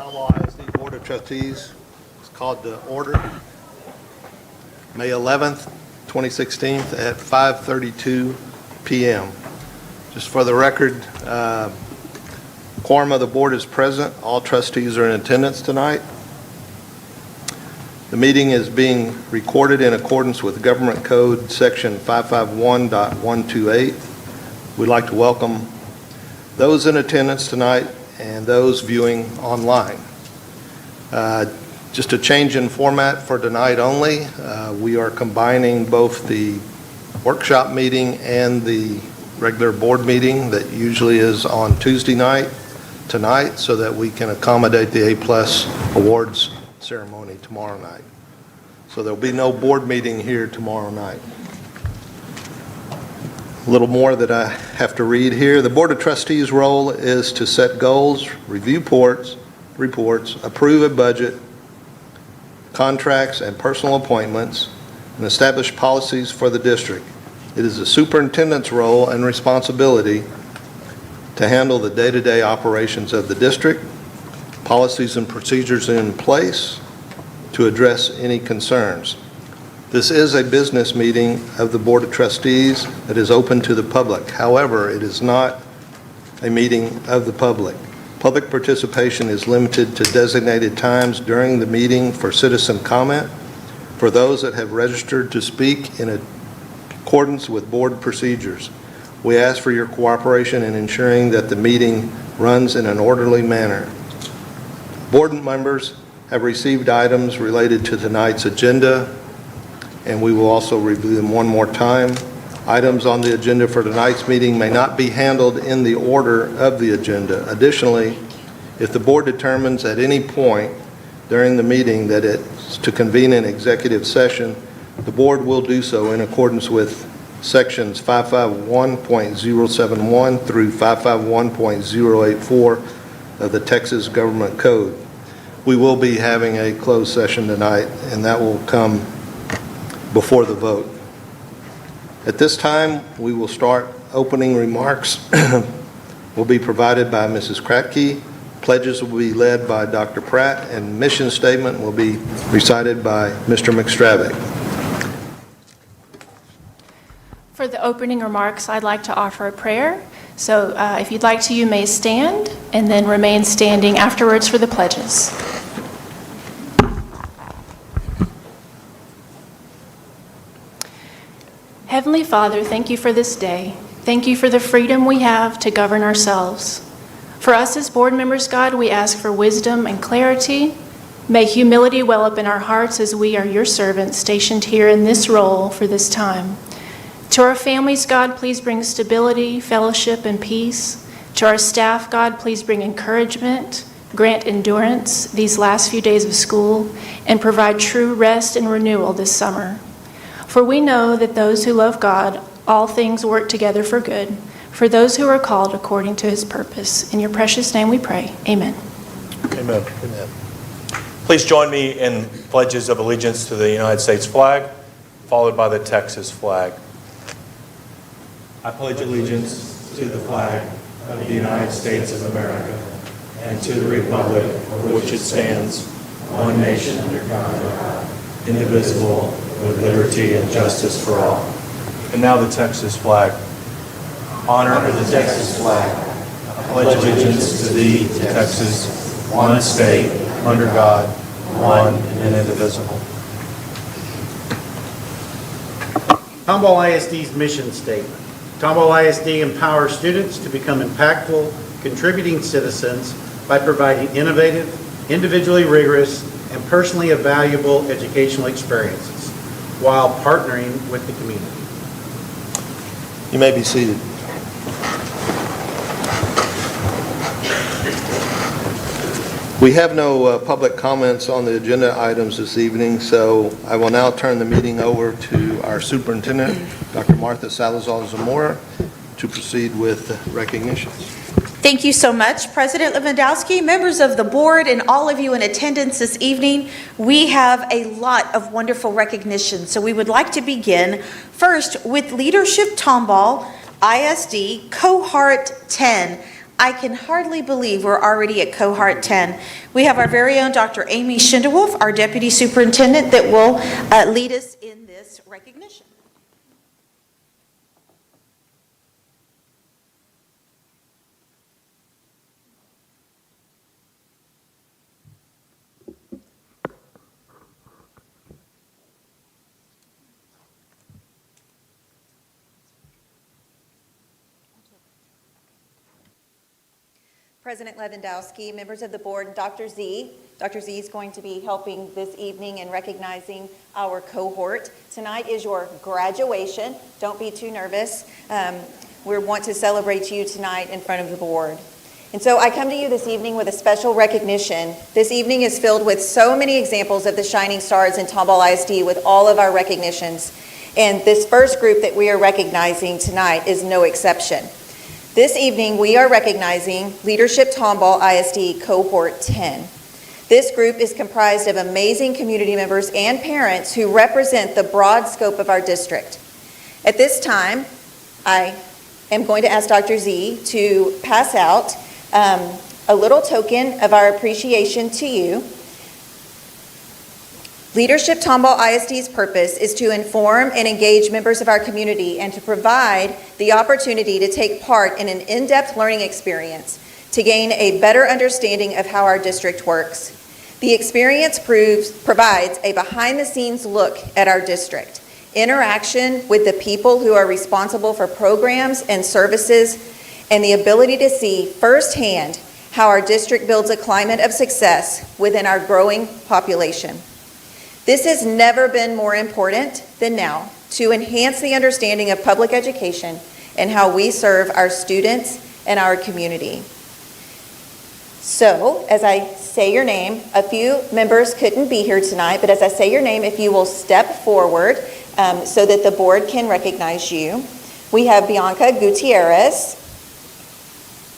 Tomball ISD Board of Trustees is called to order May 11th, 2016 at 5:32 p.m. Just for the record, quorum of the board is present. All trustees are in attendance tonight. The meeting is being recorded in accordance with Government Code Section 551.128. We'd like to welcome those in attendance tonight and those viewing online. Just a change in format for tonight only. We are combining both the workshop meeting and the regular board meeting that usually is on Tuesday night tonight so that we can accommodate the A+ awards ceremony tomorrow night. So there'll be no board meeting here tomorrow night. A little more that I have to read here. The Board of Trustees' role is to set goals, review reports, approve a budget, contracts and personal appointments, and establish policies for the district. It is the superintendent's role and responsibility to handle the day-to-day operations of the district, policies and procedures in place to address any concerns. This is a business meeting of the Board of Trustees that is open to the public. However, it is not a meeting of the public. Public participation is limited to designated times during the meeting for citizen comment. For those that have registered to speak in accordance with board procedures, we ask for your cooperation in ensuring that the meeting runs in an orderly manner. Board members have received items related to tonight's agenda, and we will also review them one more time. Items on the agenda for tonight's meeting may not be handled in the order of the agenda. Additionally, if the board determines at any point during the meeting that it's to convene an executive session, the board will do so in accordance with sections 551.071 through 551.084 of the Texas Government Code. We will be having a closed session tonight, and that will come before the vote. At this time, we will start. Opening remarks will be provided by Mrs. Kratke. Pledges will be led by Dr. Pratt, and mission statement will be recited by Mr. McStravick. For the opening remarks, I'd like to offer a prayer. So if you'd like to, you may stand and then remain standing afterwards for the pledges. Heavenly Father, thank you for this day. Thank you for the freedom we have to govern ourselves. For us as board members, God, we ask for wisdom and clarity. May humility well up in our hearts as we are your servants stationed here in this role for this time. To our families, God, please bring stability, fellowship, and peace. To our staff, God, please bring encouragement, grant endurance these last few days of school, and provide true rest and renewal this summer. For we know that those who love God, all things work together for good, for those who are called according to his purpose. In your precious name we pray. Amen. Amen. Amen. Please join me in pledges of allegiance to the United States flag, followed by the Texas flag. I pledge allegiance to the flag of the United States of America and to the republic for which it stands, one nation under God, indivisible, with liberty and justice for all. And now the Texas flag. Honor the Texas flag. I pledge allegiance to thee, Texas, one state, under God, one and indivisible. Tomball ISD's mission statement. Tomball ISD empowers students to become impactful, contributing citizens by providing innovative, individually rigorous, and personally valuable educational experiences while partnering with the community. You may be seated. We have no public comments on the agenda items this evening, so I will now turn the meeting over to our superintendent, Dr. Martha Salazar-Zamora, to proceed with recognitions. Thank you so much, President Lewandowski, members of the board, and all of you in attendance this evening. We have a lot of wonderful recognition, so we would like to begin first with Leadership Tomball ISD Cohort 10. I can hardly believe we're already at cohort 10. We have our very own Dr. Amy Schindewolf, our Deputy Superintendent, that will lead us in this recognition. President Lewandowski, members of the board, and Dr. Z. Dr. Z is going to be helping this evening in recognizing our cohort. Tonight is your graduation. Don't be too nervous. We want to celebrate you tonight in front of the board. And so I come to you this evening with a special recognition. This evening is filled with so many examples of the shining stars in Tomball ISD with all of our recognitions. And this first group that we are recognizing tonight is no exception. This evening, we are recognizing Leadership Tomball ISD Cohort 10. This group is comprised of amazing community members and parents who represent the broad scope of our district. At this time, I am going to ask Dr. Z to pass out a little token of our appreciation to you. Leadership Tomball ISD's purpose is to inform and engage members of our community and to provide the opportunity to take part in an in-depth learning experience to gain a better understanding of how our district works. The experience provides a behind-the-scenes look at our district, interaction with the people who are responsible for programs and services, and the ability to see firsthand how our district builds a climate of success within our growing population. This has never been more important than now to enhance the understanding of public education and how we serve our students and our community. So, as I say your name, a few members couldn't be here tonight, but as I say your name, if you will step forward so that the board can recognize you. We have Bianca Gutierrez,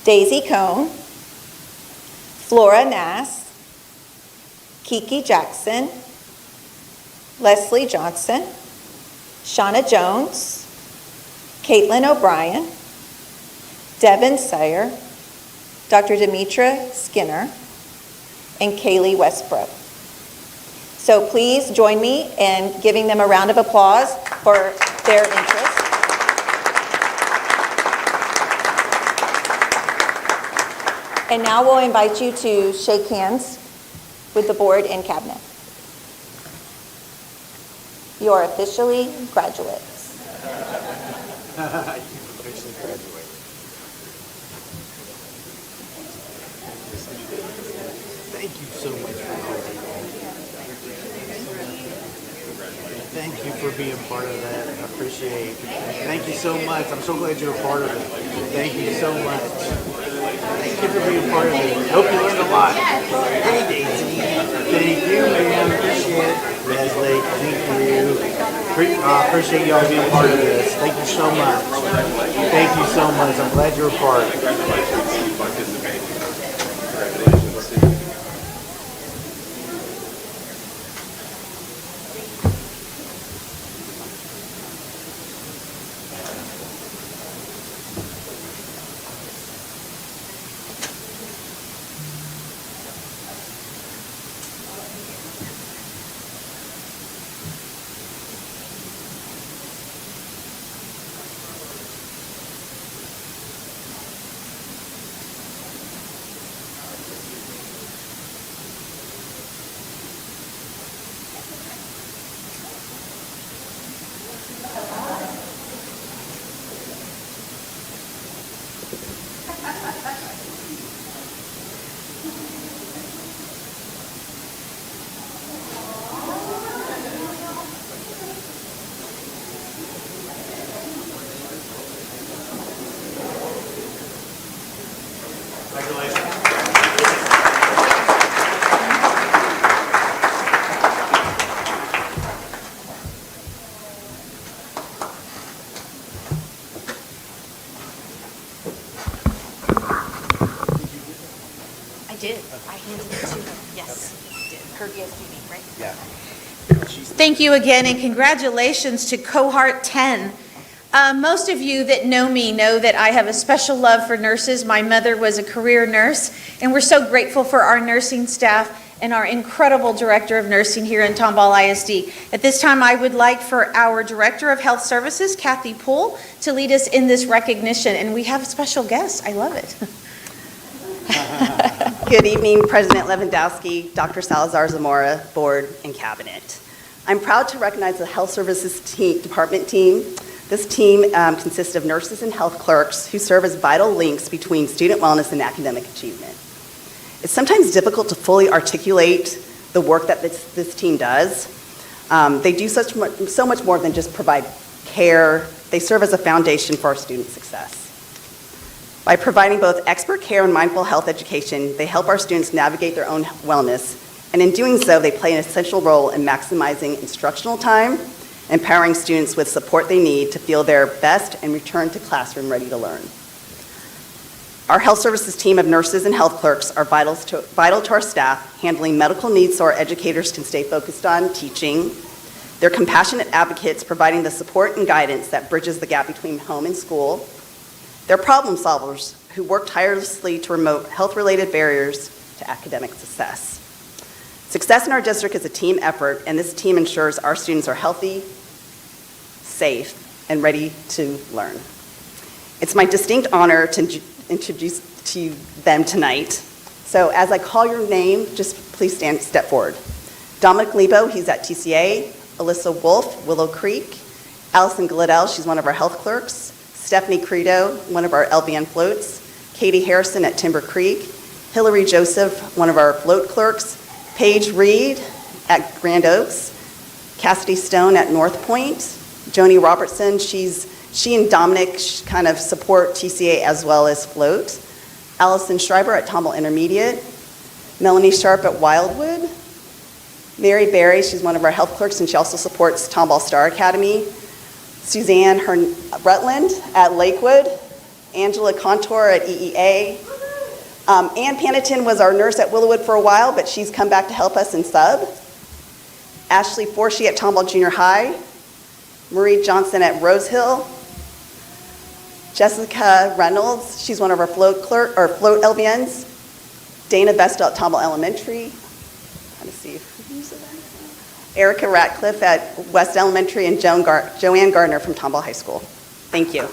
Daisy Cohn, Flora Nass, Kiki Jackson, Leslie Johnson, Shauna Jones, Caitlin O'Brien, Devin Sayer, Dr. Demetra Skinner, and Kaylee Westbrook. So please join me in giving them a round of applause for their interest. And now we'll invite you to shake hands with the board and cabinet. You are officially graduates. Officially graduated. Thank you so much for coming. Thank you for being part of that. I appreciate it. Thank you so much. I'm so glad you're a part of it. Thank you so much. Thank you for being part of it. Hope you learned a lot. Hey, Daisy. Thank you, man. Appreciate it. Leslie, thank you. Appreciate y'all being part of this. Thank you so much. Thank you so much. I'm glad you're a part. Thank you again, and congratulations to Cohort 10. Most of you that know me know that I have a special love for nurses. My mother was a career nurse, and we're so grateful for our nursing staff and our incredible director of nursing here in Tomball ISD. At this time, I would like for our Director of Health Services, Kathy Poole, to lead us in this recognition. And we have a special guest. I love it. Good evening, President Lewandowski, Dr. Salazar Zamora, Board, and Cabinet. I'm proud to recognize the Health Services Department team. This team consists of nurses and health clerks who serve as vital links between student wellness and academic achievement. It's sometimes difficult to fully articulate the work that this team does. They do so much more than just provide care. They serve as a foundation for our student success. By providing both expert care and mindful health education, they help our students navigate their own wellness, and in doing so, they play an essential role in maximizing instructional time, empowering students with support they need to feel their best and return to classroom ready to learn. Our health services team of nurses and health clerks are vital to our staff, handling medical needs so our educators can stay focused on teaching. They're compassionate advocates providing the support and guidance that bridges the gap between home and school. They're problem solvers who work tirelessly to remote health-related barriers to academic success. Success in our district is a team effort, and this team ensures our students are healthy, safe, and ready to learn. It's my distinct honor to introduce to them tonight. So as I call your name, just please step forward. Dominic Lebo, he's at TCA. Alyssa Wolf, Willow Creek. Allison Gladell, she's one of our health clerks. Stephanie Credo, one of our LVN floats. Katie Harrison at Timber Creek. Hillary Joseph, one of our float clerks. Paige Reed at Grand Oaks. Cassidy Stone at North Point. Joni Robertson, she and Dominic kind of support TCA as well as float. Allison Schreiber at Tomball Intermediate. Melanie Sharp at Wildwood. Mary Berry, she's one of our health clerks, and she also supports Tomball Star Academy. Suzanne Rutland at Lakewood. Angela Contour at EEA. Ann Paniton was our nurse at Willowwood for a while, but she's come back to help us in sub. Ashley Forshee at Tomball Junior High. Marie Johnson at Rose Hill. Jessica Reynolds, she's one of our float LVNs. Dana Vestal at Tomball Elementary. Trying to see who's there. Erica Ratcliffe at West Elementary, and Joanne Gardner from Tomball High School. Thank you.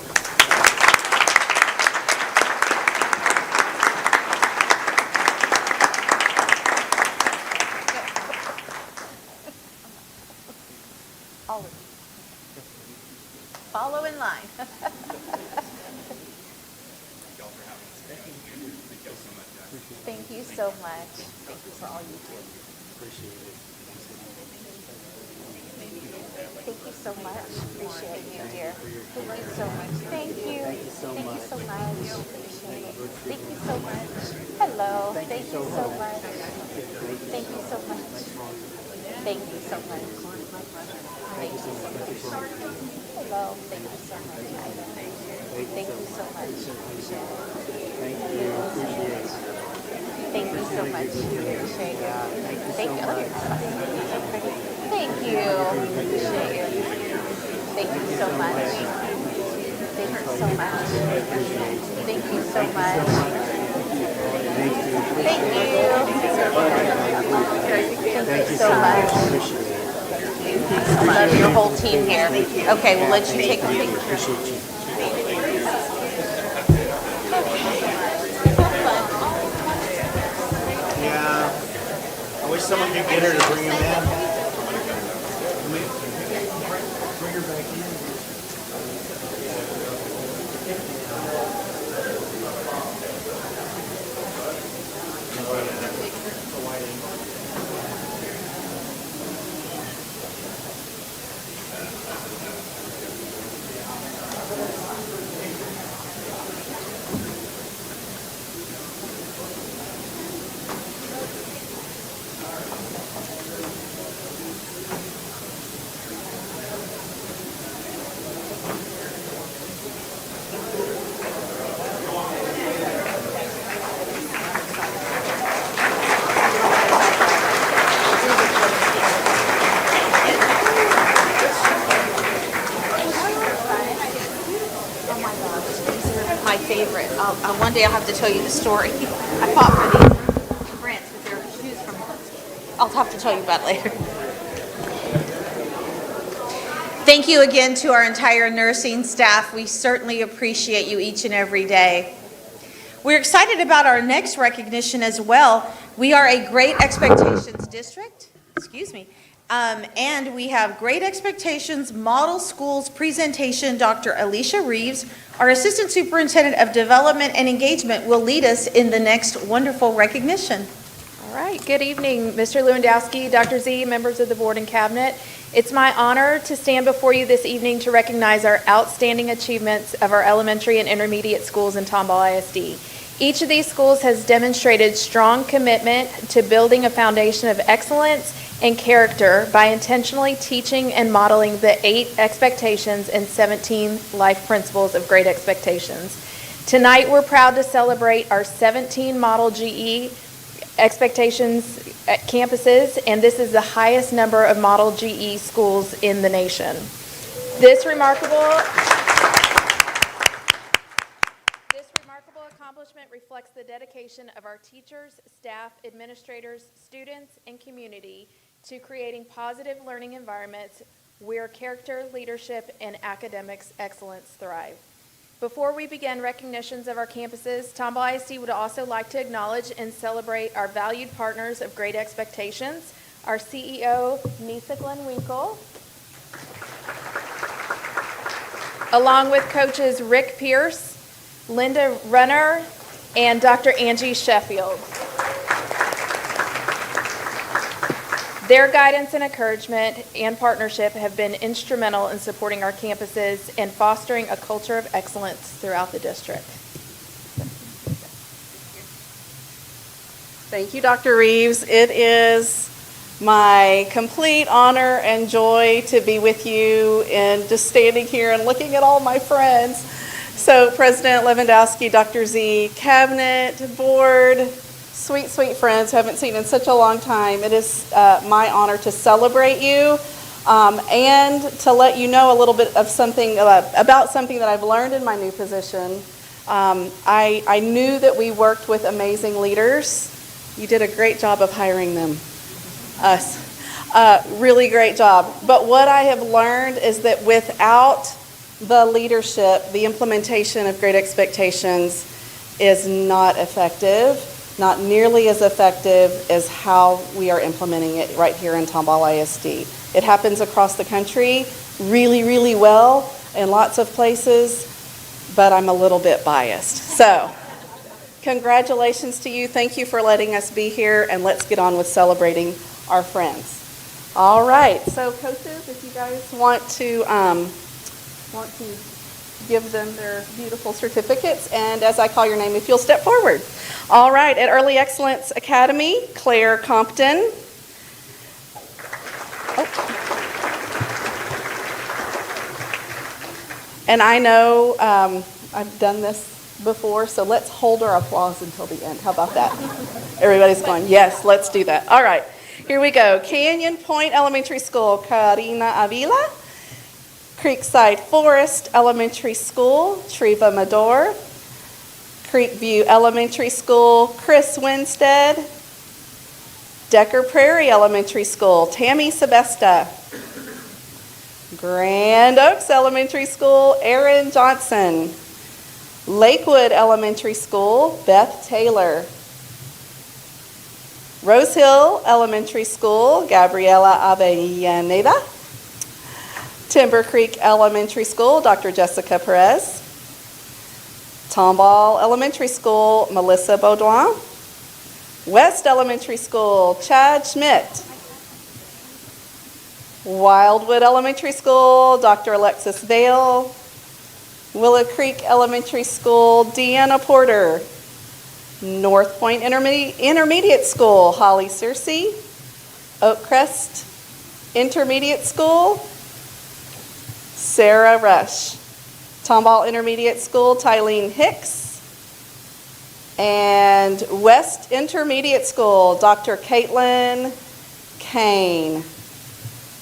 Follow in line. Thank you so much. Thank you for all you do. Thank you so much. Appreciate you, dear. Thank you so much. Thank you. Thank you so much. Appreciate it. Thank you so much. Hello. Thank you so much. Thank you so much. Thank you so much. Thank you so much. Hello. Thank you so much. Thank you so much. Appreciate it. Thank you so much. Appreciate it. Thank you. Thank you. Appreciate it. Thank you so much. Thank you so much. Thank you so much. Thank you. Thank you so much. I love your whole team here. Okay, we'll let you take a picture. Yeah, I wish someone could get her to bring him in. Bring her back in. my favorite. One day I'll have to tell you the story. I fought for these Brents with their shoes from, I'll have to tell you about it later. Thank you again to our entire nursing staff. We certainly appreciate you each and every day. We're excited about our next recognition as well. We are a Great Expectations district, and we have Great Expectations Model Schools presentation. Dr. Alicia Reeves, our Assistant Superintendent of Development and Engagement, will lead us in the next wonderful recognition. All right, good evening, Mr. Lewandowski, Dr. Z, members of the board and cabinet. It's my honor to stand before you this evening to recognize our outstanding achievements of our elementary and intermediate schools in Tomball ISD. Each of these schools has demonstrated strong commitment to building a foundation of excellence and character by intentionally teaching and modeling the 8 expectations and 17 life principles of Great Expectations. Tonight, we're proud to celebrate our 17 Model GE Expectations campuses, and this is the highest number of Model GE schools in the nation. This remarkable accomplishment reflects the dedication of our teachers, staff, administrators, students, and community to creating positive learning environments where character, leadership, and academics excellence thrive. Before we begin recognitions of our campuses, Tomball ISD would also like to acknowledge and celebrate our valued partners of Great Expectations, our CEO, Nisa Glenn Winkle, along with coaches Rick Pierce, Linda Runner, and Dr. Angie Sheffield. Their guidance and encouragement and partnership have been instrumental in supporting our campuses and fostering a culture of excellence throughout the district. Thank you, Dr. Reeves. It is my complete honor and joy to be with you and just standing here and looking at all my friends. So President Lewandowski, Dr. Z, cabinet, board, sweet, sweet friends, haven't seen in such a long time. It is my honor to celebrate you and to let you know a little bit of something about something that I've learned in my new position. I knew that we worked with amazing leaders. You did a great job of hiring them, us. Really great job. But what I have learned is that without the leadership, the implementation of Great Expectations is not effective, not nearly as effective as how we are implementing it right here in Tomball ISD. It happens across the country really, really well in lots of places, but I'm a little bit biased. So, congratulations to you. Thank you for letting us be here, and let's get on with celebrating our friends. All right, so coaches, if you guys want to give them their beautiful certificates, and as I call your name, if you'll step forward. All right, at Early Excellence Academy, Claire Compton. And I know I've done this before, so let's hold our applause until the end. How about that? Everybody's going, yes, let's do that. All right, here we go. Canyon Point Elementary School, Karina Avila. Creekside Forest Elementary School, Treva Mador. Creekview Elementary School, Chris Winstead. Decker Prairie Elementary School, Tammy Sebesta. Grand Oaks Elementary School, Erin Johnson. Lakewood Elementary School, Beth Taylor. Rose Hill Elementary School, Gabriela Avellaneda. Timber Creek Elementary School, Dr. Jessica Perez. Tomball Elementary School, Melissa Baudouin. West Elementary School, Chad Schmidt. Wildwood Elementary School, Dr. Alexis Vale. Willow Creek Elementary School, Deanna Porter. North Point Intermediate School, Holly Searcy. Oakcrest Intermediate School, Sarah Rush. Tomball Intermediate School, Tylene Hicks. And West Intermediate School, Dr. Caitlin Kane.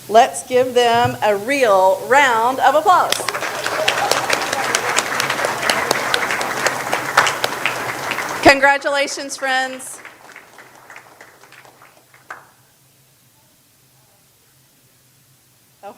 Let's give them a real round of applause. Congratulations, friends. Oh.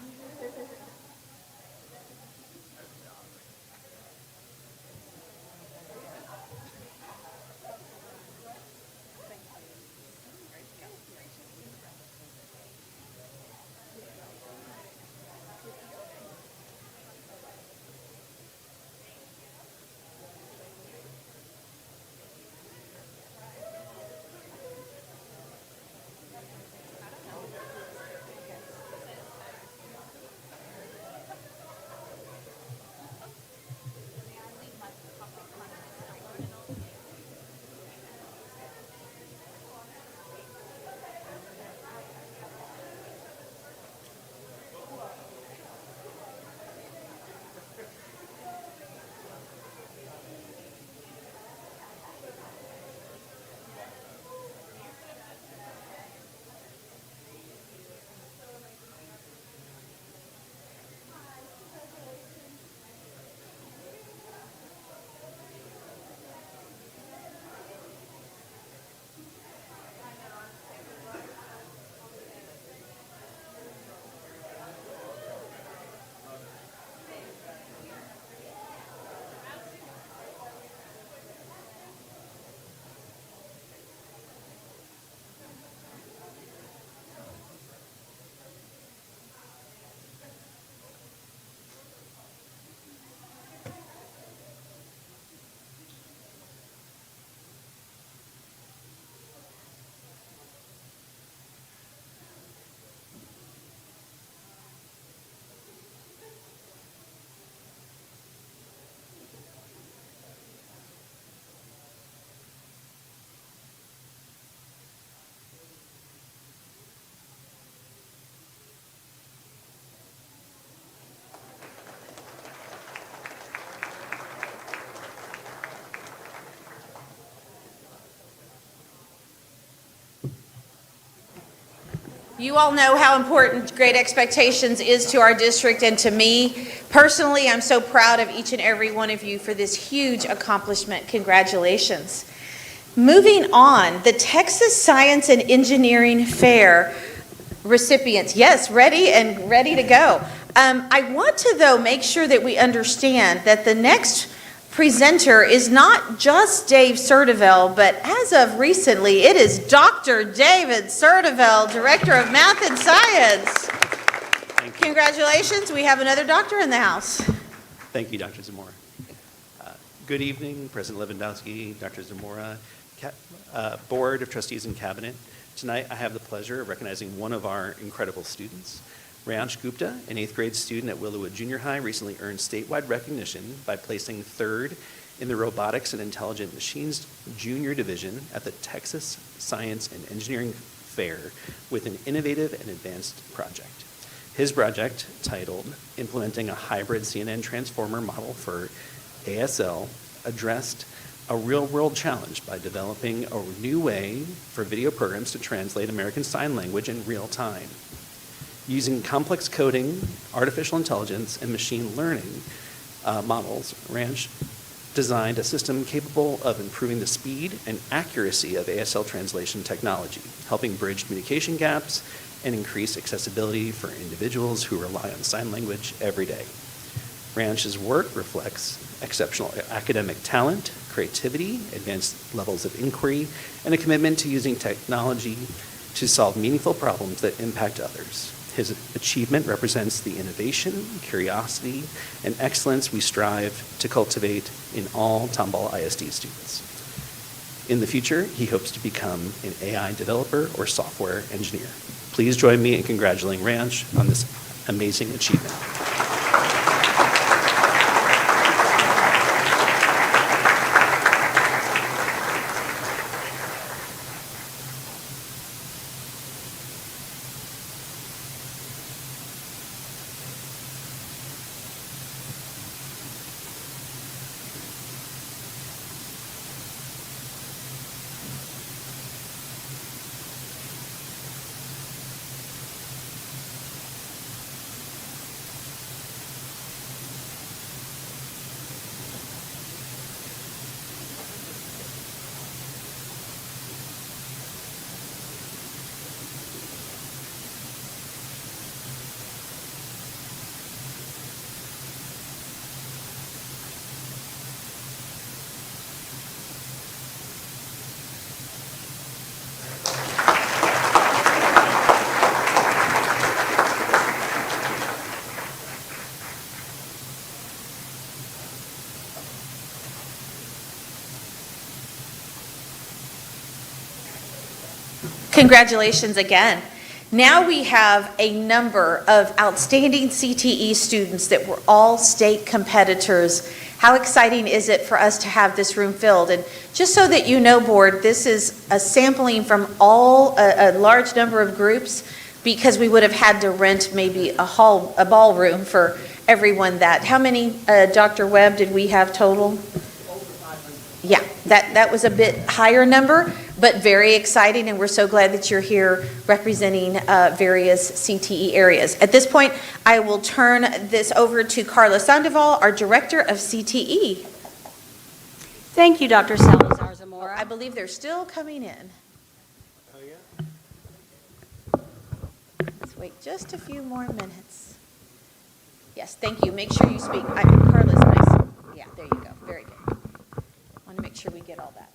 You all know how important Great Expectations is to our district and to me. Personally, I'm so proud of each and every one of you for this huge accomplishment. Congratulations. Moving on, the Texas Science and Engineering Fair recipients. Yes, ready to go. I want to, though, make sure that we understand that the next presenter is not just Dave Sertivell, but as of recently, it is Dr. David Sertivell, Director of Math and Science. Congratulations, we have another doctor in the house. Thank you, Dr. Zamora. Good evening, President Lewandowski, Dr. Zamora, Board of Trustees and Cabinet. Tonight, I have the pleasure of recognizing one of our incredible students. Rayansh Gupta, an 8th grade student at Willowwood Junior High, recently earned statewide recognition by placing 3rd in the Robotics and Intelligent Machines Junior Division at the Texas Science and Engineering Fair with an innovative and advanced project. His project, titled Implementing a Hybrid CNN Transformer Model for ASL, addressed a real-world challenge by developing a new way for video programs to translate American Sign Language in real time. Using complex coding, artificial intelligence, and machine learning models, Ranch designed a system capable of improving the speed and accuracy of ASL translation technology, helping bridge communication gaps and increase accessibility for individuals who rely on sign language every day. Ranch's work reflects exceptional academic talent, creativity, advanced levels of inquiry, and a commitment to using technology to solve meaningful problems that impact others. His achievement represents the innovation, curiosity, and excellence we strive to cultivate in all Tomball ISD students. In the future, he hopes to become an AI developer or software engineer. Please join me in congratulating Ranch on this amazing achievement. Congratulations again. Now we have a number of outstanding CTE students that were all state competitors. How exciting is it for us to have this room filled? And just so that you know, board, this is a sampling from a large number of groups, because we would have had to rent maybe a ballroom for everyone that. How many, Dr. Webb, did we have total? Yeah, that was a bit higher number, but very exciting, and we're so glad that you're here representing various CTE areas. At this point, I will turn this over to Carla Sandoval, our Director of CTE. Thank you, Dr. Salazar Zamora. I believe they're still coming in. Oh, yeah? Let's wait just a few more minutes. Yes, thank you. Make sure you speak. Carla's nice. Yeah, there you go. Very good. I want to make sure we get all that.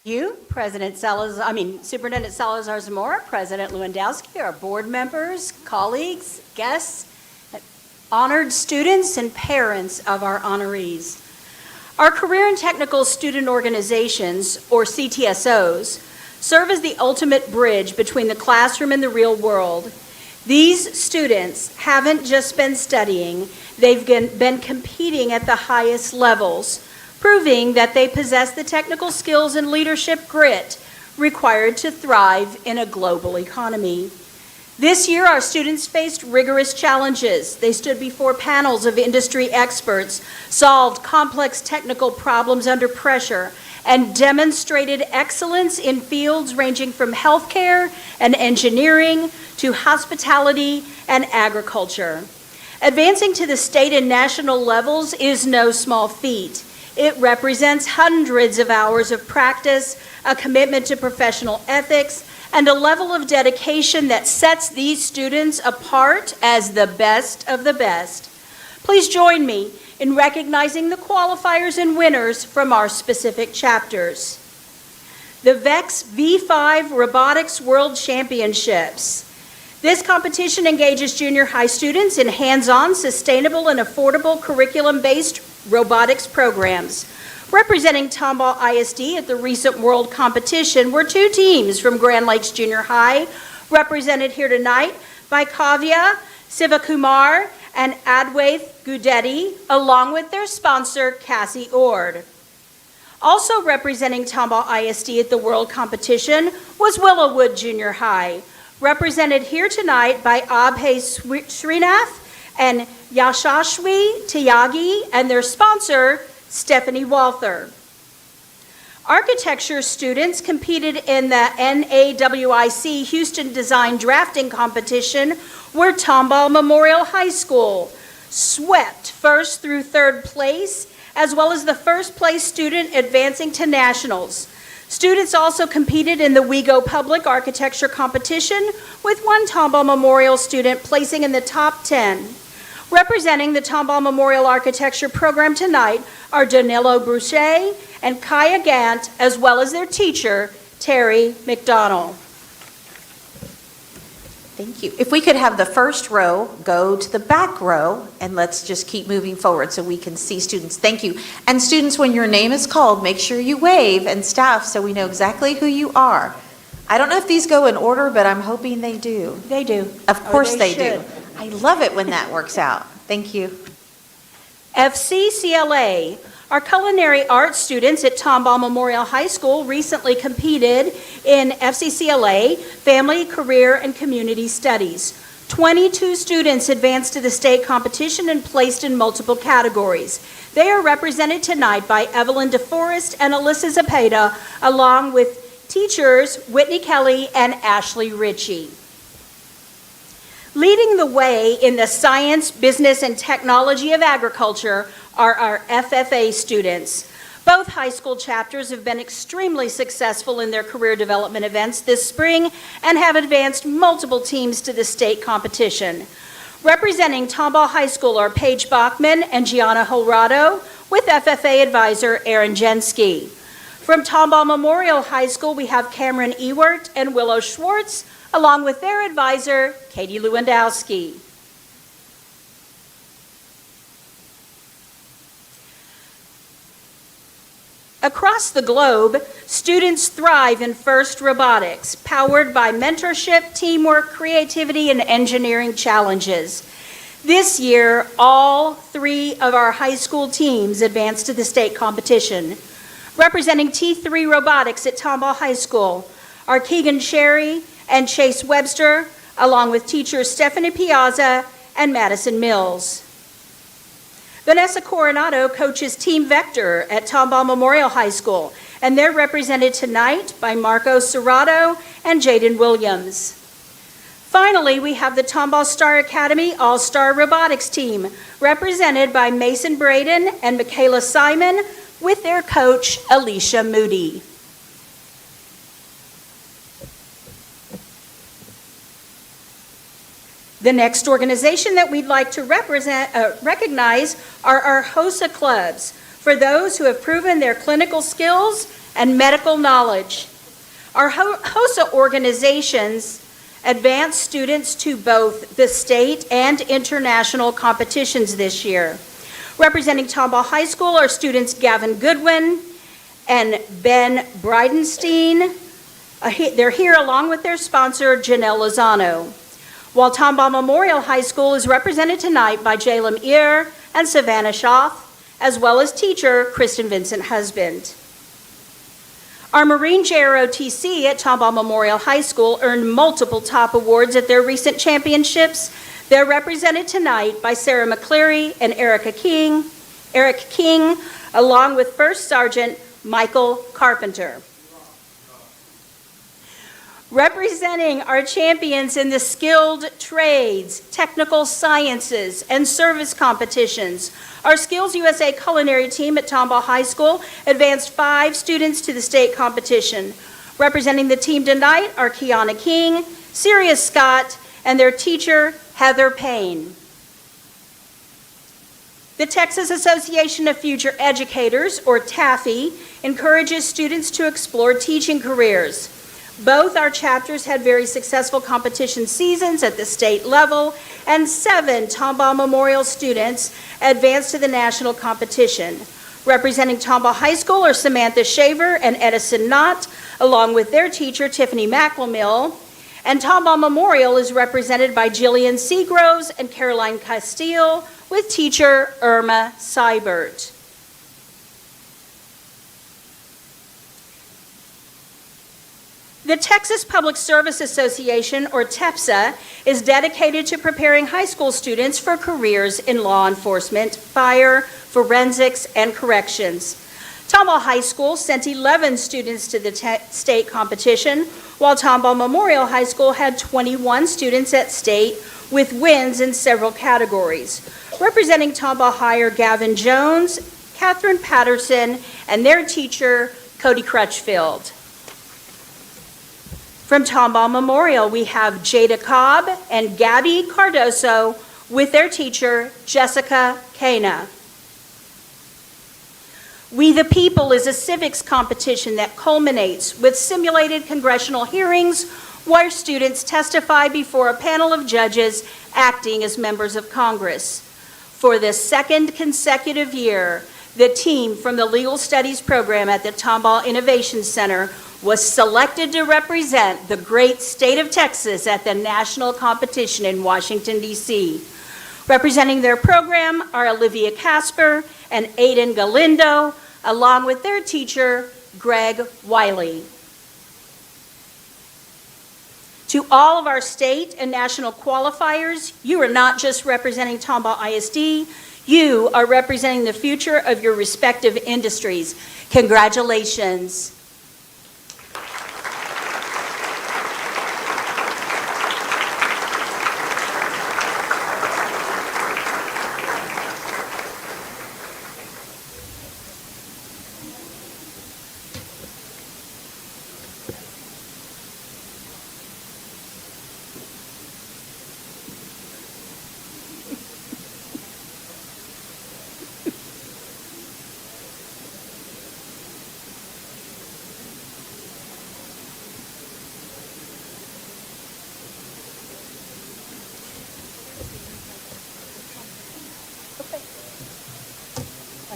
You, Superintendent Salazar Zamora, President Lewandowski, our board members, colleagues, guests, honored students, and parents of our honorees. Our Career and Technical Student Organizations, or CTSOs, serve as the ultimate bridge between the classroom and the real world. These students haven't just been studying, they've been competing at the highest levels, proving that they possess the technical skills and leadership grit required to thrive in a global economy. This year, our students faced rigorous challenges. They stood before panels of industry experts, solved complex technical problems under pressure, and demonstrated excellence in fields ranging from healthcare and engineering to hospitality and agriculture. Advancing to the state and national levels is no small feat. It represents hundreds of hours of practice, a commitment to professional ethics, and a level of dedication that sets these students apart as the best of the best. Please join me in recognizing the qualifiers and winners from our specific chapters. The VEX V5 Robotics World Championships. This competition engages junior high students in hands-on, sustainable, and affordable curriculum-based robotics programs. Representing Tomball ISD at the recent world competition were two teams from Grand Lakes Junior High, represented here tonight by Kavya Sivakumar and Adwaith Gudetti, along with their sponsor, Cassie Ord. Also representing Tomball ISD at the world competition was Willowwood Junior High, represented here tonight by Abhay Srinath and Yashashwi Tyagi, and their sponsor, Stephanie Walther. Architecture students competed in the NAWIC Houston Design Drafting Competition, where Tomball Memorial High School swept first through third place, as well as the first place student advancing to nationals. Students also competed in the WeGo Public Architecture Competition, with one Tomball Memorial student placing in the top 10. Representing the Tomball Memorial Architecture program tonight are Danilo Bruchet and Kaya Gant, as well as their teacher, Terry McDonald. Thank you. If we could have the first row go to the back row, and let's just keep moving forward so we can see students. Thank you. And students, when your name is called, make sure you wave, and staff, so we know exactly who you are. I don't know if these go in order, but I'm hoping they do. They do. Of course they should. do. I love it when that works out. Thank you. FCCLA. Our culinary arts students at Tomball Memorial High School recently competed in FCCLA, Family, Career, and Community Studies. 22 students advanced to the state competition and placed in multiple categories. They are represented tonight by Evelyn DeForest and Alyssa Zapata, along with teachers Whitney Kelly and Ashley Ritchie. Leading the way in the science, business, and technology of agriculture are our FFA students. Both high school chapters have been extremely successful in their career development events this spring and have advanced multiple teams to the state competition. Representing Tomball High School are Paige Bachman and Gianna Holrado, with FFA advisor Aaron Jensky. From Tomball Memorial High School, we have Cameron Ewert and Willow Schwartz, along with their advisor, Katie Lewandowski. Across the globe, students thrive in FIRST robotics, powered by mentorship, teamwork, creativity, and engineering challenges. This year, all 3 of our high school teams advanced to the state competition. Representing T3 Robotics at Tomball High School are Keegan Sherry and Chase Webster, along with teachers Stephanie Piazza and Madison Mills. Vanessa Coronado coaches Team Vector at Tomball Memorial High School, and they're represented tonight by Marco Serrato and Jaden Williams. Finally, we have the Tomball Star Academy All-Star Robotics team, represented by Mason Braden and Michaela Simon, with their coach, Alicia Moody. The next organization that we'd like to recognize are our HOSA clubs, for those who have proven their clinical skills and medical knowledge. Our HOSA organizations advance students to both the state and international competitions this year. Representing Tomball High School are students Gavin Goodwin and Ben Bridenstine. They're here along with their sponsor, Janelle Lozano. While Tomball Memorial High School is represented tonight by Jalem Ear and Savannah Schaff, as well as teacher Kristen Vincent Husband. Our Marine JROTC at Tomball Memorial High School earned multiple top awards at their recent championships. They're represented tonight by Sarah McCleary and Eric King, along with First Sergeant Michael Carpenter. Representing our champions in the skilled trades, technical sciences, and service competitions, our Skills USA culinary team at Tomball High School advanced 5 students to the state competition. Representing the team tonight are Kiana King, Sirius Scott, and their teacher, Heather Payne. The Texas Association of Future Educators, or TAFE, encourages students to explore teaching careers. Both our chapters had very successful competition seasons at the state level, and 7 Tomball Memorial students advanced to the national competition. Representing Tomball High School are Samantha Shaver and Edison Knott, along with their teacher, Tiffany McElmill. And Tomball Memorial is represented by Jillian Seagroves and Caroline Castile, with teacher Irma Seibert. The Texas Public Service Association, or TEPSA, is dedicated to preparing high school students for careers in law enforcement, fire, forensics, and corrections. Tomball High School sent 11 students to the state competition, while Tomball Memorial High School had 21 students at state with wins in several categories. Representing Tomball High are Gavin Jones, Catherine Patterson, and their teacher, Cody Crutchfield. From Tomball Memorial, we have Jada Cobb and Gabby Cardoso with their teacher, Jessica Cana. We the People is a civics competition that culminates with simulated congressional hearings where students testify before a panel of judges acting as members of Congress. For the 2nd consecutive year, the team from the Legal Studies program at the Tomball Innovation Center was selected to represent the great state of Texas at the national competition in Washington, D.C. Representing their program are Olivia Casper and Aiden Galindo, along with their teacher, Greg Wiley. To all of our state and national qualifiers, you are not just representing Tomball ISD, you are representing the future of your respective industries. Congratulations.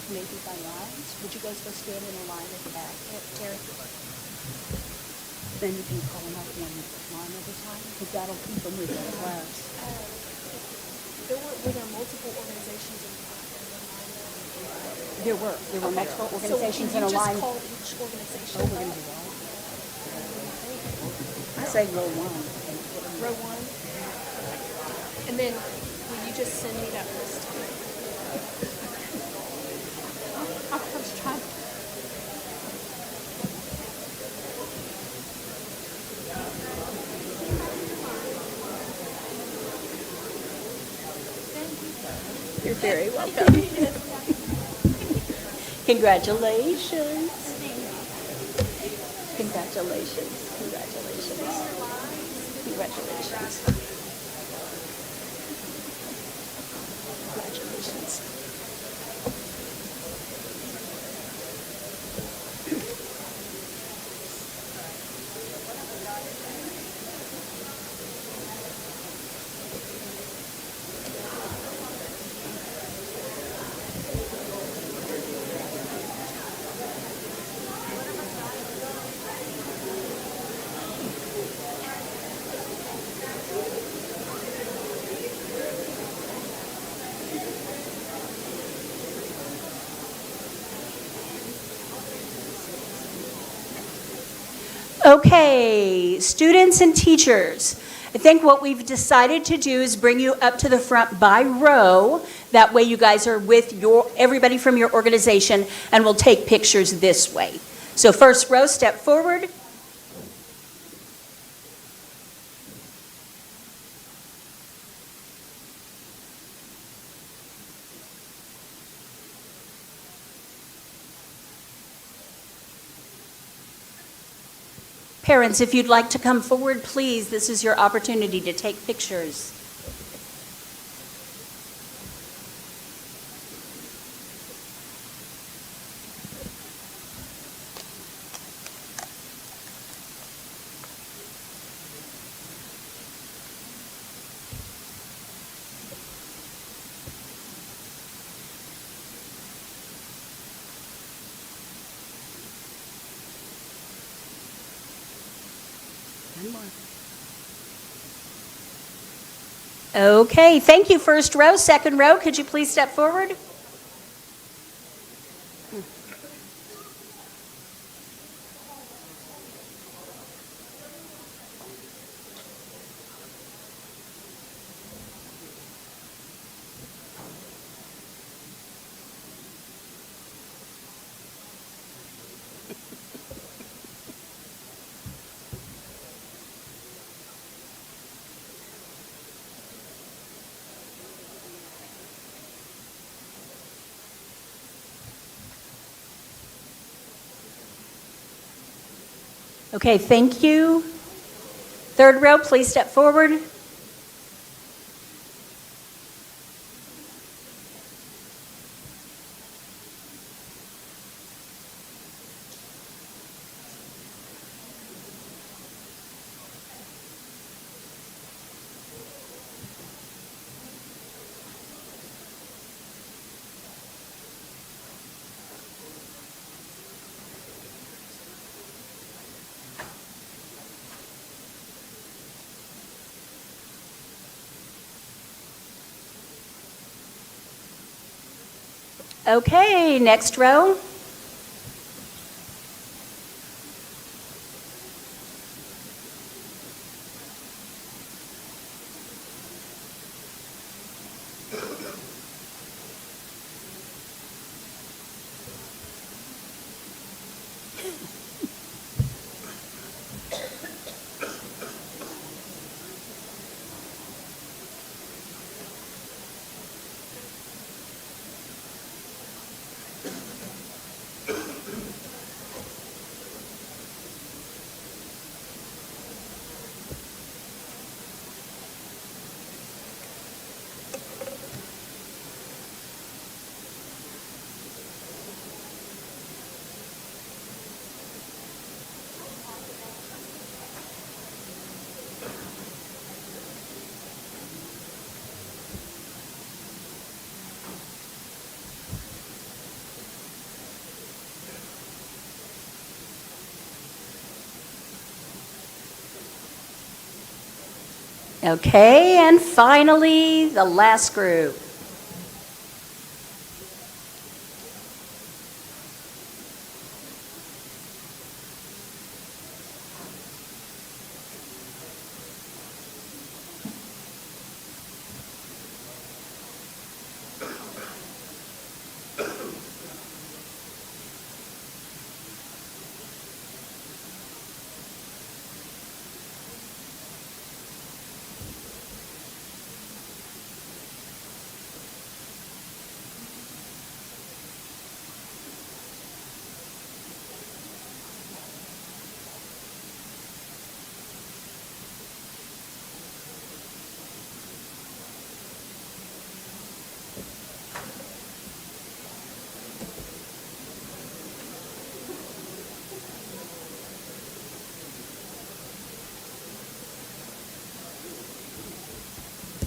maybe by lines. Would you guys go stand in a line at the back, Terry? Then you can call them up one line at a time, because that'll keep them with their class. Were there multiple organizations involved? There were multiple organizations in a So line. can you just call each organization? Oh, we're gonna do all. I say row one. Row one? And then will you just send me that list? I was trying. You're very welcome. Congratulations. Congratulations. Congratulations. Congratulations. Congratulations. Okay, students and teachers, I think what we've decided to do is bring you up to the front by row. That way you guys are with everybody from your organization, and we'll take pictures this way. So first row, step forward. Parents, if you'd like to come forward, please, this is your opportunity to take pictures. Okay, thank you. First row, second row, could you please step forward? Okay, thank you. Third row, please step forward. Okay, next row. Okay, and finally, the last group.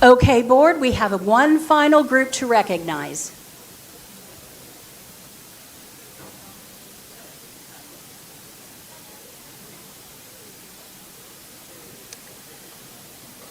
Okay, board, we have one final group to recognize.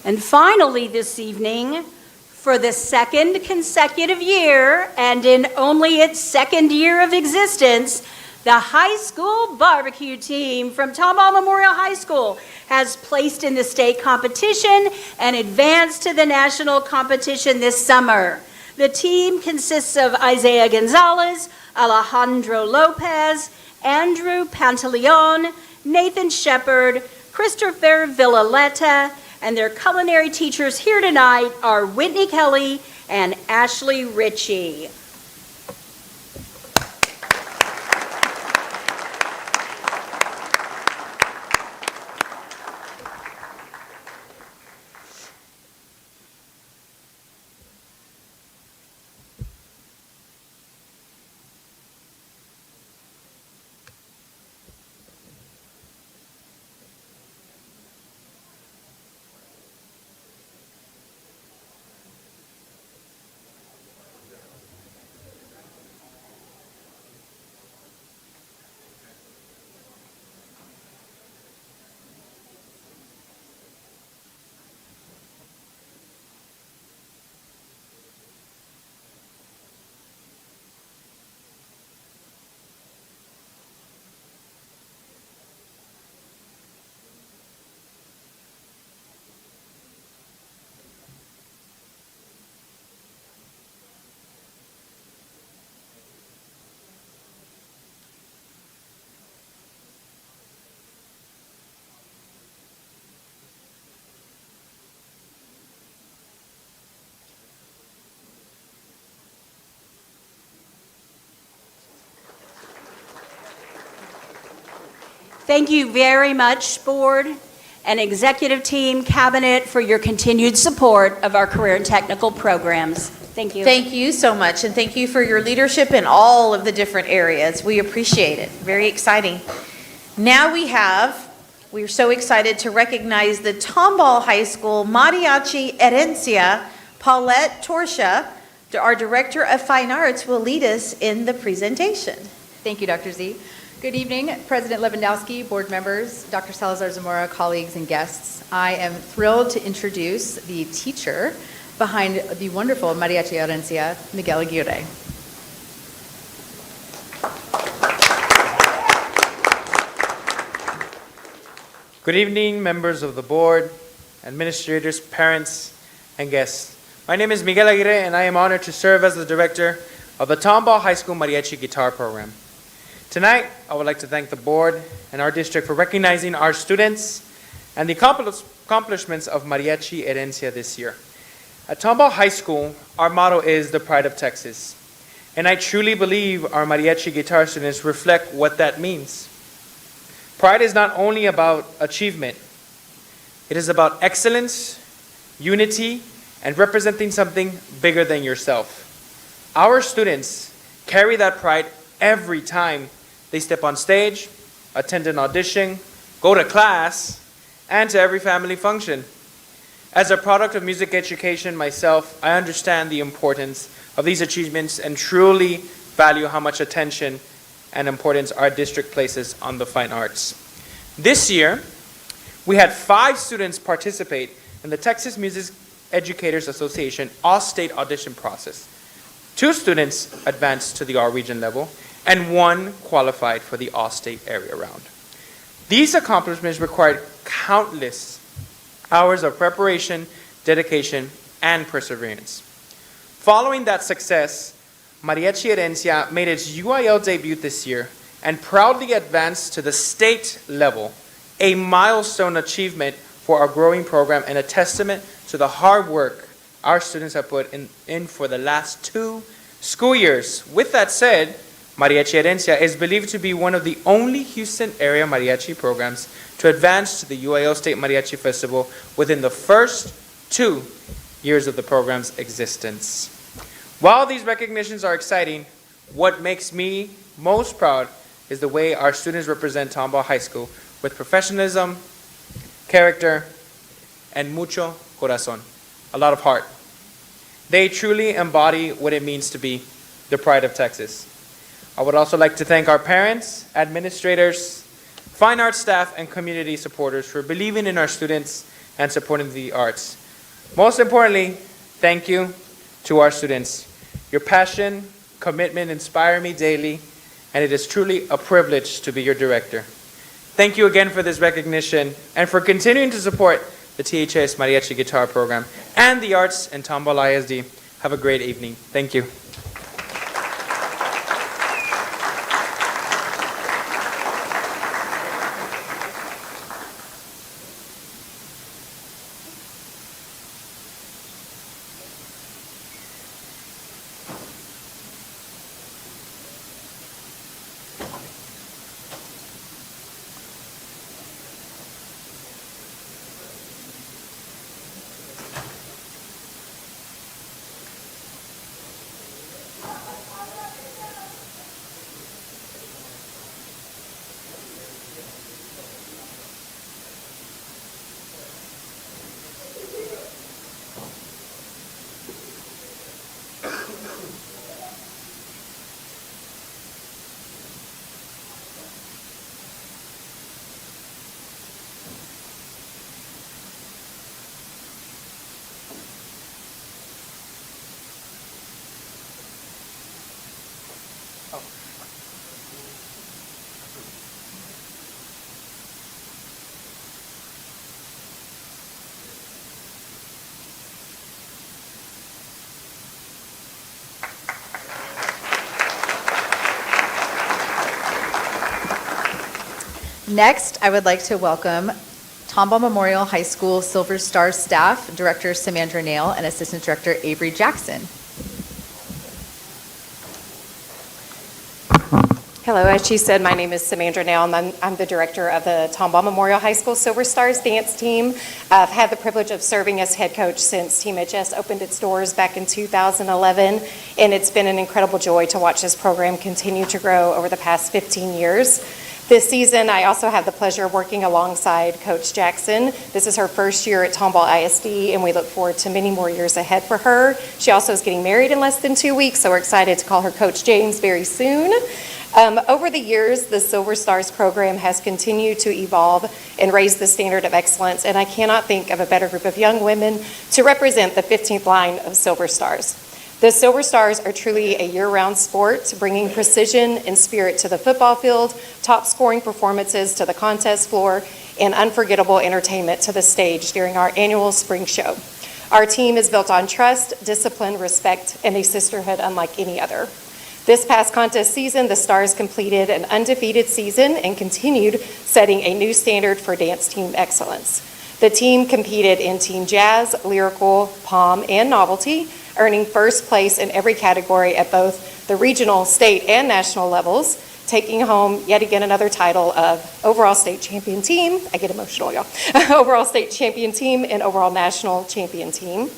And finally this evening, for the second consecutive year and in only its second year of existence, the high school barbecue team from Tomball Memorial High School has placed in the state competition and advanced to the national competition this summer. The team consists of Isaiah Gonzalez, Alejandro Lopez, Andrew Pantaleon, Nathan Shepard, Christopher Villaleta, and their culinary teachers here tonight are Whitney Kelly and Ashley Ritchie. Thank you very much, board and executive team, cabinet, for your continued support of our career and technical programs. Thank you. Thank you so much, and thank you for your leadership in all of the different areas. We appreciate it. Very exciting. Now we are so excited to recognize the Tomball High School Mariachi Herencia. Paulette Torsha, our Director of Fine Arts, will lead us in the presentation. Thank you, Dr. Z. Good evening, President Lewandowski, board members, Dr. Salazar-Zamora, colleagues, and guests. I am thrilled to introduce the teacher behind the wonderful Mariachi Herencia, Miguel Aguirre. Good evening, members of the board, administrators, parents, and guests. My name is Miguel Aguirre, and I am honored to serve as the director of the Tomball High School Mariachi Guitar Program. Tonight, I would like to thank the board and our district for recognizing our students and the accomplishments of Mariachi Herencia this year. At Tomball High School, our motto is the pride of Texas. And I truly believe our mariachi guitar students reflect what that means. Pride is not only about achievement, it is about excellence, unity, and representing something bigger than yourself. Our students carry that pride every time they step on stage, attend an audition, go to class, and to every family function. As a product of music education myself, I understand the importance of these achievements and truly value how much attention and importance our district places on the fine arts. This year, we had 5 students participate in the Texas Music Educators Association All-State audition process. 2 students advanced to the all-region level, and 1 qualified for the all-state area round. These accomplishments required countless hours of preparation, dedication, and perseverance. Following that success, Mariachi Herencia made its UIL debut this year and proudly advanced to the state level, a milestone achievement for our growing program and a testament to the hard work our students have put in for the last 2 school years. With that said, Mariachi Herencia is believed to be one of the only Houston area mariachi programs to advance to the UIL State Mariachi Festival within the first 2 years of the program's existence. While these recognitions are exciting, what makes me most proud is the way our students represent Tomball High School with professionalism, character, and mucho corazón, a lot of heart. They truly embody what it means to be the pride of Texas. I would also like to thank our parents, administrators, fine arts staff, and community supporters for believing in our students and supporting the arts. Most importantly, thank you to our students. Your passion, commitment inspire me daily, and it is truly a privilege to be your director. Thank you again for this recognition and for continuing to support the THS Mariachi Guitar Program and the arts in Tomball ISD. Have a great evening. Thank you. Next, I would like to welcome Tomball Memorial High School Silver Star staff, Director Samandra Nail and Assistant Director Avery Jackson. Hello, as she said, my name is Samandra Nail, and I'm the director of the Tomball Memorial High School Silver Stars dance team. I've had the privilege of serving as head coach since Team HS opened its doors back in 2011, and it's been an incredible joy to watch this program continue to grow over the past 15 years. This season, I also have the pleasure of working alongside Coach Jackson. This is her first year at Tomball ISD, and we look forward to many more years ahead for her. She also is getting married in less than 2 weeks, so we're excited to call her Coach James very soon. Over the years, the Silver Stars program has continued to evolve and raise the standard of excellence, and I cannot think of a better group of young women to represent the 15th line of Silver Stars. The Silver Stars are truly a year-round sport, bringing precision and spirit to the football field, top scoring performances to the contest floor, and unforgettable entertainment to the stage during our annual spring show. Our team is built on trust, discipline, respect, and a sisterhood unlike any other. This past contest season, the Stars completed an undefeated season and continued setting a new standard for dance team excellence. The team competed in Team Jazz, Lyrical, Pom, and Novelty, earning first place in every category at both the regional, state, and national levels, taking home yet again another title of overall state champion team. I get emotional, y'all. Overall state champion team and overall national champion team.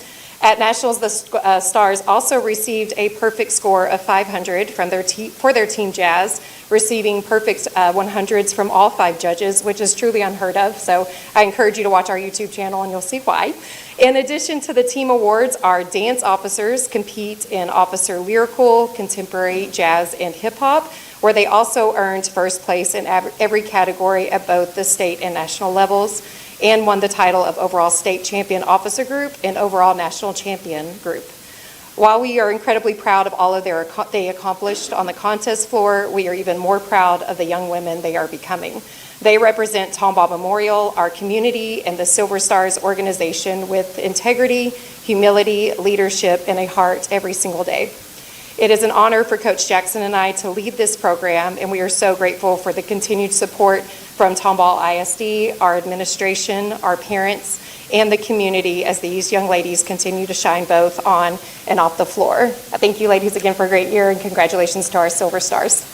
At Nationals, the Stars also received a perfect score of 500 for their Team Jazz, receiving perfect 100s from all 5 judges, which is truly unheard of. So I encourage you to watch our YouTube channel and you'll see why. In addition to the team awards, our dance officers compete in Officer Lyrical, Contemporary, Jazz, and Hip Hop, where they also earned first place in every category at both the state and national levels. and won the title of overall state champion officer group and overall national champion group. While we are incredibly proud of all of they accomplished on the contest floor, we are even more proud of the young women they are becoming. They represent Tomball Memorial, our community, and the Silver Stars organization with integrity, humility, leadership, and a heart every single day. It is an honor for Coach Jackson and I to lead this program, and we are so grateful for the continued support from Tomball ISD, our administration, our parents, and the community as these young ladies continue to shine both on and off the floor. Thank you, ladies, again for a great year, and congratulations to our Silver Stars.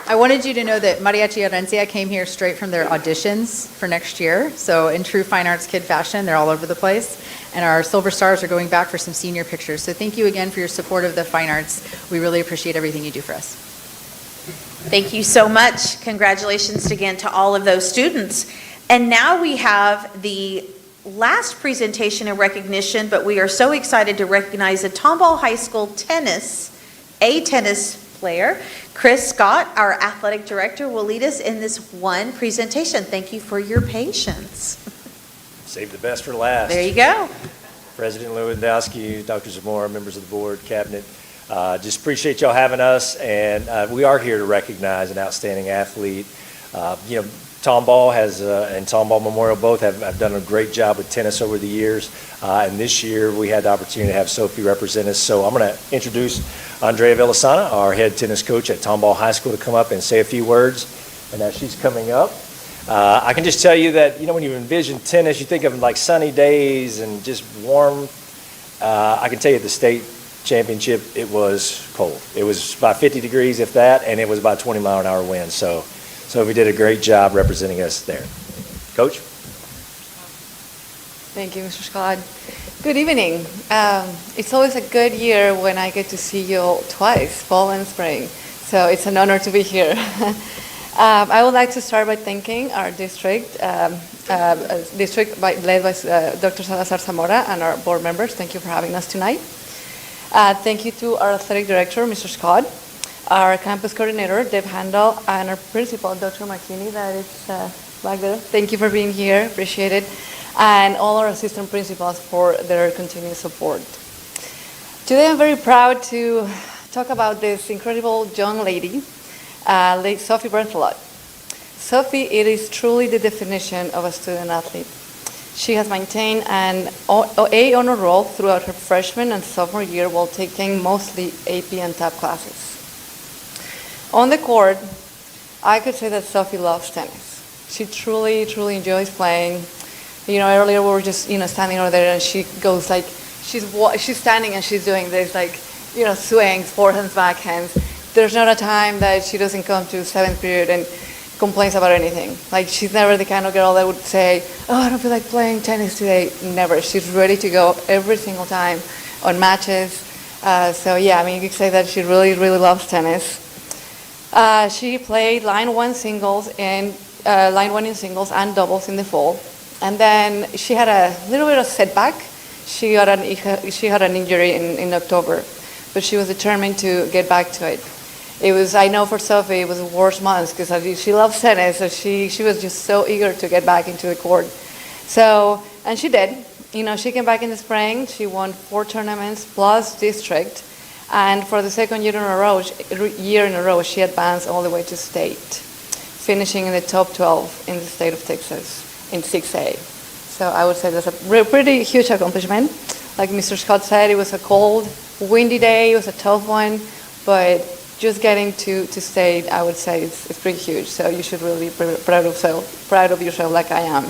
I wanted you to know that Mariachi Herencia came here straight from their auditions for next year. So in true fine arts kid fashion, they're all over the place. And our Silver Stars are going back for some senior pictures. So thank you again for your support of the fine arts. We really appreciate everything you do for us. Thank you so much. Congratulations again to all of those students. And now we have the last presentation and recognition, but we are so excited to recognize a Tomball High School tennis player. Chris Scott, our athletic director, will lead us in this one presentation. Thank you for your patience. Save the best for last. There you go. President Lewandowski, Dr. Zamora, members of the board, cabinet, just appreciate y'all having us, and we are here to recognize an outstanding athlete. Tomball and Tomball Memorial both have done a great job with tennis over the years, and this year we had the opportunity to have Sophie represent us. So I'm going to introduce Andrea Villasana, our head tennis coach at Tomball High School, to come up and say a few words. And as she's coming up, I can just tell you that, when you envision tennis, you think of like sunny days and just warm. I can tell you at the state championship, it was cold. It was about 50 degrees, if that, and it was about 20-mile-an-hour wind. So we did a great job representing us there. Coach? Thank you, Mr. Scott. Good evening. It's always a good year when I get to see you twice, fall and spring. So it's an honor to be here. I would like to start by thanking our district, led by Dr. Salazar Zamora and our board members. Thank you for having us tonight. Thank you to our athletic director, Mr. Scott, our campus coordinator, Deb Handel, and our principal, Dr. Martini, that is back there. Thank you for being here. Appreciate it. And all our assistant principals for their continued support. Today I'm very proud to talk about this incredible young lady, Lady Sophie Berthelot. Sophie, it is truly the definition of a student athlete. She has maintained an A honor roll throughout her freshman and sophomore year while taking mostly AP and TAP classes. On the court, I could say that Sophie loves tennis. She truly, truly enjoys playing. Earlier we were just, standing over there, and she goes like, she's standing and she's doing this, like, swings, forehands, backhands. There's not a time that she doesn't come to 7th period and complains about anything. Like, she's never the kind of girl that would say, oh, I don't feel like playing tennis today. Never. She's ready to go every single time on matches. You could say that she really, really loves tennis. She played line 1 singles and line one in singles and doubles in the fall. And then she had a little bit of setback. She had an injury in October, but she was determined to get back to it. I know for Sophie, it was the worst months because she loves tennis, so she was just so eager to get back into the court. So, and she did. She came back in the spring. She won 4 tournaments plus district, and for the second year in a row, she advanced all the way to state, finishing in the top 12 in the state of Texas in 6A. So I would say that's a pretty huge accomplishment. Like Mr. Scott said, it was a cold, windy day. It was a tough one, but just getting to state, I would say it's pretty huge. So you should really be proud of yourself like I am.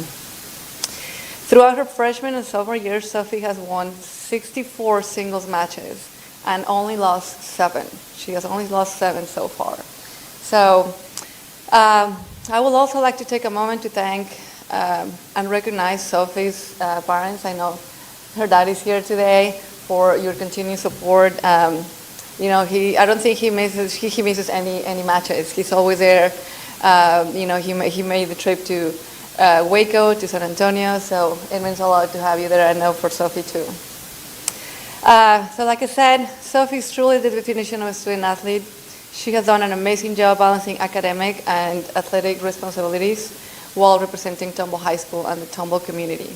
Throughout her freshman and sophomore years, Sophie has won 64 singles matches and only lost 7. She has only lost 7 so far. So I would also like to take a moment to thank and recognize Sophie's parents. I know her dad is here today for your continued support. I don't think he misses any matches. He's always there. He made the trip to Waco, to San Antonio, so it means a lot to have you there. I know for Sophie too. So like I said, Sophie is truly the definition of a student athlete. She has done an amazing job balancing academic and athletic responsibilities while representing Tomball High School and the Tomball community.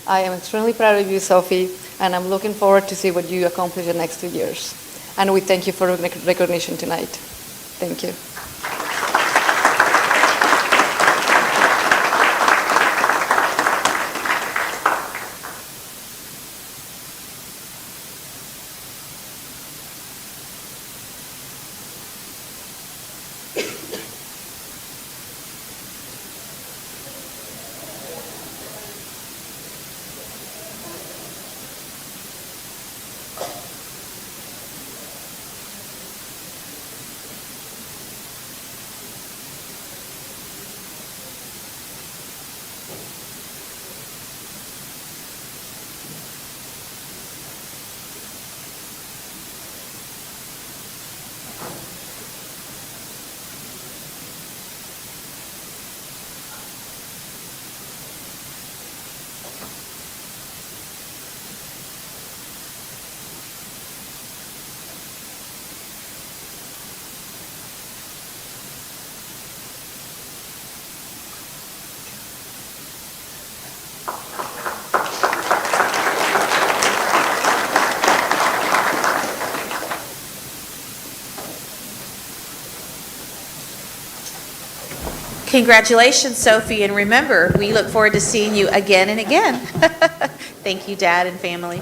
I am extremely proud of you, Sophie, and I'm looking forward to see what you accomplish in the next 2 years. And we thank you for recognition tonight. Thank you. Congratulations, Sophie, and remember, we look forward to seeing you again and again. Thank you, Dad and family.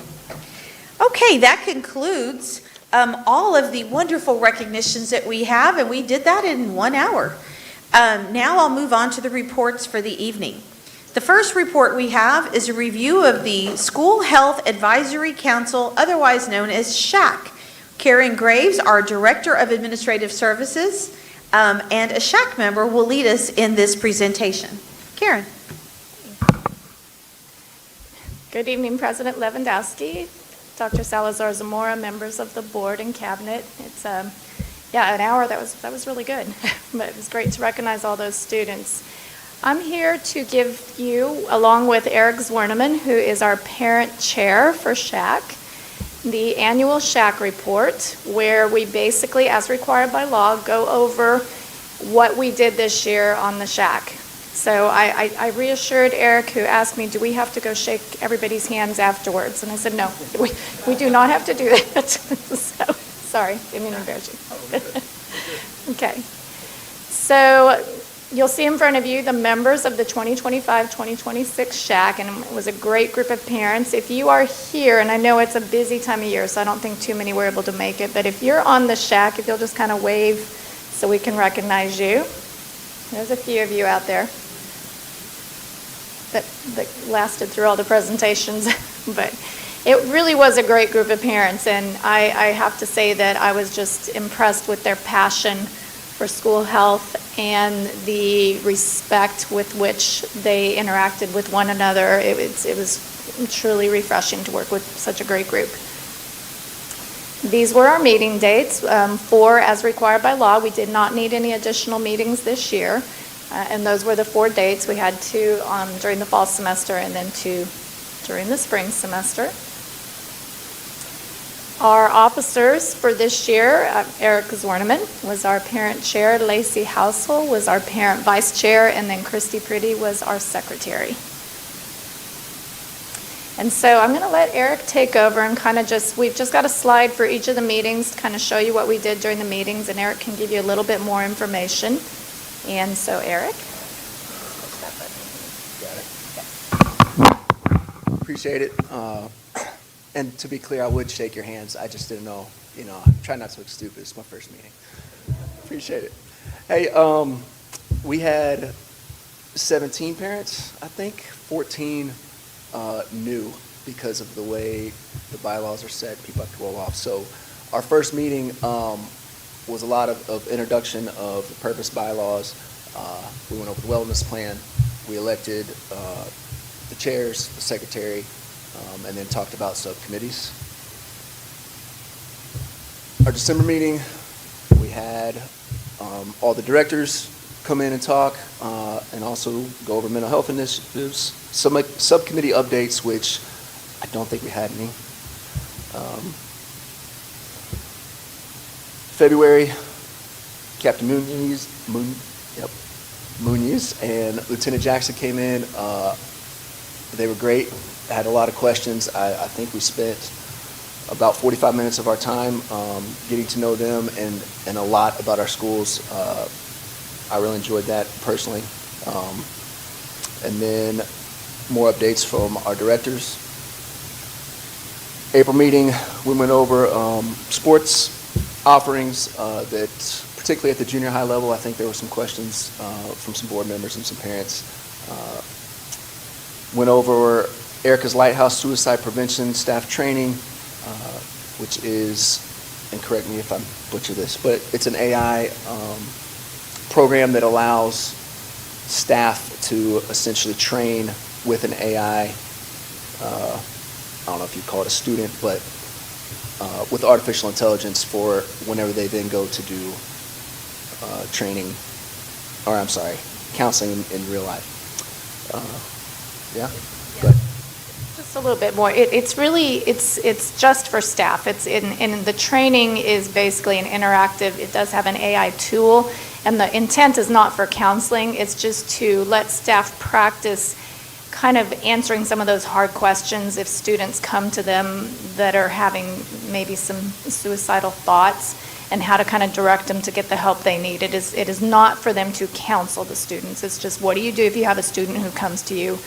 Okay, that concludes all of the wonderful recognitions that we have, and we did that in 1 hour. Now I'll move on to the reports for the evening. The first report we have is a review of the School Health Advisory Council, otherwise known as SHAC. Karen Graves, our Director of Administrative Services, and a SHAC member will lead us in this presentation. Karen. Good evening, President Lewandowski, Dr. Salazar Zamora, members of the board and cabinet. It's an hour that was really good, but it was great to recognize all those students. I'm here to give you, along with Eric Zwerneman, who is our parent chair for SHAC, the annual SHAC report, where we basically, as required by law, go over what we did this year on the SHAC. So I reassured Eric, who asked me, do we have to go shake everybody's hands afterwards? And I said, no, we do not have to do that. So, sorry, didn't mean to embarrass you. Okay. So you'll see in front of you the members of the 2025-2026 SHAC, and it was a great group of parents. If you are here, and I know it's a busy time of year, so I don't think too many were able to make it, but if you're on the SHAC, if you'll just kind of wave so we can recognize you. There's a few of you out there that lasted through all the presentations, but it really was a great group of parents, and I have to say that I was just impressed with their passion for school health and the respect with which they interacted with one another. It was truly refreshing to work with such a great group. These were our meeting dates, 4 as required by law. We did not need any additional meetings this year. And those were the 4 dates. We had 2 during the fall semester and then 2 during the spring semester. Our officers for this year, Eric Zorneman was our parent chair, Lacey Housel was our parent vice chair, and then Christy Pretty was our secretary. And so I'm going to let Eric take over and kind of we've just got a slide for each of the meetings to kind of show you what we did during the meetings, and Eric can give you a little bit more information. And so, Eric. Appreciate it. And to be clear, I would shake your hands. I just didn't know, I try not to look stupid. It's my first meeting. Appreciate it. Hey, we had 17 parents, I think, 14 new because of the way the bylaws are set. People have to roll off. So our first meeting was a lot of introduction of the purpose bylaws. We went over the wellness plan. We elected the chairs, the secretary, and then talked about subcommittees. Our December meeting, we had all the directors come in and talk, and also go over mental health initiatives, some subcommittee updates, which I don't think we had any. February, Captain Muniz and Lieutenant Jackson came in. They were great. Had a lot of questions. I think we spent about 45 minutes of our time getting to know them and a lot about our schools. I really enjoyed that personally. And then more updates from our directors. April meeting, we went over sports offerings that, particularly at the junior high level, I think there were some questions from some board members and some parents. Went over Erica's Lighthouse Suicide Prevention Staff Training, which is, and correct me if I butcher this, but it's an AI program that allows staff to essentially train with an AI, I don't know if you'd call it a student, but with artificial intelligence for whenever they then go to do training, or I'm sorry, counseling in real life. Yeah? Good. Just a little bit more. It's really, it's just for staff. And the training is basically an interactive, it does have an AI tool, and the intent is not for counseling, it's just to let staff practice kind of answering some of those hard questions if students come to them that are having maybe some suicidal thoughts, and how to kind of direct them to get the help they need. It is not for them to counsel the students. It's just, what do you do if you have a student who comes to you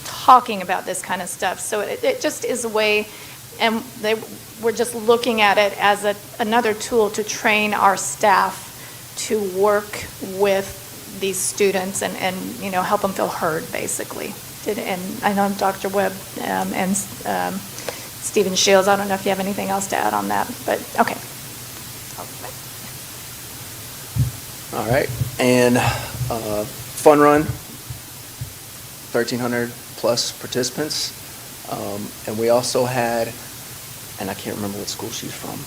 talking about this kind of stuff? So it just is a way, and we're just looking at it as another tool to train our staff to work with these students and help them feel heard, basically. And I know Dr. Webb and Stephen Shields, I don't know if you have anything else to add on that, but okay. All right, and fun run, 1,300 plus participants, and we also had, and I can't remember what school she's from,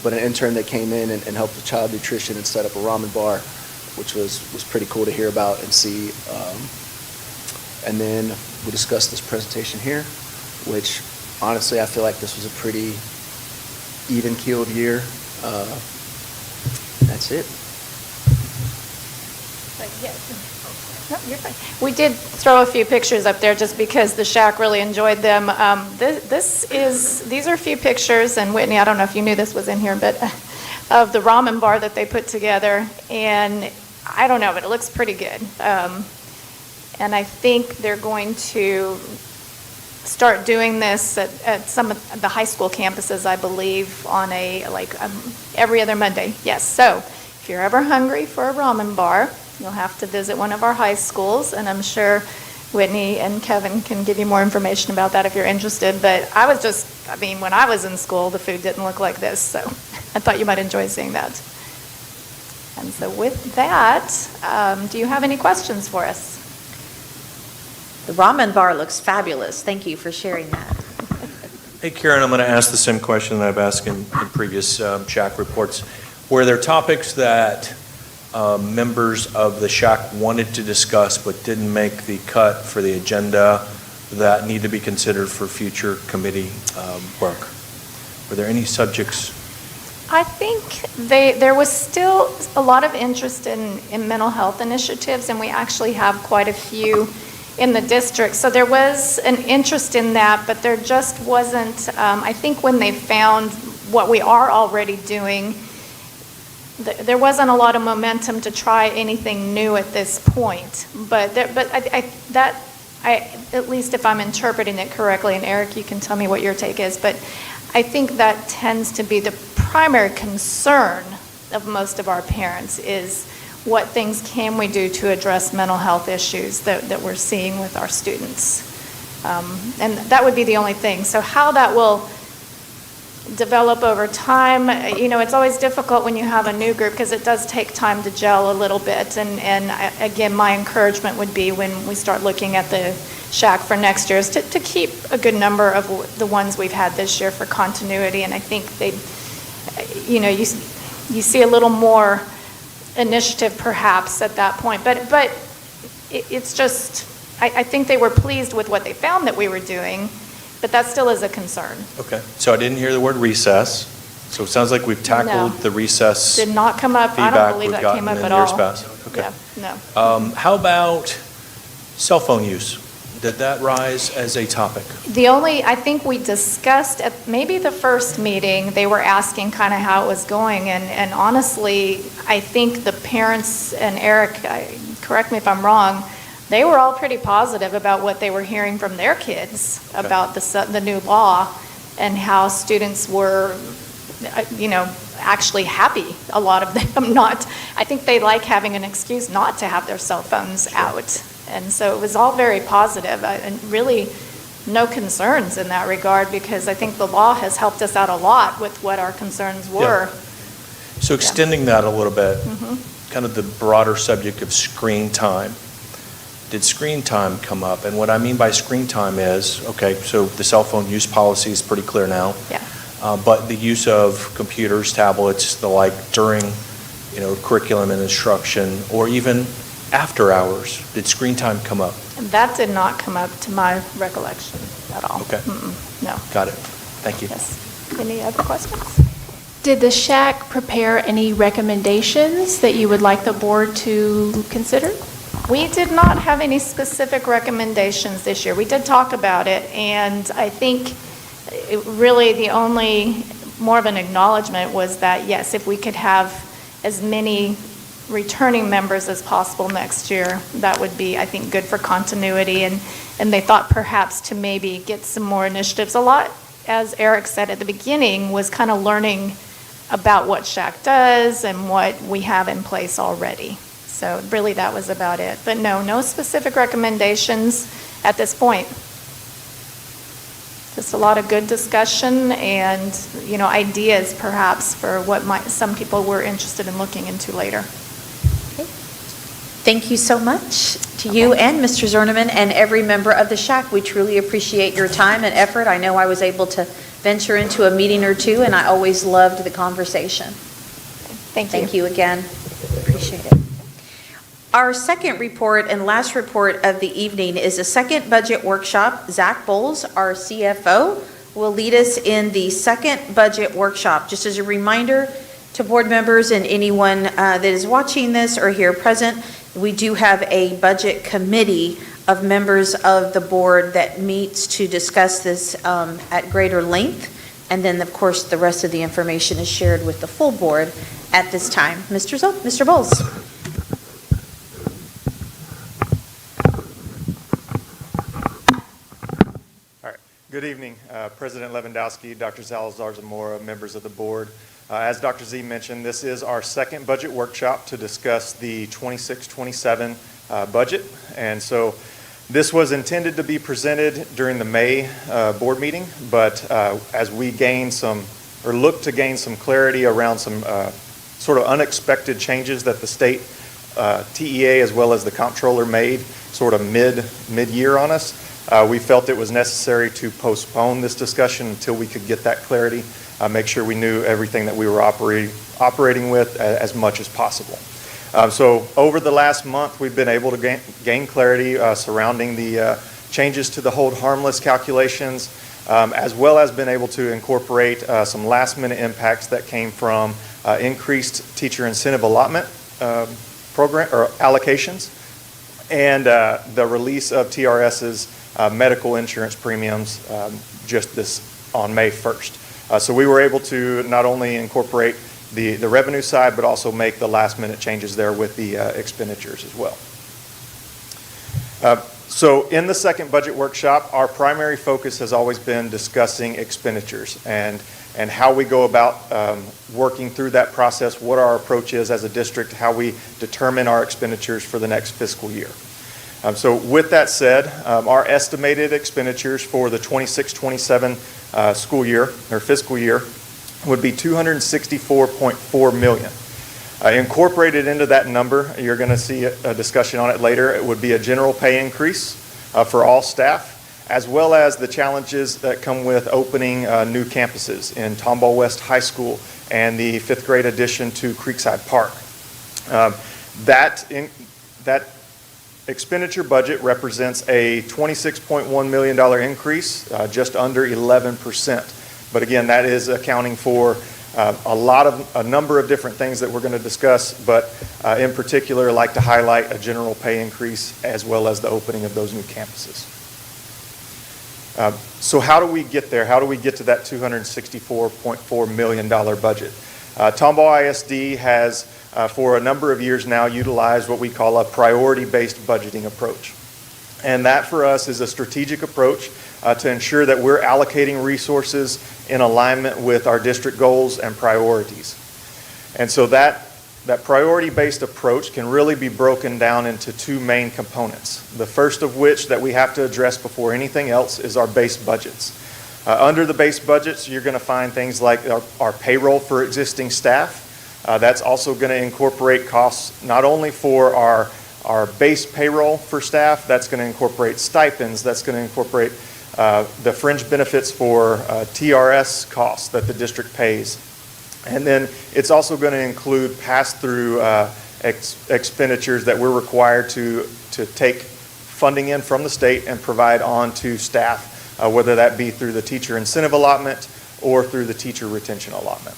but an intern that came in and helped with child nutrition and set up a ramen bar, which was pretty cool to hear about and see. And then we discussed this presentation here, which honestly I feel like this was a pretty even-keeled year. That's it. No, you're fine. We did throw a few pictures up there just because the Shack really enjoyed them. These are a few pictures, and Whitney, I don't know if you knew this was in here, but of the ramen bar that they put together, and I don't know, but it looks pretty good. And I think they're going to start doing this at some of the high school campuses, I believe, on every other Monday. Yes, so if you're ever hungry for a ramen bar, you'll have to visit one of our high schools, and I'm sure Whitney and Kevin can give you more information about that if you're interested. But when I was in school, the food didn't look like this, so I thought you might enjoy seeing that. And so with that, do you have any questions for us? The ramen bar looks fabulous. Thank you for sharing that. Hey, Karen, I'm going to ask the same question that I've asked in previous Shack reports. Were there topics that members of the SHAC wanted to discuss but didn't make the cut for the agenda that need to be considered for future committee work? Were there any subjects? I think there was still a lot of interest in mental health initiatives, and we actually have quite a few in the district. So there was an interest in that, but there just wasn't, I think when they found what we are already doing, there wasn't a lot of momentum to try anything new at this point. But at least if I'm interpreting it correctly, and Eric, you can tell me what your take is, but I think that tends to be the primary concern of most of our parents is what things can we do to address mental health issues that we're seeing with our students. And that would be the only thing. So how that will develop over time, it's always difficult when you have a new group because it does take time to gel a little bit. And again, my encouragement would be when we start looking at the SHAC for next year is to keep a good number of the ones we've had this year for continuity. And I think you see a little more initiative perhaps at that point. But it's just, I think they were pleased with what they found that we were doing, but that still is a concern. Okay, so I didn't hear the word recess. So it sounds like we've tackled the recess. Did not come up. I don't believe that came up at all. Okay. Yeah, no. How about cell phone use? Did that rise as a topic? I think we discussed at maybe the first meeting, they were asking kind of how it was going. And honestly, I think the parents, and Eric, correct me if I'm wrong, they were all pretty positive about what they were hearing from their kids about the new law and how students were, actually happy. A lot of them I think they like having an excuse not to have their cell phones out. And so it was all very positive and really no concerns in that regard because I think the law has helped us out a lot with what our concerns were. Yeah. So extending that a little bit, kind of the broader subject of screen time. Did screen time come up? And what I mean by screen time is, okay, so the cell phone use policy is pretty clear now. Yeah. But the use of computers, tablets, the like during, curriculum and instruction, or even after hours, did screen time come up? And that did not come up to my recollection at all. Okay. No. Got it. Thank you. Yes. Any other questions? Did the SHAC prepare any recommendations that you would like the board to consider? We did not have any specific recommendations this year. We did talk about it, and I think really the only more of an acknowledgement was that, yes, if we could have as many returning members as possible next year, that would be, I think, good for continuity. And they thought perhaps to maybe get some more initiatives. A lot, as Eric said at the beginning, was kind of learning about what SHAC does and what we have in place already. So really that was about it. But no specific recommendations at this point. Just a lot of good discussion and, ideas perhaps for what some people were interested in looking into later. Thank you so much to you and Mr. Zerneman and every member of the SHAC. We truly appreciate your time and effort. I know I was able to venture into a meeting or two, and I always loved the conversation. Thank you. Thank you again. Appreciate it. Our second report and last report of the evening is a second budget workshop. Zach Bowles, our CFO, will lead us in the second budget workshop. Just as a reminder to board members and anyone that is watching this or here present, we do have a budget committee of members of the board that meets to discuss this at greater length. And then, of course, the rest of the information is shared with the full board at this time. Mr. Bowles. Good evening, President Lewandowski, Dr. Salazar-Zamora, members of the board. As Dr. Z mentioned, this is our second budget workshop to discuss the 26-27 budget. And so this was intended to be presented during the May board meeting, but as we look to gain some clarity around some sort of unexpected changes that the state TEA as well as the comptroller made sort of mid-year on us, we felt it was necessary to postpone this discussion until we could get that clarity, make sure we knew everything that we were operating with as much as possible. So over the last month, we've been able to gain clarity surrounding the changes to the hold harmless calculations, as well as been able to incorporate some last-minute impacts that came from increased teacher incentive allotment program or allocations, and the release of TRS's medical insurance premiums just on May 1st. So we were able to not only incorporate the revenue side, but also make the last-minute changes there with the expenditures as well. So in the second budget workshop, our primary focus has always been discussing expenditures and how we go about working through that process, what our approach is as a district, how we determine our expenditures for the next fiscal year. So with that said, our estimated expenditures for the 26-27 school year or fiscal year would be $264.4 million. Incorporated into that number, you're going to see a discussion on it later, it would be a general pay increase for all staff, as well as the challenges that come with opening new campuses in Tomball West High School and the 5th grade addition to Creekside Park. That expenditure budget represents a $26.1 million increase, just under 11%. But again, that is accounting for a number of different things that we're going to discuss, but in particular, I'd like to highlight a general pay increase as well as the opening of those new campuses. So how do we get there? How do we get to that $264.4 million budget? Tomball ISD has, for a number of years now, utilized what we call a priority-based budgeting approach. And that for us is a strategic approach to ensure that we're allocating resources in alignment with our district goals and priorities. And so that priority-based approach can really be broken down into two main components. The first of which that we have to address before anything else is our base budgets. Under the base budgets, you're going to find things like our payroll for existing staff. That's also going to incorporate costs not only for our base payroll for staff, that's going to incorporate stipends, that's going to incorporate the fringe benefits for TRS costs that the district pays. And then it's also going to include pass-through expenditures that we're required to take funding in from the state and provide on to staff, whether that be through the teacher incentive allotment or through the teacher retention allotment.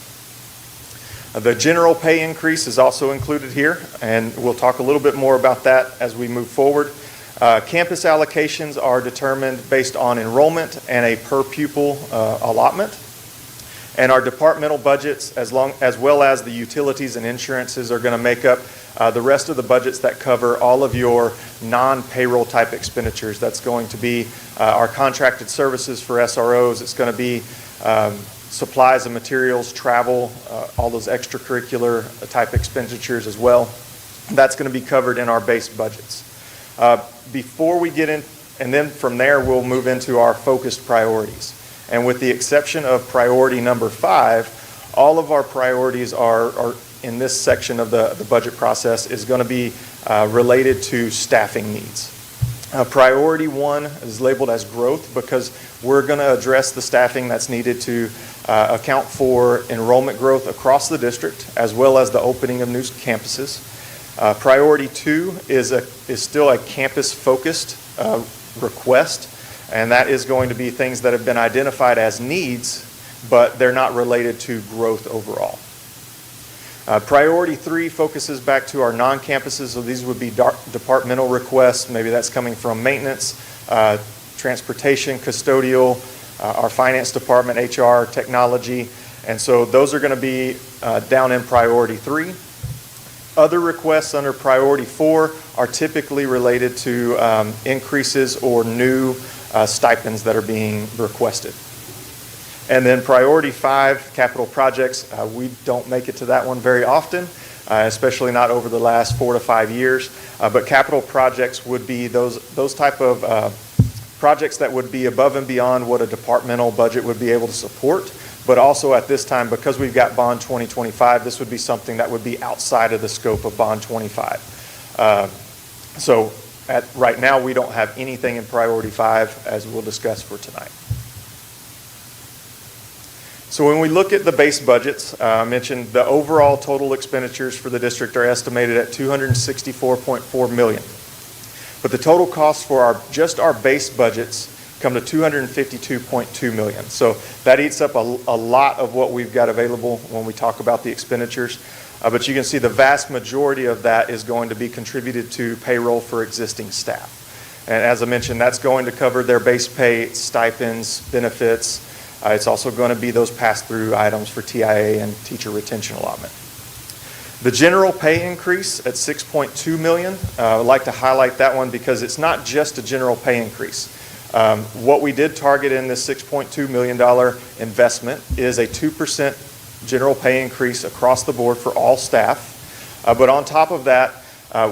The general pay increase is also included here, and we'll talk a little bit more about that as we move forward. Campus allocations are determined based on enrollment and a per pupil allotment. And our departmental budgets, as well as the utilities and insurances, are going to make up the rest of the budgets that cover all of your non-payroll type expenditures. That's going to be our contracted services for SROs. It's going to be supplies and materials, travel, all those extracurricular type expenditures as well. That's going to be covered in our base budgets. Before we get in, and then from there we'll move into our focused priorities. And with the exception of priority number 5, all of our priorities are in this section of the budget process is going to be related to staffing needs. Priority 1 is labeled as growth because we're going to address the staffing that's needed to account for enrollment growth across the district as well as the opening of new campuses. Priority 2 is still a campus-focused request, and that is going to be things that have been identified as needs, but they're not related to growth overall. Priority 3 focuses back to our non-campuses, so these would be departmental requests. Maybe that's coming from maintenance, transportation, custodial, our finance department, HR, technology, and so those are going to be down in priority 3. Other requests under priority 4 are typically related to increases or new stipends that are being requested. And then priority 5, capital projects, we don't make it to that one very often, especially not over the last 4 to 5 years. But capital projects would be those type of projects that would be above and beyond what a departmental budget would be able to support. But also at this time, because we've got Bond 2025, this would be something that would be outside of the scope of Bond 25. So right now, we don't have anything in priority 5, as we'll discuss for tonight. So when we look at the base budgets, I mentioned the overall total expenditures for the district are estimated at $264.4 million. But the total cost for just our base budgets come to $252.2 million. So that eats up a lot of what we've got available when we talk about the expenditures. But you can see the vast majority of that is going to be contributed to payroll for existing staff. And as I mentioned, that's going to cover their base pay, stipends, benefits. It's also going to be those pass-through items for TIA and teacher retention allotment. The general pay increase at $6.2 million, I'd like to highlight that one because it's not just a general pay increase. What we did target in this $6.2 million investment is a 2% general pay increase across the board for all staff. But on top of that,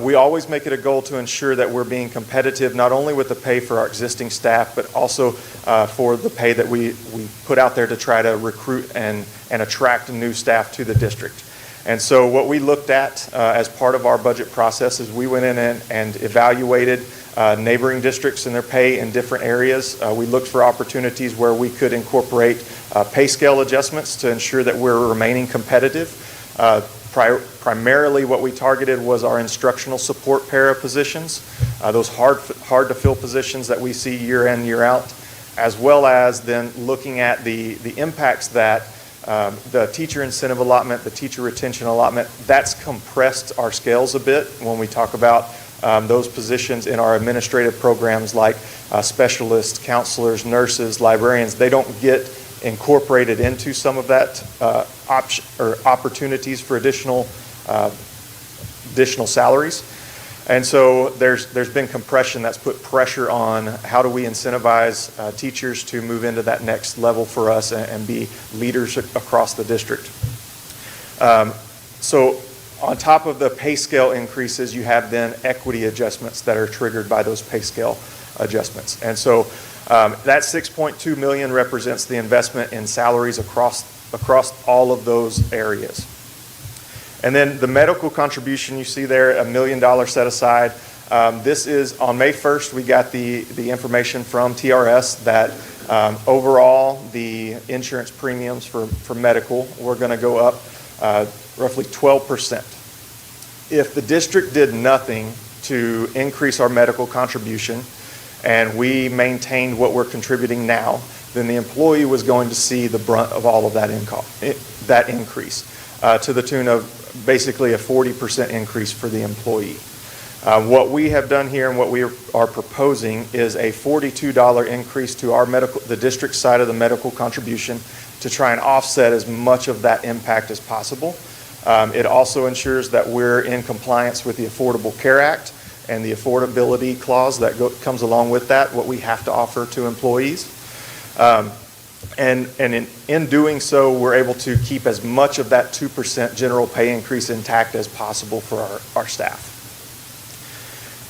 we always make it a goal to ensure that we're being competitive not only with the pay for our existing staff, but also for the pay that we put out there to try to recruit and attract new staff to the district. And so what we looked at as part of our budget process is we went in and evaluated neighboring districts and their pay in different areas. We looked for opportunities where we could incorporate pay scale adjustments to ensure that we're remaining competitive. Primarily what we targeted was our instructional support para positions, those hard to fill positions that we see year in, year out, as well as then looking at the impacts that the teacher incentive allotment, the teacher retention allotment, that's compressed our scales a bit when we talk about those positions in our administrative programs like specialists, counselors, nurses, librarians. They don't get incorporated into some of that opportunities for additional salaries. And so there's been compression that's put pressure on how do we incentivize teachers to move into that next level for us and be leaders across the district. So on top of the pay scale increases, you have then equity adjustments that are triggered by those pay scale adjustments. And so that $6.2 million represents the investment in salaries across all of those areas. And then the medical contribution you see there, $1 million set aside. This is on May 1st, we got the information from TRS that overall the insurance premiums for medical were going to go up roughly 12%. If the district did nothing to increase our medical contribution and we maintained what we're contributing now, then the employee was going to see the brunt of all of that increase to the tune of basically a 40% increase for the employee. What we have done here and what we are proposing is a $42 increase to the district side of the medical contribution to try and offset as much of that impact as possible. It also ensures that we're in compliance with the Affordable Care Act and the affordability clause that comes along with that, what we have to offer to employees. And in doing so, we're able to keep as much of that 2% general pay increase intact as possible for our staff.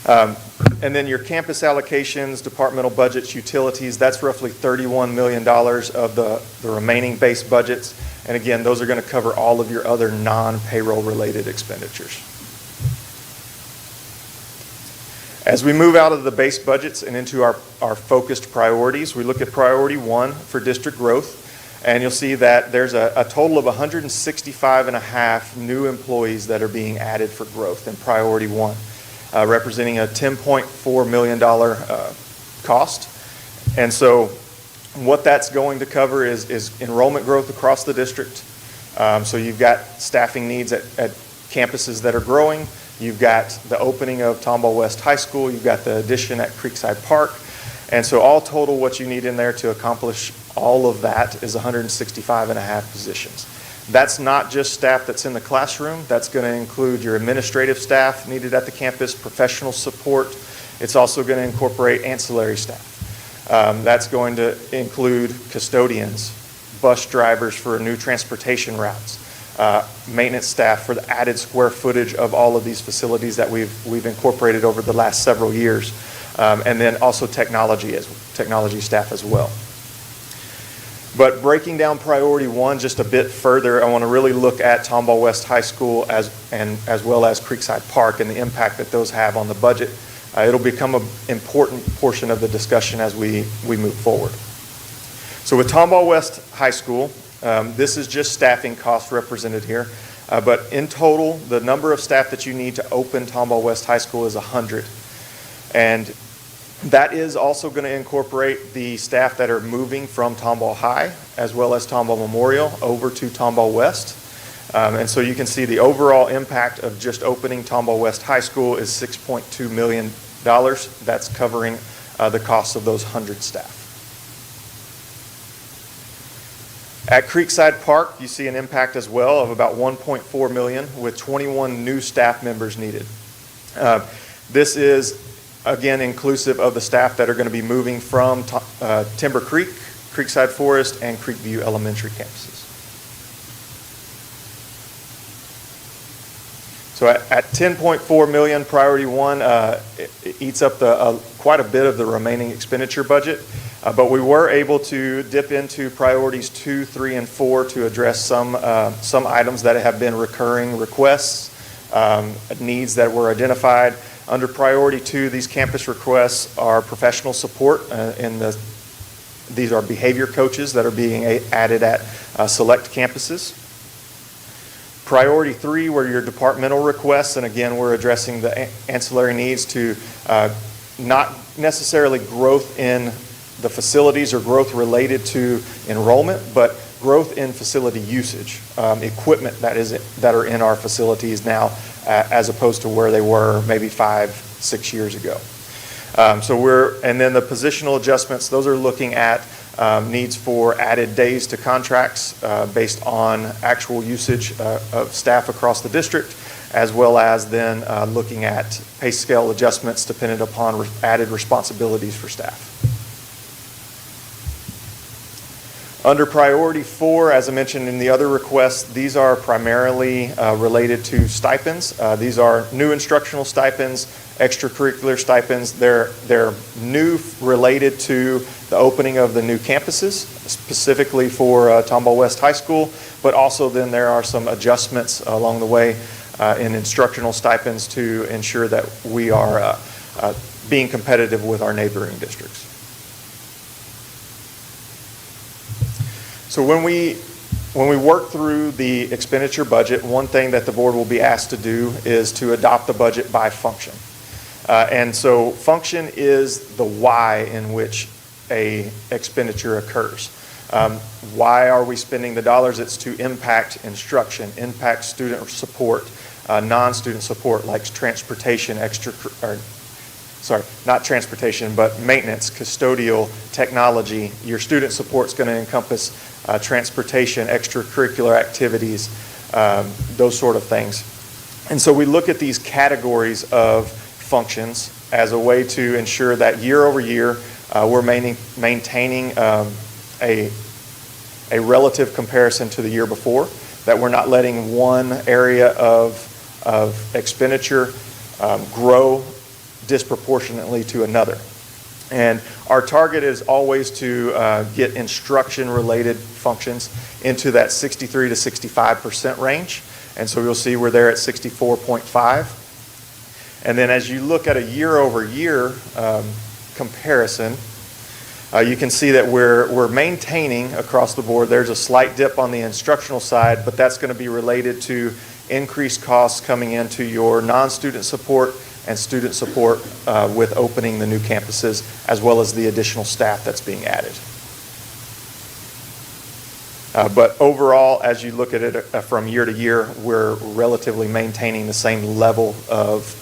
And then your campus allocations, departmental budgets, utilities, that's roughly $31 million of the remaining base budgets. And again, those are going to cover all of your other non-payroll related expenditures. As we move out of the base budgets and into our focused priorities, we look at priority 1 for district growth, and you'll see that there's a total of 165.5 new employees that are being added for growth in priority 1, representing a $10.4 million cost. And so what that's going to cover is enrollment growth across the district. So you've got staffing needs at campuses that are growing. You've got the opening of Tomball West High School. You've got the addition at Creekside Park. And so all total, what you need in there to accomplish all of that is 165.5 positions. That's not just staff that's in the classroom. That's going to include your administrative staff needed at the campus, professional support. It's also going to incorporate ancillary staff. That's going to include custodians, bus drivers for new transportation routes, maintenance staff for the added square footage of all of these facilities that we've incorporated over the last several years, and then also technology staff as well. But breaking down priority 1 just a bit further, I want to really look at Tomball West High School as well as Creekside Park and the impact that those have on the budget. It'll become an important portion of the discussion as we move forward. So with Tomball West High School, This is just staffing costs represented here. But in total, the number of staff that you need to open Tomball West High School is 100. And that is also going to incorporate the staff that are moving from Tomball High as well as Tomball Memorial over to Tomball West. And so you can see the overall impact of just opening Tomball West High School is $6.2 million. That's covering the cost of those 100 staff. At Creekside Park, you see an impact as well of about $1.4 million with 21 new staff members needed. This is, again, inclusive of the staff that are going to be moving from Timber Creek, Creekside Forest, and Creekview Elementary campuses. So at $10.4 million, Priority 1 it eats up quite a bit of the remaining expenditure budget, but we were able to dip into Priorities 2, 3, and 4 to address some items that have been recurring requests, needs that were identified. Under Priority 2, these campus requests are professional support, these are behavior coaches that are being added at select campuses. Priority 3 were your departmental requests, and again, we're addressing the ancillary needs to not necessarily growth in the facilities or growth related to enrollment, but growth in facility usage, equipment that are in our facilities now, as opposed to where they were maybe 5-6 years ago. And then the positional adjustments, those are looking at needs for added days to contracts based on actual usage of staff across the district, as well as then looking at pay scale adjustments dependent upon added responsibilities for staff. Under Priority 4, as I mentioned in the other requests, these are primarily related to stipends. These are new instructional stipends, extracurricular stipends. They're new related to the opening of the new campuses, specifically for Tomball West High School, but also then there are some adjustments along the way in instructional stipends to ensure that we are being competitive with our neighboring districts. So when we work through the expenditure budget, one thing that the board will be asked to do is to adopt the budget by function. And so function is the why in which a expenditure occurs. Why are we spending the dollars? It's to impact instruction, impact student support, non-student support like transportation, not transportation, but maintenance, custodial, technology. Your student support is going to encompass transportation, extracurricular activities, those sort of things. And so we look at these categories of functions as a way to ensure that year over year we're maintaining a relative comparison to the year before, that we're not letting one area of expenditure grow disproportionately to another. And our target is always to get instruction-related functions into that 63 to 65% range. And so you'll see we're there at 64.5. And then as you look at a year-over-year comparison, you can see that we're maintaining across the board. There's a slight dip on the instructional side, but that's going to be related to increased costs coming into your non-student support and student support with opening the new campuses, as well as the additional staff that's being added. But overall, as you look at it from year to year, we're relatively maintaining the same level of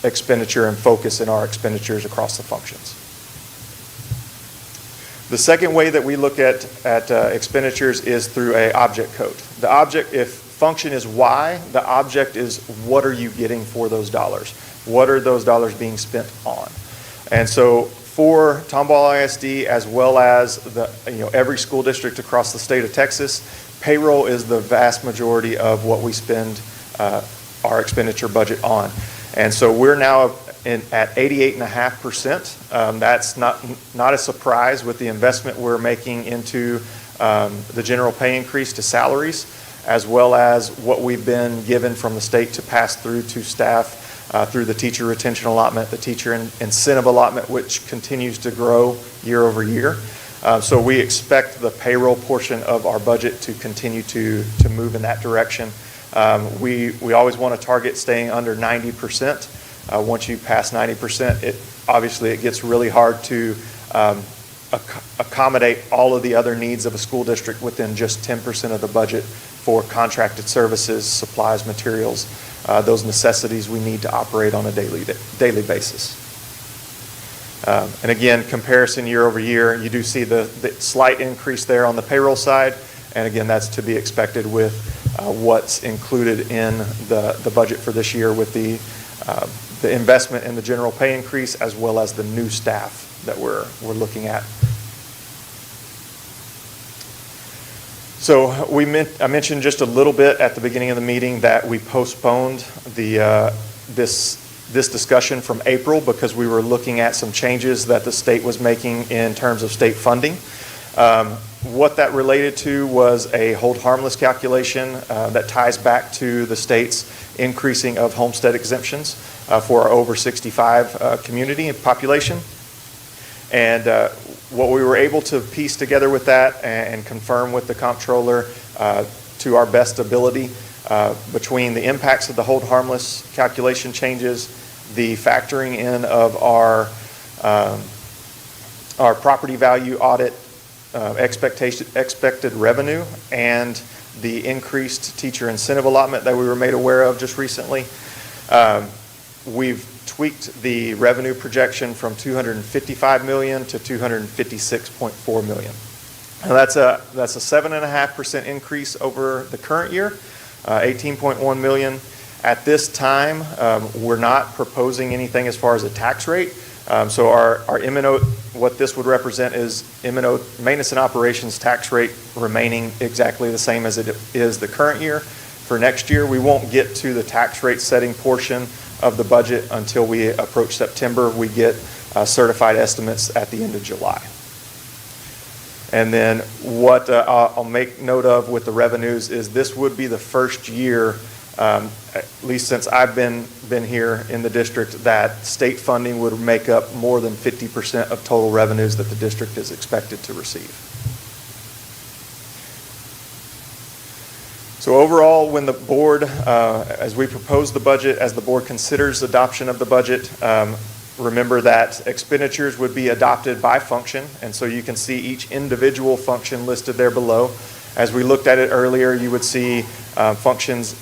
expenditure and focus in our expenditures across the functions. The second way that we look at expenditures is through an object code. The object, if function is why, the object is what are you getting for those dollars? What are those dollars being spent on? And so for Tomball ISD, as well as every school district across the state of Texas, payroll is the vast majority of what we spend our expenditure budget on. And so we're now at 88.5%. That's not a surprise with the investment we're making into the general pay increase to salaries, as well as what we've been given from the state to pass through to staff through the teacher retention allotment, the teacher incentive allotment, which continues to grow year over year. So we expect the payroll portion of our budget to continue to move in that direction. We always want to target staying under 90%. Once you pass 90%, obviously it gets really hard to accommodate all of the other needs of a school district within just 10% of the budget for contracted services, supplies, materials, those necessities we need to operate on a daily basis. And again, comparison year over year, you do see the slight increase there on the payroll side. And again, that's to be expected with what's included in the budget for this year with the investment in the general pay increase as well as the new staff that we're looking at. So I mentioned just a little bit at the beginning of the meeting that we postponed this discussion from April because we were looking at some changes that the state was making in terms of state funding. What that related to was a hold harmless calculation that ties back to the state's increasing of homestead exemptions for our over 65 community and population. And what we were able to piece together with that and confirm with the comptroller to our best ability between the impacts of the hold harmless calculation changes, the factoring in of our property value audit expected revenue, and the increased teacher incentive allotment that we were made aware of just recently. We've tweaked the revenue projection from $255 million to $256.4 million. Now that's a 7.5% increase over the current year, $18.1 million. At this time, we're not proposing anything as far as a tax rate. So our M&O, what this would represent is M&O, maintenance and operations tax rate remaining exactly the same as it is the current year. For next year, we won't get to the tax rate setting portion of the budget until we approach September. We get certified estimates at the end of July. And then what I'll make note of with the revenues is this would be the first year, at least since I've been here in the district, that state funding would make up more than 50% of total revenues that the district is expected to receive. So overall, when the board, as we propose the budget, as the board considers adoption of the budget, remember that expenditures would be adopted by function, and so you can see each individual function listed there below. As we looked at it earlier, you would see functions,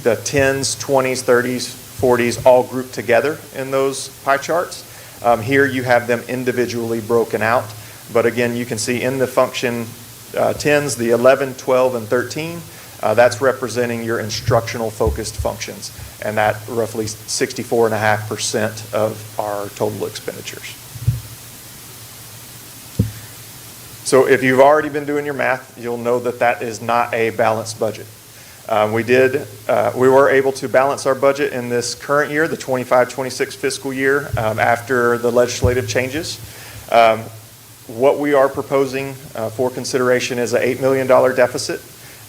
the 10s, 20s, 30s, 40s, all grouped together in those pie charts. Here you have them individually broken out, but again, you can see in the function 10s, the 11, 12, and 13, that's representing your instructional focused functions, and that roughly 64.5% of our total expenditures. So if you've already been doing your math, you'll know that that is not a balanced budget. We were able to balance our budget in this current year, the 25-26 fiscal year, after the legislative changes. What we are proposing for consideration is an $8 million deficit.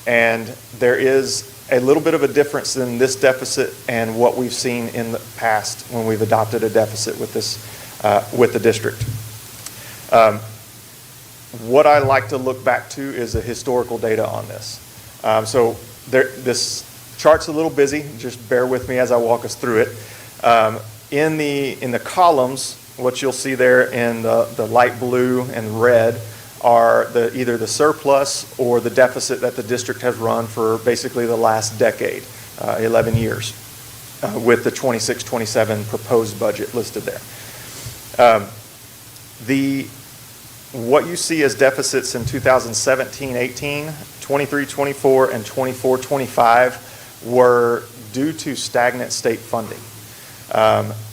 And there is a little bit of a difference in this deficit and what we've seen in the past when we've adopted a deficit with this, with the district. What I like to look back to is the historical data on this. So this chart's a little busy. Just bear with me as I walk us through it. In the columns, what you'll see there in the light blue and red are either the surplus or the deficit that the district has run for basically the last decade, 11 years, with the 26-27 proposed budget listed there. What you see as deficits in 2017-18, 23-24, and 24-25 were due to stagnant state funding.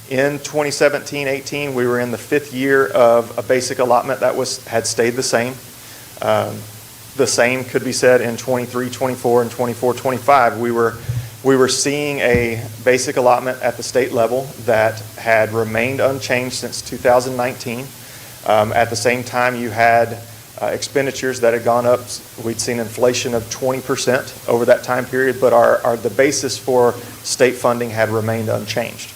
In 2017-18, we were in the 5th year of a basic allotment that had stayed the same. The same could be said in 23-24 and 24-25. We were seeing a basic allotment at the state level that had remained unchanged since 2019. At the same time, you had expenditures that had gone up. We'd seen inflation of 20% over that time period, but the basis for state funding had remained unchanged.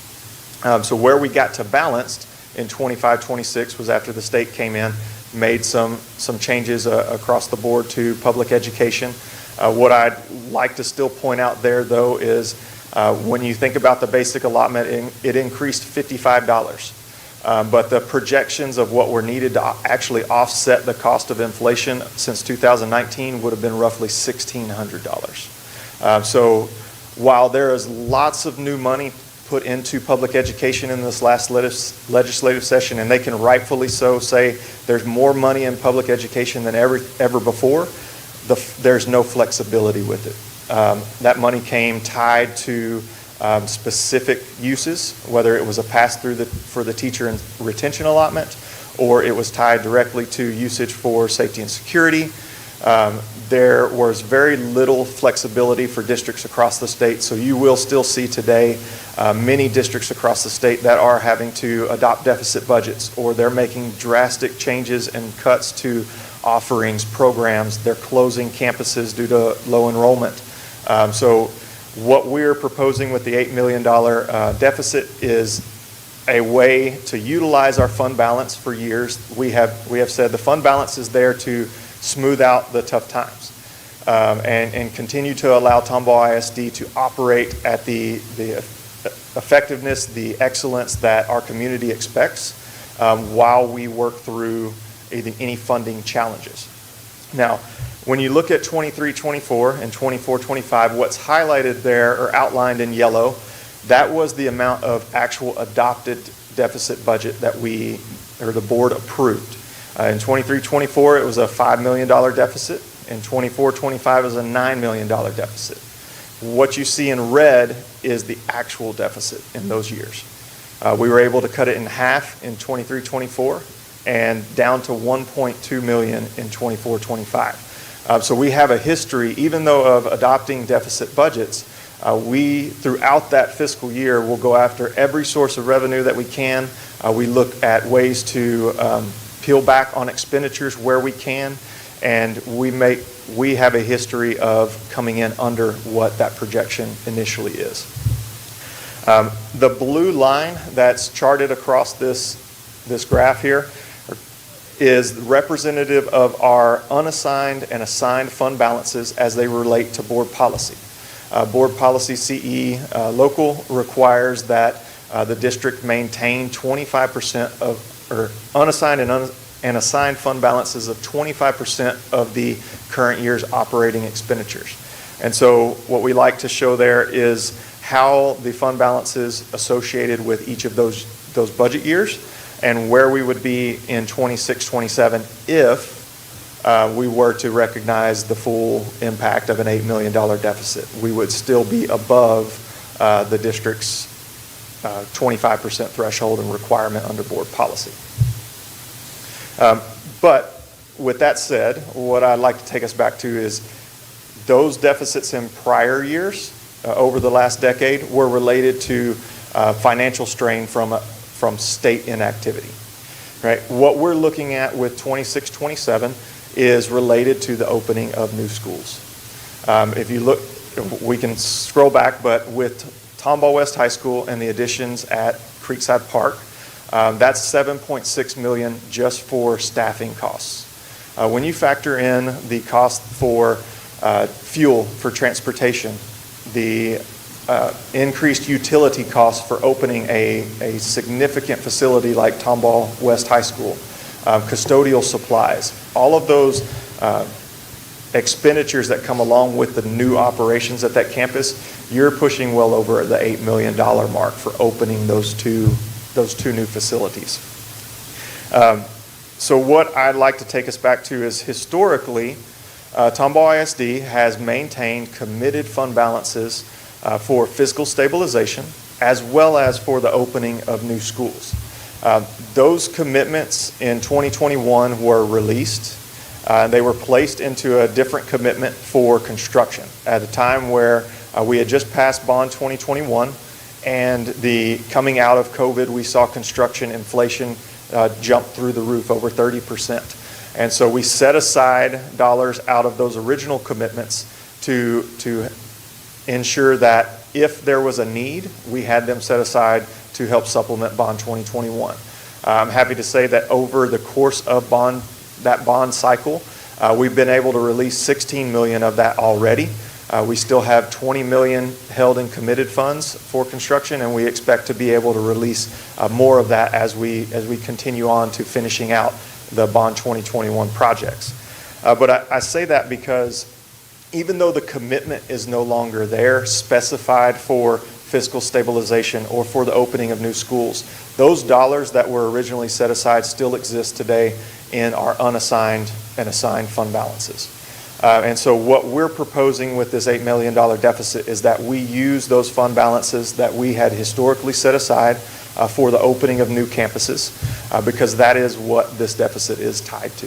So where we got to balanced in 25-26 was after the state came in made some changes across the board to public education. What I'd like to still point out there, though, is when you think about the basic allotment, it increased $55. But the projections of what were needed to actually offset the cost of inflation since 2019 would have been roughly $1,600. So while there is lots of new money put into public education in this last legislative session, and they can rightfully so say there's more money in public education than ever before, there's no flexibility with it. That money came tied to specific uses, whether it was a pass-through for the teacher and retention allotment, or it was tied directly to usage for safety and security. There was very little flexibility for districts across the state, so you will still see today many districts across the state that are having to adopt deficit budgets, or they're making drastic changes and cuts to offerings, programs. They're closing campuses due to low enrollment. So what we're proposing with the $8 million deficit is a way to utilize our fund balance for years. We have said the fund balance is there to smooth out the tough times and continue to allow Tomball ISD to operate at the effectiveness, the excellence that our community expects while we work through any funding challenges. Now, when you look at 23-24 and 24-25, what's highlighted there or outlined in yellow, that was the amount of actual adopted deficit budget that the board approved. In 23-24, it was a $5 million deficit. In 24-25, it was a $9 million deficit. What you see in red is the actual deficit in those years. We were able to cut it in half in 23-24 and down to $1.2 million in 24-25. So we have a history, even though of adopting deficit budgets, we, throughout that fiscal year, will go after every source of revenue that we can. We look at ways to peel back on expenditures where we can, and we have a history of coming in under what that projection initially is. The blue line that's charted across this graph here is representative of our unassigned and assigned fund balances as they relate to board policy. Board policy CE local requires that the district maintain 25% or unassigned and assigned fund balances of 25% of the current year's operating expenditures. And so what we like to show there is how the fund balances associated with each of those budget years and where we would be in 26-27 if we were to recognize the full impact of an $8 million deficit. We would still be above the district's 25% threshold and requirement under board policy. But with that said, what I'd like to take us back to is those deficits in prior years over the last decade were related to financial strain from state inactivity. Right? What we're looking at with 26-27 is related to the opening of new schools. If you look, we can scroll back, but with Tomball West High School and the additions at Creekside Park, that's $7.6 million just for staffing costs. When you factor in the cost for fuel for transportation, the increased utility costs for opening a significant facility like Tomball West High School, custodial supplies, all of those expenditures that come along with the new operations at that campus, you're pushing well over the $8 million mark for opening those two new facilities. So what I'd like to take us back to is historically, Tomball ISD has maintained committed fund balances for fiscal stabilization as well as for the opening of new schools. Those commitments in 2021 were released. They were placed into a different commitment for construction at a time where we had just passed Bond 2021, and coming out of COVID, we saw construction inflation jump through the roof, over 30%. And so we set aside dollars out of those original commitments to ensure that if there was a need, we had them set aside to help supplement Bond 2021. I'm happy to say that over the course of Bond that bond cycle. We've been able to release 16 million of that already. We still have 20 million held in committed funds for construction, and we expect to be able to release more of that as we continue on to finishing out the Bond 2021 projects. But I say that because even though the commitment is no longer there, specified for fiscal stabilization or for the opening of new schools, those dollars that were originally set aside still exist today in our unassigned and assigned fund balances. And so what we're proposing with this $8 million deficit is that we use those fund balances that we had historically set aside for the opening of new campuses, because that is what this deficit is tied to.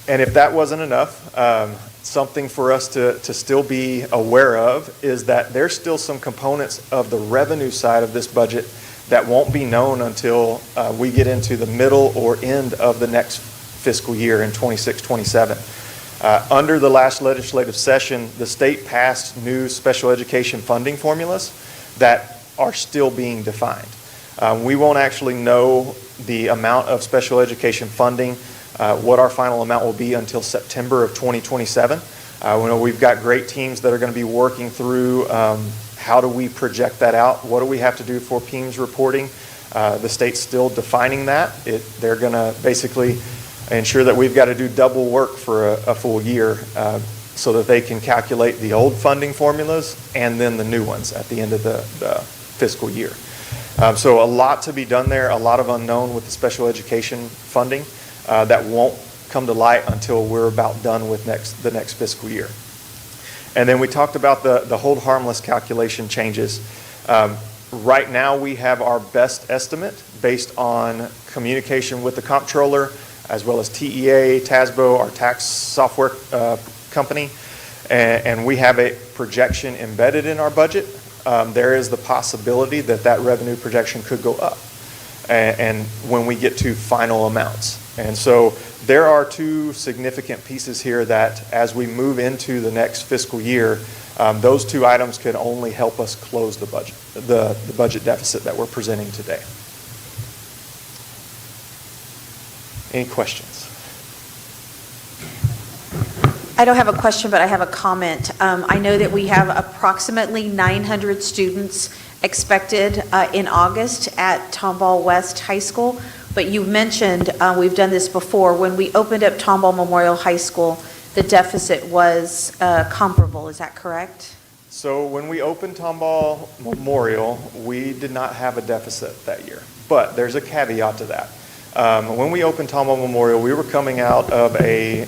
And if that wasn't enough, something for us to still be aware of is that there's still some components of the revenue side of this budget that won't be known until we get into the middle or end of the next fiscal year in 26-27. Under the last legislative session, the state passed new special education funding formulas that are still being defined. We won't actually know the amount of special education funding, what our final amount will be, until September of 2027. We've got great teams that are going to be working through how do we project that out, what do we have to do for PEIMS reporting. The state's still defining that. They're going to basically ensure that we've got to do double work for a full year so that they can calculate the old funding formulas and then the new ones at the end of the fiscal year. So a lot to be done there, a lot of unknown with the special education funding that won't come to light until we're about done with the next fiscal year. And then we talked about the hold harmless calculation changes. Right now we have our best estimate based on communication with the comptroller, as well as TEA, TASBO, our tax software company, and we have a projection embedded in our budget. There is the possibility that that revenue projection could go up and when we get to final amounts. And so there are two significant pieces here that as we move into the next fiscal year, those two items can only help us close the budget, the budget deficit that we're presenting today. Any questions? I don't have a question, but I have a comment. I know that we have approximately 900 students expected in August at Tomball West High School, but you mentioned, we've done this before, when we opened up Tomball Memorial High School, the deficit was comparable, is that correct? So when we opened Tomball Memorial, we did not have a deficit that year, but there's a caveat to that. When we opened Tomball Memorial, we were coming out of a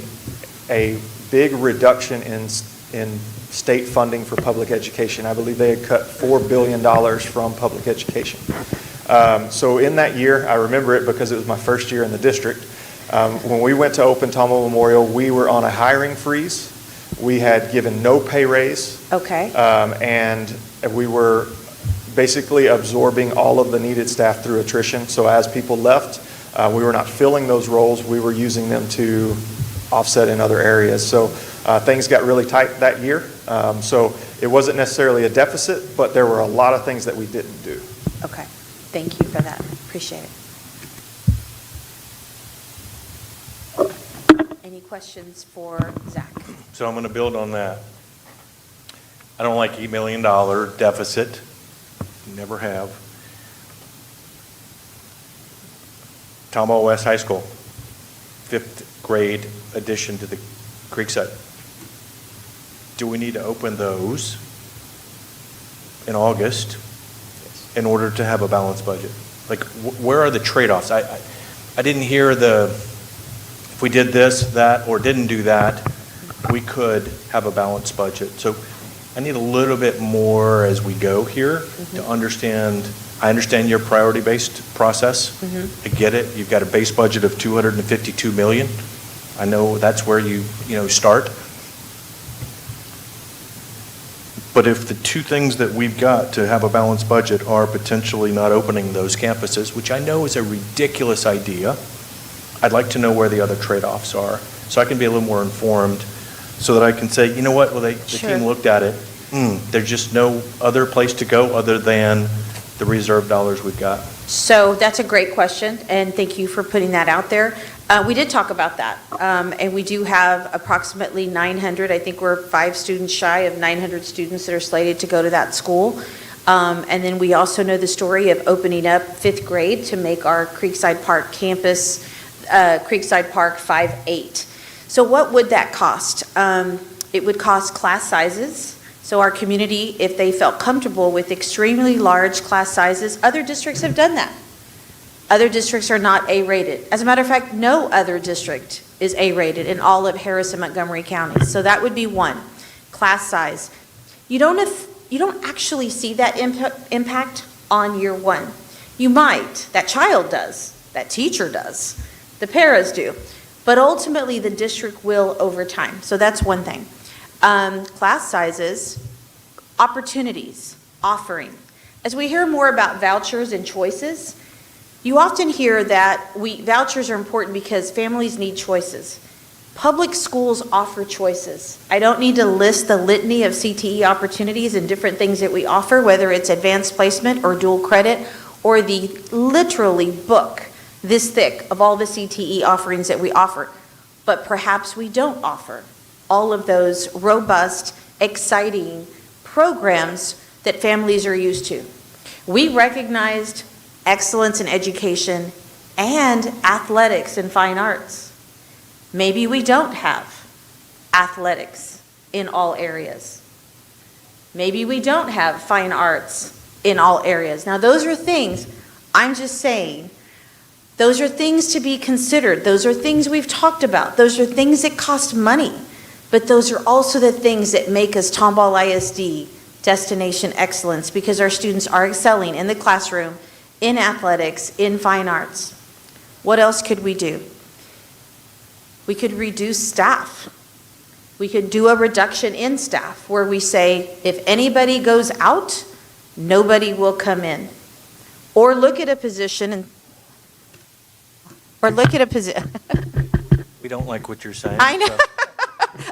big reduction in state funding for public education. I believe they had cut $4 billion from public education. So in that year, I remember it because it was my first year in the district. When we went to open Tomball Memorial, we were on a hiring freeze. We had given no pay raise. Okay. And we were basically absorbing all of the needed staff through attrition. So as people left, we were not filling those roles. We were using them to offset in other areas. So things got really tight that year. So it wasn't necessarily a deficit, but there were a lot of things that we didn't do. Okay. Thank you for that. Appreciate it. Any questions for Zach? So I'm going to build on that. I don't like $8 million deficit. Never have. Tomball West High School, 5th grade addition to the Creekside. Do we need to open those in August in order to have a balanced budget? Like, where are the trade-offs? I didn't hear if we did this, that, or didn't do that, we could have a balanced budget. So I need a little bit more as we go here to understand. I understand your priority-based process. I get it. You've got a base budget of $252 million. I know that's where you start. But if the two things that we've got to have a balanced budget are potentially not opening those campuses, which I know is a ridiculous idea, I'd like to know where the other trade-offs are so I can be a little more informed so that I can say, you know what, well, the team looked at it. There's just no other place to go other than the reserve dollars we've got? So that's a great question, and thank you for putting that out there. We did talk about that, and we do have approximately 900, I think we're 5 students shy of 900 students that are slated to go to that school. And then we also know the story of opening up 5th grade to make our Creekside Park campus, Creekside Park 5-8. So what would that cost? It would cost class sizes. So our community, if they felt comfortable with extremely large class sizes, other districts have done that. Other districts are not A-rated. As a matter of fact, no other district is A-rated in all of Harris and Montgomery counties. So that would be one, class size. You don't actually see that impact on year one. You might, that child does, that teacher does, the paras do, but ultimately the district will over time. So that's one thing. Class sizes, opportunities, offering. As we hear more about vouchers and choices, you often hear that vouchers are important because families need choices. Public schools offer choices. I don't need to list the litany of CTE opportunities and different things that we offer, whether it's advanced placement or dual credit, or the literally book this thick of all the CTE offerings that we offer. But perhaps we don't offer all of those robust, exciting programs that families are used to. We recognized excellence in education and athletics and fine arts. Maybe we don't have athletics in all areas. Maybe we don't have fine arts in all areas. Now, those are things, I'm just saying, those are things to be considered. Those are things we've talked about. Those are things that cost money. But those are also the things that make us Tomball ISD Destination Excellence, because our students are excelling in the classroom, in athletics, in fine arts. What else could we do? We could reduce staff. We could do a reduction in staff where we say, if anybody goes out, nobody will come in. Or look at a position We don't like what you're saying. I know. so-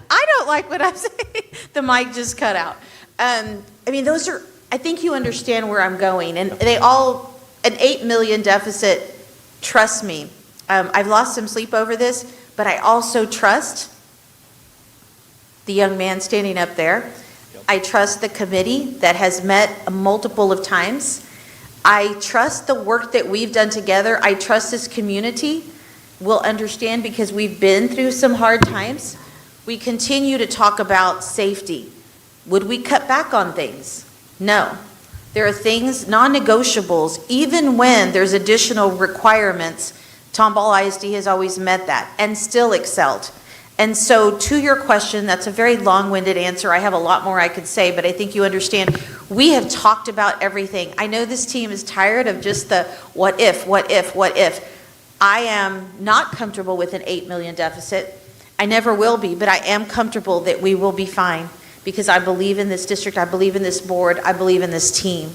I don't like what I'm saying. The mic just cut out. I mean, those are, I think you understand where I'm going. And they all, an $8 million deficit, trust me. I've lost some sleep over this, but I also trust the young man standing up there. I trust the committee that has met multiple of times. I trust the work that we've done together. I trust this community will understand because we've been through some hard times. We continue to talk about safety. Would we cut back on things? No. There are things, non-negotiables, even when there's additional requirements. Tomball ISD has always met that and still excelled. And so to your question, that's a very long-winded answer. I have a lot more I could say, but I think you understand. We have talked about everything. I know this team is tired of just the what if, what if, what if. I am not comfortable with an $8 million deficit. I never will be, but I am comfortable that we will be fine because I believe in this district, I believe in this board, I believe in this team.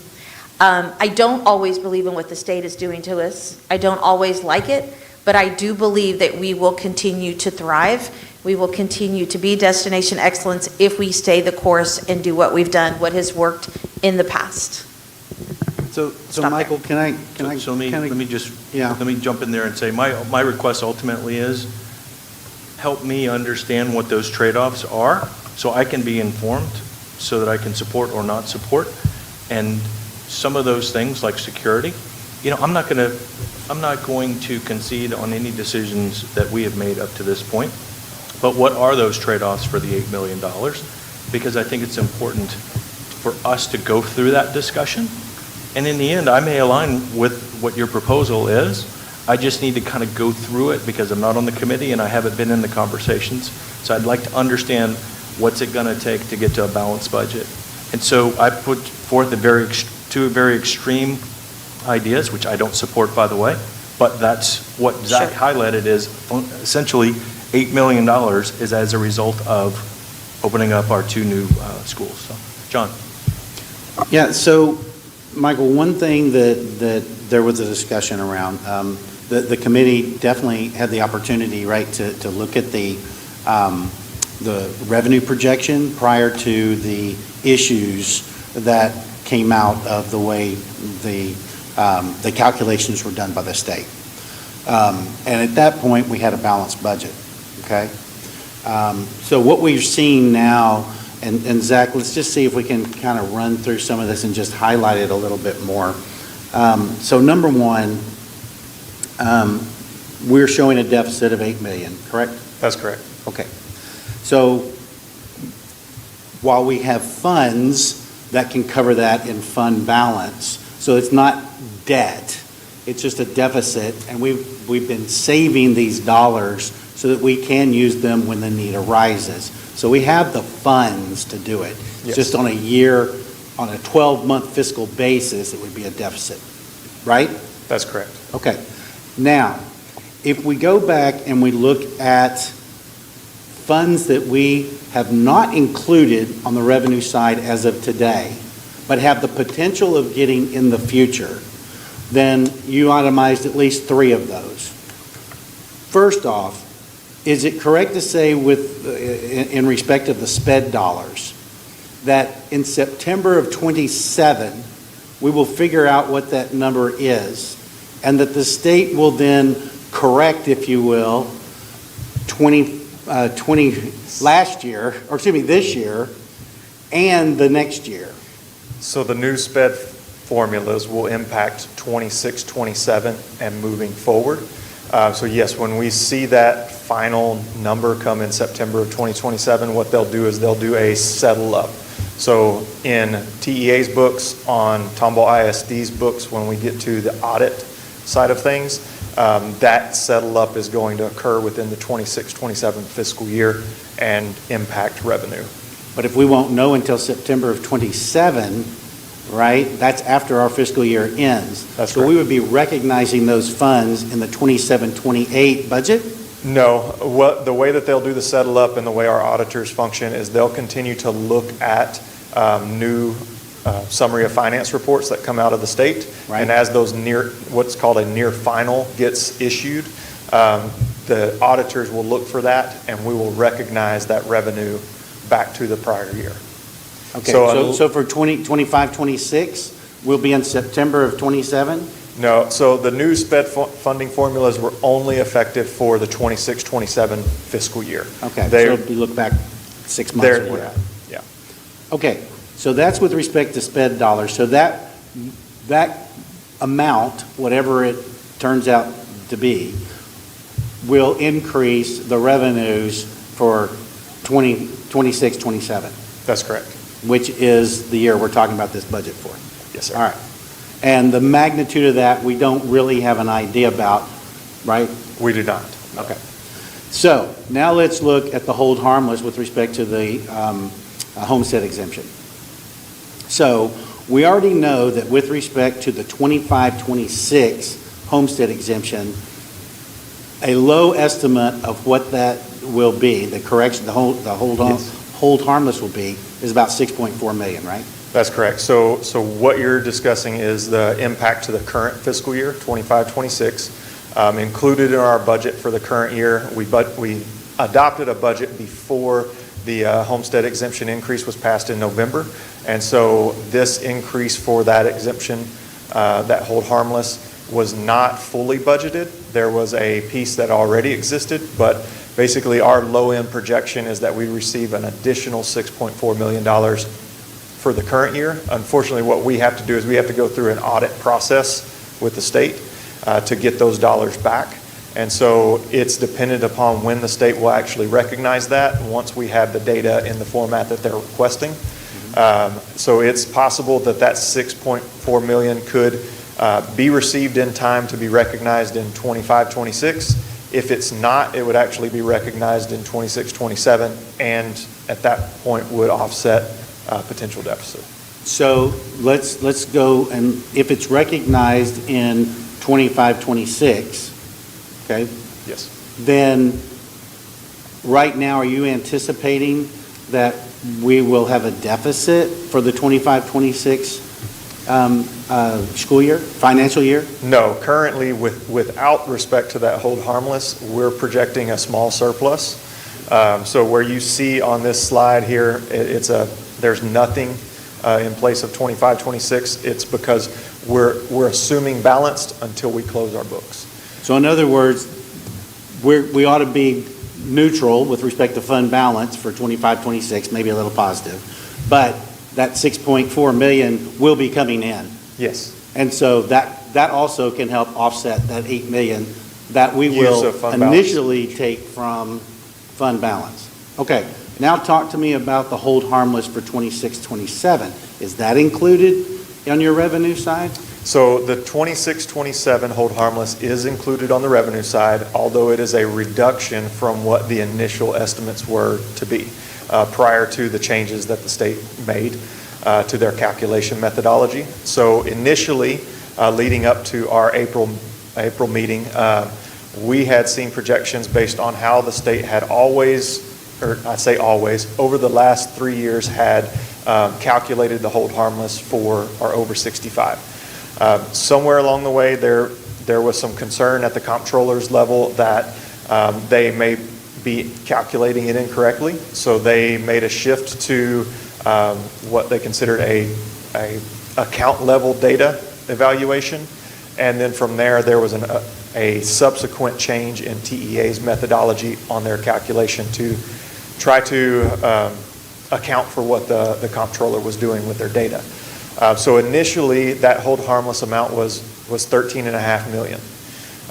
I don't always believe in what the state is doing to us. I don't always like it, but I do believe that we will continue to thrive. We will continue to be destination excellence if we stay the course and do what we've done, what has worked in the past. So Michael, can I So let me just, Yeah. let me jump in there and say, my request ultimately is, help me understand what those trade-offs are so I can be informed so that I can support or not support. And some of those things like security, I'm not going to concede on any decisions that we have made up to this point. But what are those trade-offs for the $8 million? Because I think it's important for us to go through that discussion. And in the end, I may align with what your proposal is. I just need to kind of go through it because I'm not on the committee and I haven't been in the conversations. So I'd like to understand what's it going to take to get to a balanced budget. And so I put forth two very extreme ideas, which I don't support, by the way, but that's what Zach highlighted is essentially $8 million is as a result of opening up our 2 new schools. So, John. Yeah, so Michael, one thing that there was a discussion around, the committee definitely had the opportunity, right, to look at the revenue projection prior to the issues that came out of the way the calculations were done by the state. And at that point, we had a balanced budget, okay? So what we're seeing now, and Zach, let's just see if we can kind of run through some of this and just highlight it a little bit more. So number one, we're showing a deficit of 8 million, correct? That's correct. Okay. So while we have funds that can cover that in fund balance, so it's not debt, it's just a deficit, and we've been saving these dollars so that we can use them when the need arises. So we have the funds to do it. Yes. Just on a 12-month fiscal basis, it would be a deficit, right? That's correct. Okay. Now, if we go back and we look at funds that we have not included on the revenue side as of today, but have the potential of getting in the future, then you itemized at least 3 of those. First off, is it correct to say in respect of the SPED dollars, that in September of 27, we will figure out what that number is, and that the state will then correct, if you will, this year and the next year? So the new SPED formulas will impact 26, 27, and moving forward. So yes, when we see that final number come in September of 2027, what they'll do is they'll do a settle up. So in TEA's books, on Tomball ISD's books, when we get to the audit side of things, that settle up is going to occur within the 26, 27 fiscal year and impact revenue. But if we won't know until September of 27, right, that's after our fiscal year ends. That's so correct. we would be recognizing those funds in the 27-28 budget? No, the way that they'll do the settle up and the way our auditors function is they'll continue to look at new summary of finance reports that come out of the state. Right. And as those what's called a near final gets issued, the auditors will look for that and we will recognize that revenue back to the prior year. Okay, so for 25-26, we'll be in September of 27? No, so the new SPED funding formulas were only effective for the 26-27 fiscal year. Okay, so if you look back 6 months or whatever. Yeah. Okay, so that's with respect to SPED dollars. So that amount, whatever it turns out to be, will increase the revenues for 26-27. That's correct. Which is the year we're talking about this budget for. Yes, sir. All right. And the magnitude of that, we don't really have an idea about, right? We do not. Okay. So now let's look at the hold harmless with respect to the homestead exemption. So we already know that with respect to the 25-26 homestead exemption, a low estimate of what that will be, the correction, the hold harmless will be, is about 6.4 million, right? That's correct. So what you're discussing is the impact to the current fiscal year, 25-26. Included in our budget for the current year, we adopted a budget before the homestead exemption increase was passed in November. And so this increase for that exemption, that hold harmless, was not fully budgeted. There was a piece that already existed, but basically our low-end projection is that we receive an additional $6.4 million for the current year. Unfortunately, what we have to do is we have to go through an audit process with the state to get those dollars back. And so it's dependent upon when the state will actually recognize that once we have the data in the format that they're requesting. So it's possible that that $6.4 million could be received in time to be recognized in 25-26. If it's not, it would actually be recognized in 26-27, and at that point would offset potential deficit. So let's go, and if it's recognized in 25-26, okay? Yes. Then right now, are you anticipating that we will have a deficit for the 25-26 school year, financial year? No, currently without respect to that hold harmless, we're projecting a small surplus. So where you see on this slide here, there's nothing in place of 25, 26, it's because we're assuming balanced until we close our books. So in other words, we ought to be neutral with respect to fund balance for 25, 26, maybe a little positive. But that 6.4 million will be coming in. Yes. And so that also can help offset that 8 million that we Use will of fund balance. initially take from fund balance. Okay, now talk to me about the hold harmless for 26, 27. Is that included on your revenue side? So the 26, 27 hold harmless is included on the revenue side, although it is a reduction from what the initial estimates were to be prior to the changes that the state made to their calculation methodology. So initially, leading up to our April meeting, we had seen projections based on how the state had always, or I say always, over the last 3 years had calculated the hold harmless for our over 65. Somewhere along the way, there was some concern at the comptroller's level that they may be calculating it incorrectly. So they made a shift to what they considered a account level data evaluation. And then from there was a subsequent change in TEA's methodology on their calculation to try to account for what the comptroller was doing with their data. So initially, that hold harmless amount was $13.5 million.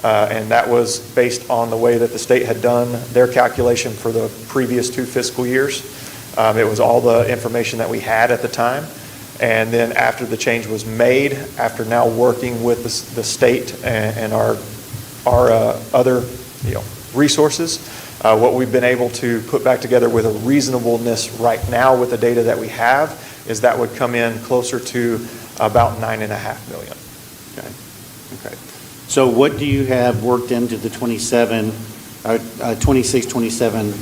And that was based on the way that the state had done their calculation for the previous 2 fiscal years. It was all the information that we had at the time. And then after the change was made, after now working with the state and our other resources, what we've been able to put back together with a reasonableness right now with the data that we have is that would come in closer to about $9.5 million. Okay. So what do you have worked into the 26, 27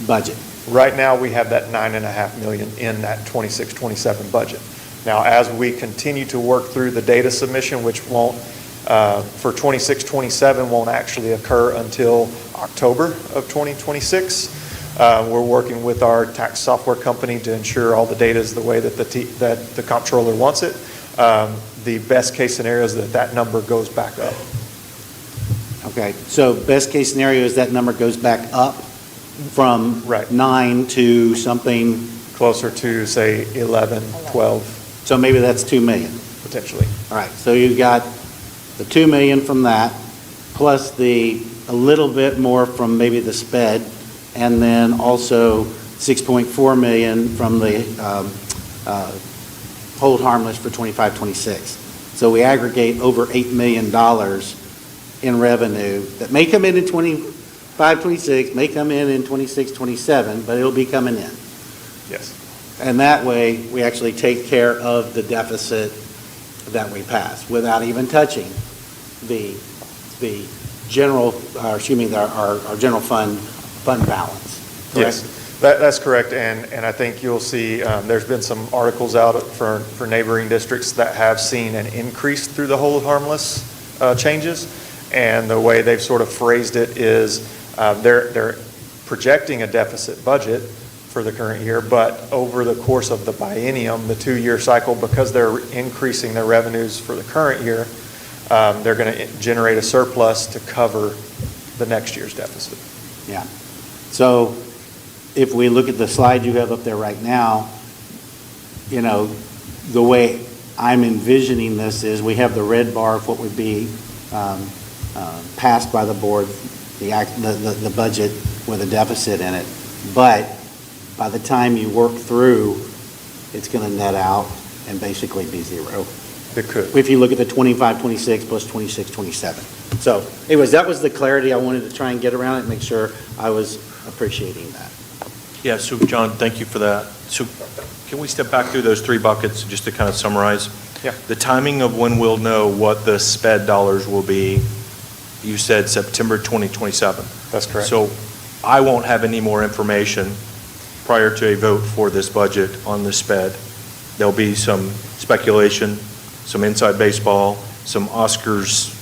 budget? Right now, we have that $9.5 million in that 26, 27 budget. Now, as we continue to work through the data submission, which won't, for 26, 27 won't actually occur until October of 2026. We're working with our tax software company to ensure all the data is the way that the comptroller wants it. The best case scenario is that number goes back up. Okay, so best case scenario is that number goes back up from 9 to something closer to, say, 11, 12. So maybe that's 2 million. Potentially. All right, so you got the 2 million from that, plus a little bit more from maybe the SPED, and then also 6.4 million from the hold harmless for 25, 26. So we aggregate over $8 million in revenue that may come in 25, 26, may come in 26, 27, but it'll be coming in. Yes. And that way, we actually take care of the deficit that we pass without even touching the general, our general fund balance. Correct? Yes, that's correct. And I think you'll see there's been some articles out for neighboring districts that have seen an increase through the hold harmless changes. And the way they've sort of phrased it is they're projecting a deficit budget for the current year, but over the course of the biennium, the 2-year cycle, because they're increasing their revenues for the current year, they're going to generate a surplus to cover the next year's deficit. Yeah. So if we look at the slide you have up there right now, the way I'm envisioning this is we have the red bar of what would be passed by the board, the budget with a deficit in it. But by the time you work through, it's going to net out and basically be zero. It could. If you look at the 25, 26 plus 26, 27. So anyways, that was the clarity I wanted to try and get around it and make sure I was appreciating that. Yeah, so John, thank you for that. So can we step back through those 3 buckets just to kind of summarize? Yeah. The timing of when we'll know what the SPED dollars will be, you said September 2027. That's correct. So I won't have any more information prior to a vote for this budget on the SPED. There'll be some speculation, some inside baseball, some Oscars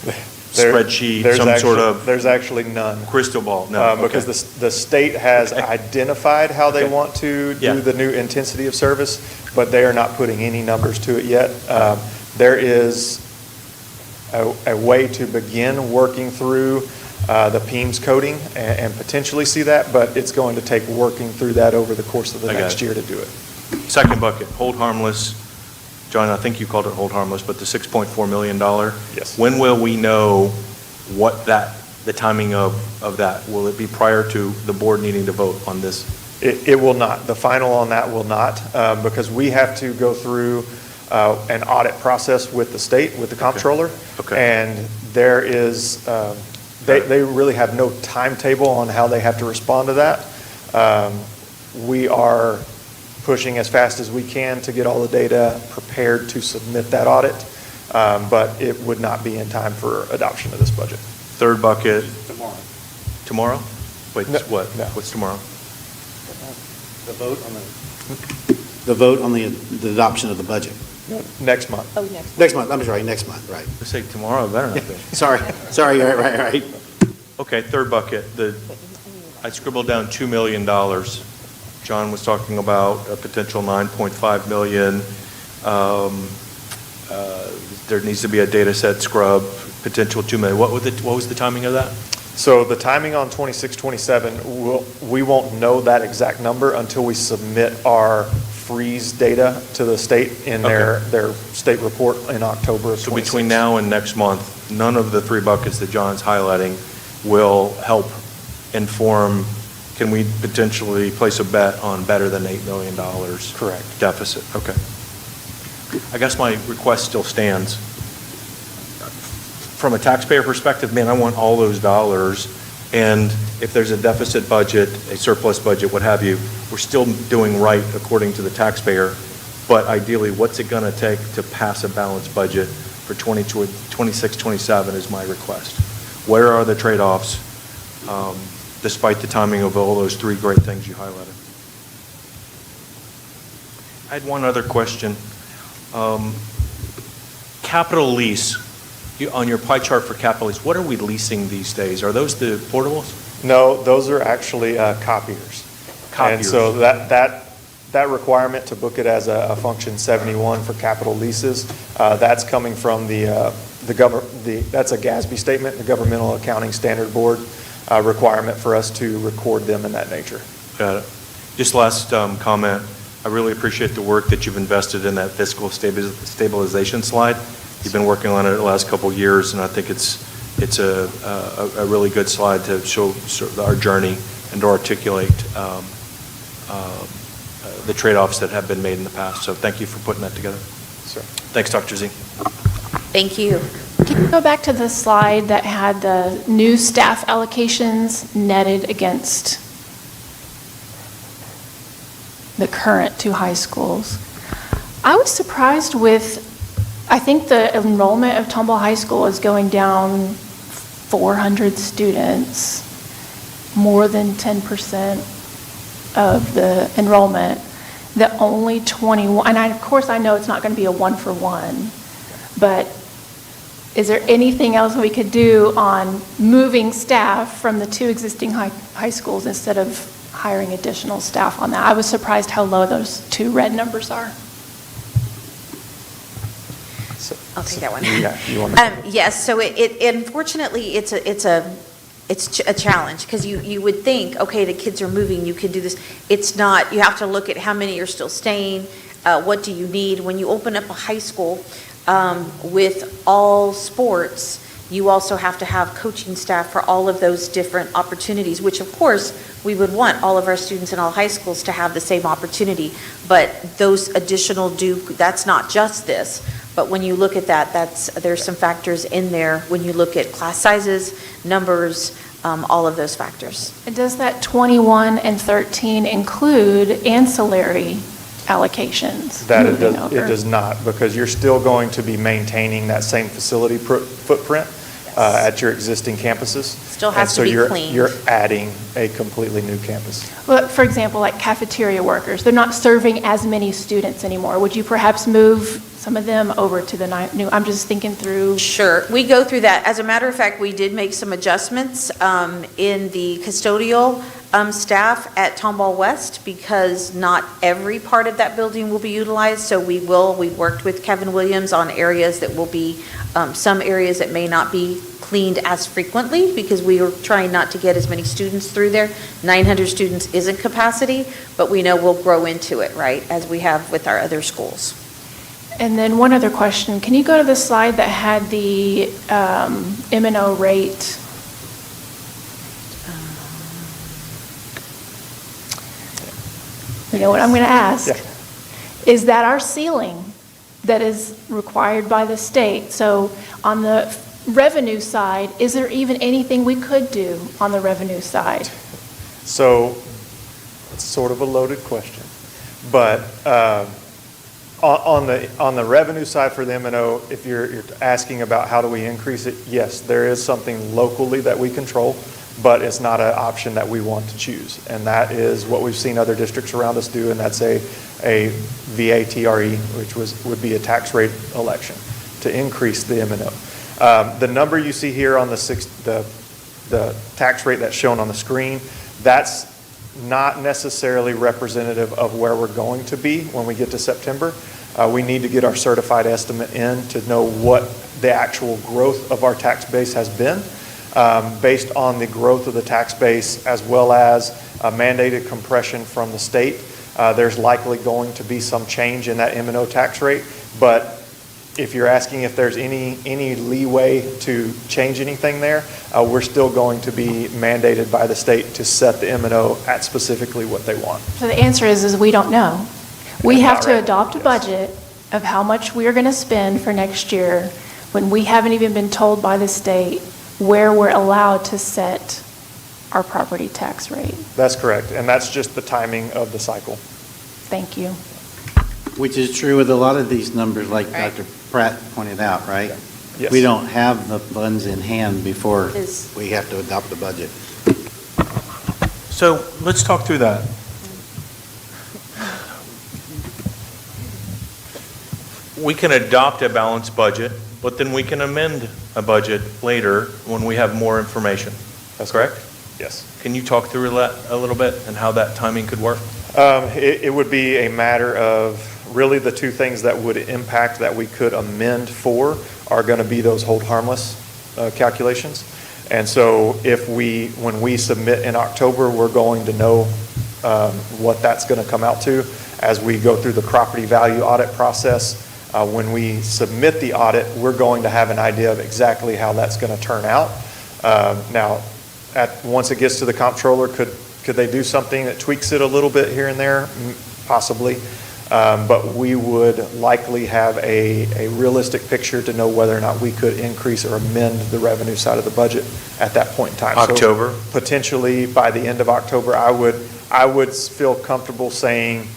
spreadsheet, There's some sort actually- of There's actually none. crystal ball? No, Because okay. the state has identified how they Okay. want to Yeah. do the new intensity of service, but they are not putting any numbers to it yet. There is a way to begin working through the PEMS coding and potentially see that, but it's going to take working through that over the course of the I got next it. year to do it. Second bucket, hold harmless. John, I think you called it hold harmless, but the $6.4 million? Yes. When will we know what the timing of that? Will it be prior to the board needing to vote on this? It will not. The final on that will not, because we have to go through an audit process with the state, with the comptroller. Okay. And there is, they really have no timetable on how they have to respond to that. We are pushing as fast as we can to get all the data prepared to submit that audit, but it would not be in time for adoption of this budget. Third bucket? Tomorrow. Tomorrow? Wait, No, what? no. What's tomorrow? The vote on the adoption of the budget. Next month. Oh, next. Next month, I'm sorry, next month, right. Let's say tomorrow, better not be. Sorry, right. Okay, third bucket, I scribbled down $2 million. John was talking about a potential $9.5 million. There needs to be a data set scrub, potential $2 million. What was the timing of that? So the timing on 2627, we won't know that exact number until we submit our freeze data to the state in their state report in October of 26. So between now and next month, none of the three buckets that John's highlighting will help inform, can we potentially place a bet on better than $8 million? Correct. Deficit, okay. I guess my request still stands. From a taxpayer perspective, man, I want all those dollars, and if there's a deficit budget, a surplus budget, what have you, we're still doing right according to the taxpayer, but ideally, what's it going to take to pass a balanced budget for 26, 27 is my request. Where are the trade-offs, despite the timing of all those three great things you highlighted? I had one other question. Capital lease. On your pie chart for capital lease, what are we leasing these days? Are those the portables? No, those are actually copiers. And so that requirement to book it as a function 71 for capital leases, that's coming from that's a GASB statement, the Governmental Accounting Standard Board requirement for us to record them in that nature. Got it. Just last comment, I really appreciate the work that you've invested in that fiscal stabilization slide. You've been working on it the last couple of years, and I think it's a really good slide to show our journey and to articulate the trade-offs that have been made in the past. So thank you for putting that together. Sure. Thanks, Dr. Z. Thank you. Can you go back to the slide that had the new staff allocations netted against the current two high schools? I was surprised with, I think the enrollment of Tomball High School is going down 400 students, more than 10% of the enrollment, that only 21, and of course I know it's not going to be a one-for-one, but is there anything else we could do on moving staff from the two existing high schools instead of hiring additional staff on that? I was surprised how low those two red numbers are. I'll take that one. Yeah, you want to? Yes, so it unfortunately, it's a challenge, because you would think, okay, the kids are moving, you could do this. It's not. You have to look at how many are still staying, what do you need. When you open up a high school with all sports, you also have to have coaching staff for all of those different opportunities, which of course we would want all of our students in all high schools to have the same opportunity. But those additional that's not just this. But when you look at that, there's some factors in there when you look at class sizes, numbers, all of those factors. And does that 21 and 13 include ancillary allocations? That it moving does, over? it does not, because you're still going to be maintaining that same facility footprint. at your existing campuses. Still has to be cleaned. You're adding a completely new campus. Well, for example, like cafeteria workers, they're not serving as many students anymore. Would you perhaps move some of them over to the new, I'm just thinking through. Sure, we go through that. As a matter of fact, we did make some adjustments in the custodial staff at Tomball West because not every part of that building will be utilized. So we've worked with Kevin Williams on areas that will be, some areas that may not be cleaned as frequently because we are trying not to get as many students through there. 900 students isn't capacity, but we know we'll grow into it, right, as we have with our other schools. And then one other question. Can you go to the slide that had the M&O rate? You know what I'm going to ask? Yeah. Is that our ceiling that is required by the state? So on the revenue side, is there even anything we could do on the revenue side? So it's sort of a loaded question, but on the revenue side for the M&O, if you're asking about how do we increase it, yes, there is something locally that we control, but it's not an option that we want to choose. And that is what we've seen other districts around us do, and that's a VATRE, which would be a tax rate election to increase the M&O. The number you see here on the tax rate that's shown on the screen, that's not necessarily representative of where we're going to be when we get to September. We need to get our certified estimate in to know what the actual growth of our tax base has been. Based on the growth of the tax base as well as mandated compression from the state, there's likely going to be some change in that M&O tax rate. But if you're asking if there's any leeway to change anything there, we're still going to be mandated by the state to set the M&O at specifically what they want. So the answer is we don't know. We That's have not to right. adopt a budget of how much we are going to spend for next year when we haven't even been told by the state where we're allowed to set our property tax rate. That's correct, and that's just the timing of the cycle. Thank you. Which is true with a lot of these numbers, like Dr. Pratt pointed out, right? Yes. We don't have the funds in hand before Is- we have to adopt the budget. So let's talk through that. We can adopt a balanced budget, but then we can amend a budget later when we have more information. That's correct? Yes. Can you talk through that a little bit and how that timing could work? It would be a matter of really the two things that would impact that we could amend for are going to be those hold harmless calculations. And so when we submit in October, we're going to know what that's going to come out to as we go through the property value audit process. When we submit the audit, we're going to have an idea of exactly how that's going to turn out. Now, once it gets to the comptroller, could they do something that tweaks it a little bit here and there? Possibly. But we would likely have a realistic picture to know whether or not we could increase or amend the revenue side of the budget at that point in time. October? So potentially by the end of October, I would feel comfortable saying,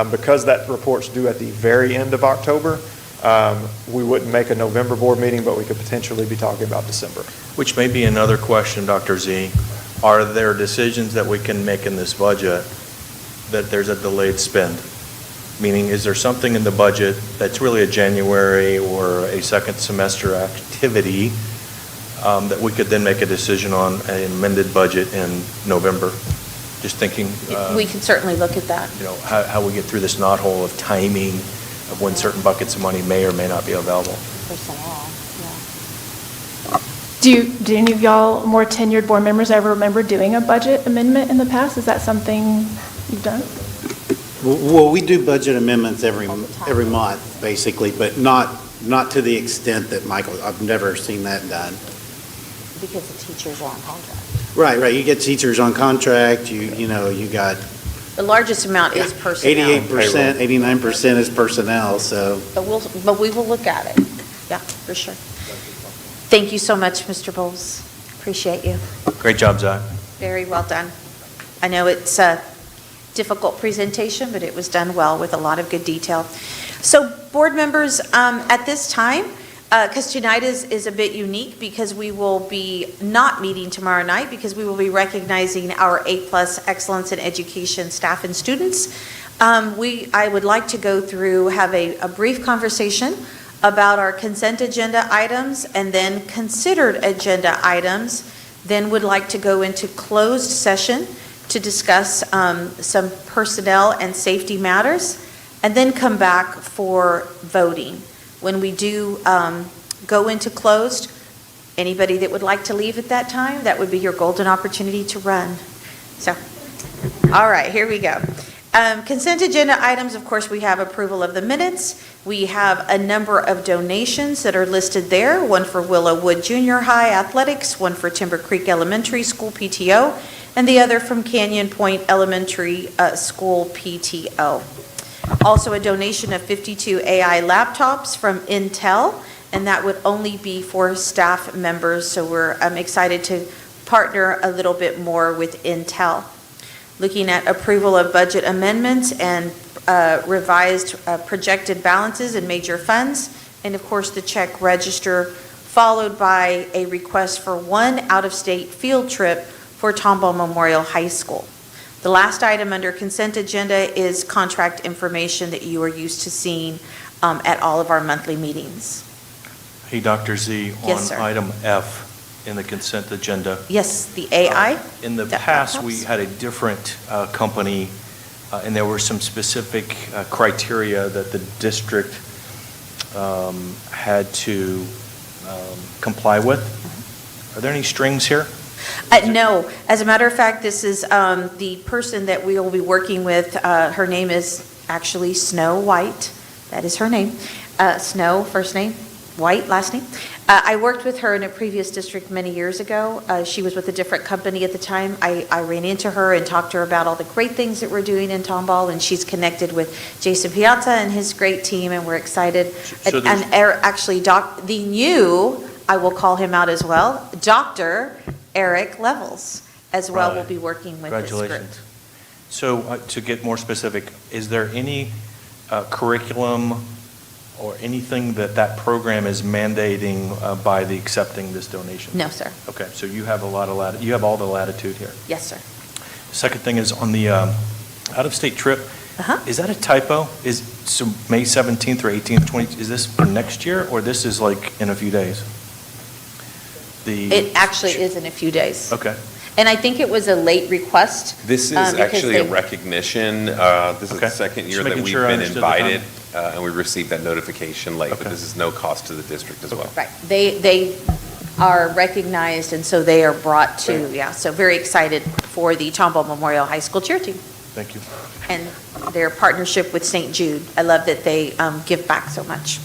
because that report's due at the very end of October, we wouldn't make a November board meeting, but we could potentially be talking about December. Which may be another question, Dr. Z. Are there decisions that we can make in this budget that there's a delayed spend? Meaning, is there something in the budget that's really a January or a second semester activity that we could then make a decision on an amended budget in November? Just thinking. We can certainly look at that. You know, how we get through this knothole of timing of when certain buckets of money may or may not be available. Personnel, Do any of y'all more tenured board members ever remember doing a budget amendment in the past? Is that something you've done? Well, we do budget amendments every month, basically, but not to the extent that Michael, I've never seen that done. because the teachers are on contract. Right. You get teachers on contract, you got The largest amount is personnel. 88%, 89% is personnel, so. But we will look at it. Yeah, for sure. Thank you so much, Mr. Bowles. Appreciate you. Great job, Zach. Very well done. I know it's a difficult presentation, but it was done well with a lot of good detail. So board members, at this time, because tonight is a bit unique because we will be not meeting tomorrow night because we will be recognizing our A+ Excellence in Education staff and students. I would like to go through, have a brief conversation about our consent agenda items and then considered agenda items. Then would like to go into closed session to discuss some personnel and safety matters, and then come back for voting. When we do go into closed, anybody that would like to leave at that time, that would be your golden opportunity to run. So, all right, here we go. Consent agenda items, of course, we have approval of the minutes. We have a number of donations that are listed there, one for Willow Wood Junior High Athletics, one for Timber Creek Elementary School PTO, and the other from Canyon Point Elementary School PTO. Also a donation of 52 AI laptops from Intel, and that would only be for staff members, so we're excited to partner a little bit more with Intel. Looking at approval of budget amendments and revised projected balances and major funds, and of course the check register, followed by a request for one out-of-state field trip for Tomball Memorial High School. The last item under consent agenda is contract information that you are used to seeing at all of our monthly meetings. Hey, Dr. Z, Yes, sir. on item F in the consent agenda. Yes, the AI. In the That past, helps. we had a different company, and there were some specific criteria that the district had to comply with. Are there any strings here? No, as a matter of fact, this is the person that we will be working with. Her name is actually Snow White. That is her name. Snow, first name, White, last name. I worked with her in a previous district many years ago. She was with a different company at the time. I ran into her and talked to her about all the great things that we're doing in Tomball, and she's connected with Jason Piazza and his great team, and we're excited. So there's- Actually, the new, I will call him out as well, Dr. Eric Levels as well will be working with this group. Congratulations. So to get more specific, is there any curriculum or anything that program is mandating by the accepting this donation? No, sir. Okay, so you have a lot of you have all the latitude here. Yes, sir. Second thing is on the out-of-state trip. Is that a typo? So May 17th or 18th, 20th, is this for next year, or this is like in a few days? It actually is in a few days. Okay. And I think it was a late request. This is because actually a they- recognition. This is Okay. the second year Just that making we've sure I been understood the time. invited, and we received that notification late, but this is no cost to the district as well. Right. They are recognized, and so they are brought to, yeah, so very excited for the Tomball Memorial High School cheer team Thank you. and their partnership with St. Jude. I love that they give back so much.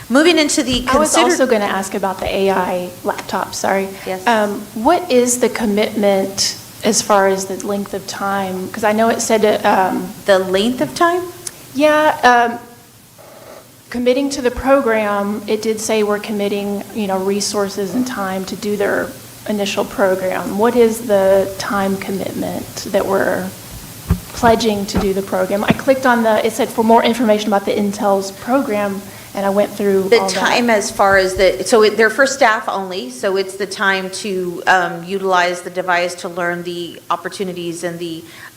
Moving into the I was consider. also going to ask about the AI laptop, sorry. Yes. What is the commitment as far as the length of time? Because I know it said. The length of time? Yeah, committing to the program, it did say we're committing, resources and time to do their initial program. What is the time commitment that we're pledging to do the program? I clicked on it said for more information about the Intel's program, and I went through The all that. time as far as they're for staff only, so it's the time to utilize the device to learn the opportunities and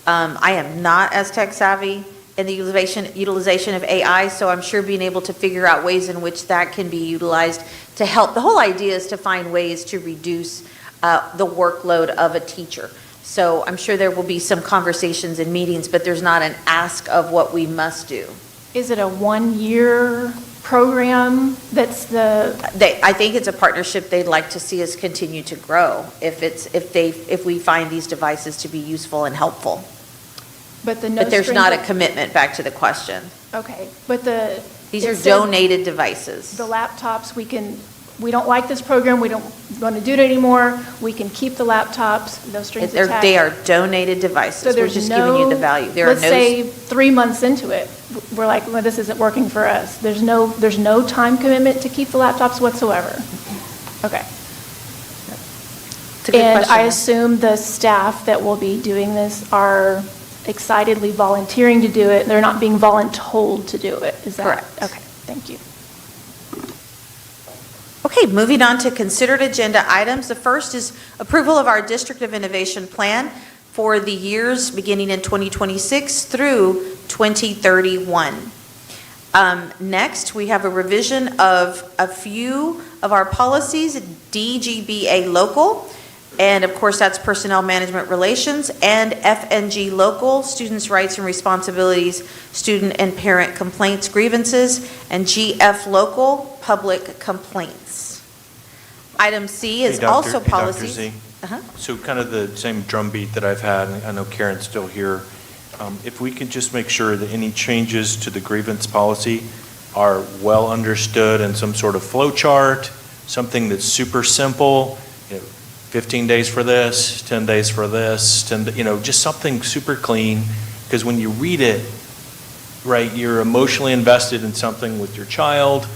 I am not as tech savvy in the utilization of AI, so I'm sure being able to figure out ways in which that can be utilized to help. The whole idea is to find ways to reduce the workload of a teacher. So I'm sure there will be some conversations and meetings, but there's not an ask of what we must do. Is it a 1-year program that's I think it's a partnership they'd like to see us continue to grow if we find these devices to be useful and helpful. But there's not a commitment, back to the question. Okay, but These are it said donated devices. The laptops, we don't like this program, we don't want to do it anymore, we can keep the laptops, no strings attached. They are donated devices. So We're there's just giving you the value. There are let's say 3 months into it, we're like, well, this isn't working for us. There's no time commitment to keep the laptops whatsoever. Okay. It's a good And question. I assume the staff that will be doing this are excitedly volunteering to do it. They're not being voluntold to do it. Is that Correct. Okay, thank you. Okay, moving on to considered agenda items. The first is approval of our District of Innovation Plan for the years beginning in 2026 through 2031. Next, we have a revision of a few of our policies, DGBA local, and of course that's personnel management relations, and FNG local, students' rights and responsibilities, student and parent complaints, grievances, and GF local, public complaints. Item C is also policies. Dr. Z. So kind of the same drumbeat that I've had, and I know Karen's still here. If we can just make sure that any changes to the grievance policy are well understood in some sort of flow chart, something that's super simple, 15 days for this, 10 days for this, just something super clean, because when you read it, right, you're emotionally invested in something with your child.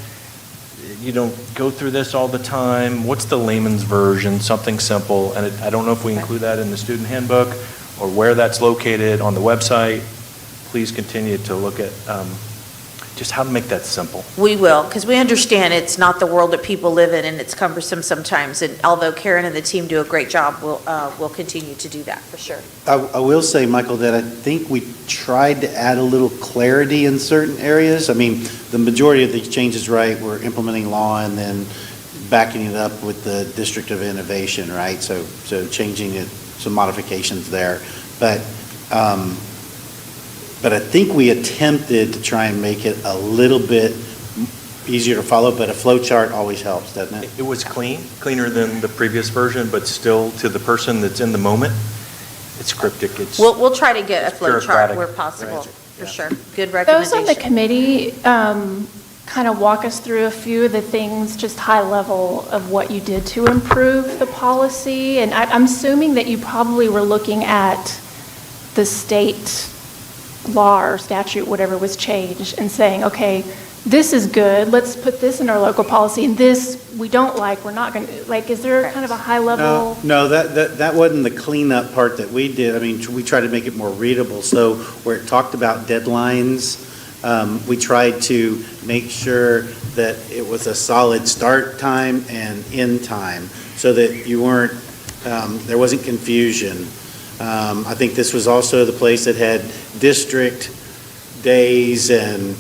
You don't go through this all the time. What's the layman's version? Something simple. And I don't know if we include that in the student handbook or where that's located on the website. Please continue to look at just how to make that simple. We will, because we understand it's not the world that people live in, and it's cumbersome sometimes. And although Karen and the team do a great job, we'll continue to do that for sure. I will say, Michael, that I think we tried to add a little clarity in certain areas. I mean, the majority of these changes, right, we're implementing law and then backing it up with the District of Innovation, right? So changing it, some modifications there. But I think we attempted to try and make it a little bit easier to follow, but a flow chart always helps, doesn't it? It was cleaner than the previous version, but still to the person that's in the moment, it's cryptic. We'll try to get a flow chart bureaucratic. where possible, Right. for sure. Good Those recommendation. on the committee kind of walk us through a few of the things, just high level of what you did to improve the policy. And I'm assuming that you probably were looking at the state law or statute, whatever was changed, and saying, okay, this is good, let's put this in our local policy, and this we don't like, we're not going to, like, is there kind of a high level? No, that wasn't the cleanup part that we did. I mean, we tried to make it more readable. So where it talked about deadlines, we tried to make sure that it was a solid start time and end time so that you weren't, there wasn't confusion. I think this was also the place that had district days and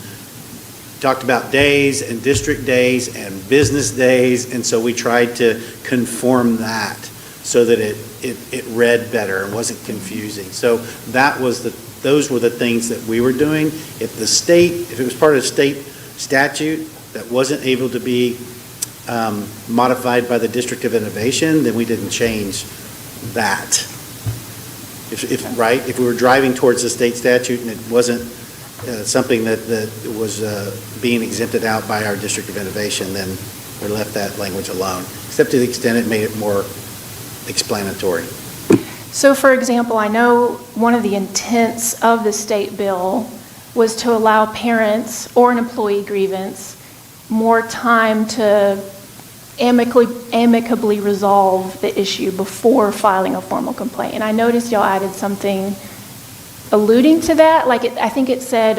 talked about days and district days and business days, and so we tried to conform that so that it read better and wasn't confusing. So those were the things that we were doing. If it was part of the state statute that wasn't able to be modified by the District of Innovation, then we didn't change that. If we were driving towards the state statute and it wasn't something that was being exempted out by our District of Innovation, then we left that language alone, except to the extent it made it more explanatory. So for example, I know one of the intents of the state bill was to allow parents or an employee grievance more time to amicably resolve the issue before filing a formal complaint. And I noticed y'all added something alluding to that. Like I think it said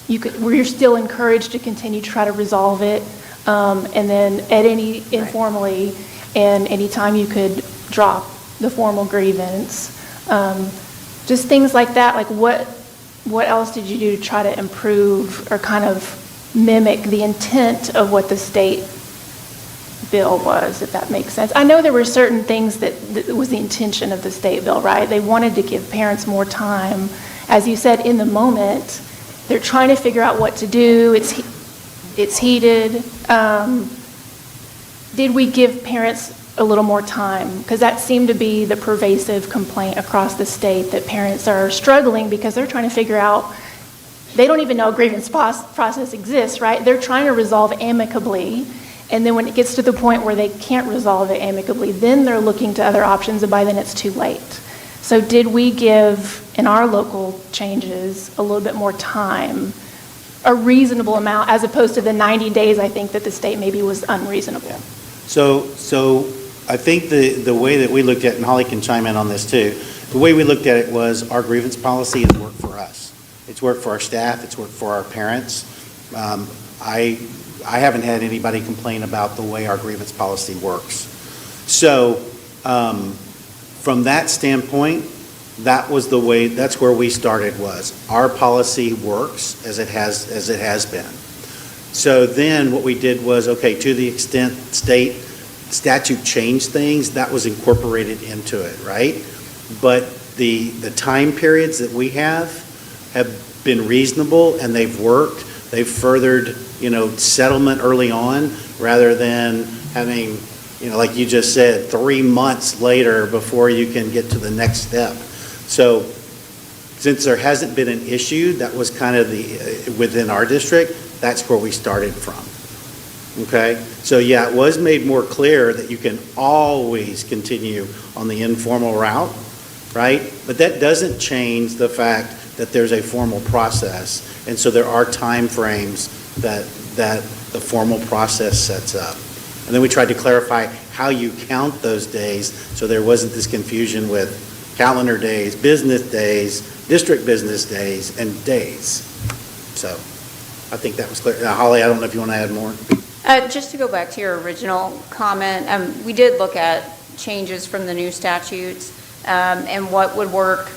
we're still encouraged to continue to try to resolve it, and then informally, and anytime you could drop the formal grievance. Just things like that. Like what else did you do to try to improve or kind of mimic the intent of what the state bill was, if that makes sense? I know there were certain things that was the intention of the state bill, right? They wanted to give parents more time. As you said, in the moment, they're trying to figure out what to do. It's heated. Did we give parents a little more time? Because that seemed to be the pervasive complaint across the state, that parents are struggling because they're trying to figure out, they don't even know a grievance process exists, right? They're trying to resolve amicably. And then when it gets to the point where they can't resolve it amicably, then they're looking to other options, and by then it's too late. So did we give, in our local changes, a little bit more time, a reasonable amount, as opposed to the 90 days I think that the state maybe was unreasonable? Yeah. So I think the way that we looked at, and Holly can chime in on this too, the way we looked at it was our grievance policy has worked for us. It's worked for our staff, it's worked for our parents. I haven't had anybody complain about the way our grievance policy works. So from that standpoint, that's where we started was our policy works as it has been. So then what we did was, okay, to the extent state statute changed things, that was incorporated into it, right? But the time periods that we have been reasonable and they've worked. They've furthered, settlement early on rather than having, like you just said, 3 months later before you can get to the next step. So since there hasn't been an issue, that was kind of within our district, that's where we started from. Okay? So yeah, it was made more clear that you can always continue on the informal route, right? But that doesn't change the fact that there's a formal process. And so there are time frames that the formal process sets up. And then we tried to clarify how you count those days so there wasn't this confusion with calendar days, business days, district business days, and days. So I think that was clear. Holly, I don't know if you want to add more. Just to go back to your original comment, we did look at changes from the new statutes and what would work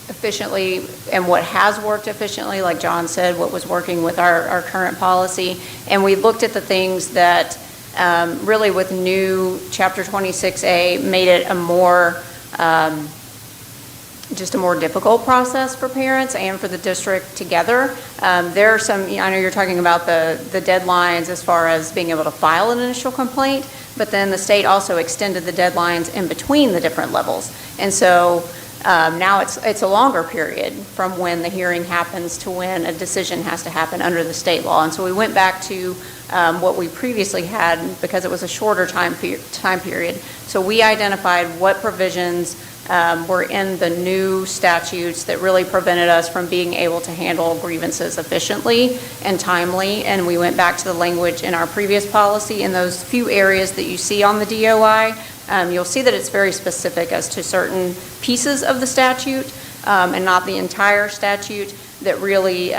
efficiently and what has worked efficiently, like John said, what was working with our current policy. And we looked at the things that really with new Chapter 26A made it a more just a more difficult process for parents and for the district together. There are some, I know you're talking about the deadlines as far as being able to file an initial complaint, but then the state also extended the deadlines in between the different levels. And so now it's a longer period from when the hearing happens to when a decision has to happen under the state law. And so we went back to what we previously had because it was a shorter time period. So we identified what provisions were in the new statutes that really prevented us from being able to handle grievances efficiently and timely. And we went back to the language in our previous policy in those few areas that you see on the DOI. You'll see that it's very specific as to certain pieces of the statute and not the entire statute that really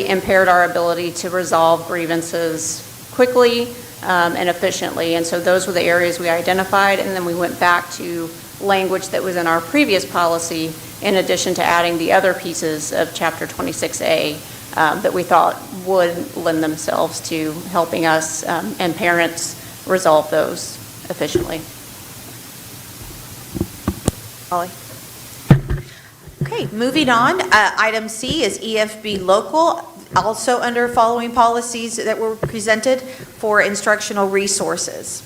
impaired our ability to resolve grievances quickly and efficiently. And so those were the areas we identified, and then we went back to language that was in our previous policy in addition to adding the other pieces of Chapter 26A that we thought would lend themselves to helping us and parents resolve those efficiently. Holly? Okay, moving on. Item C is EFB local, also under following policies that were presented for instructional resources.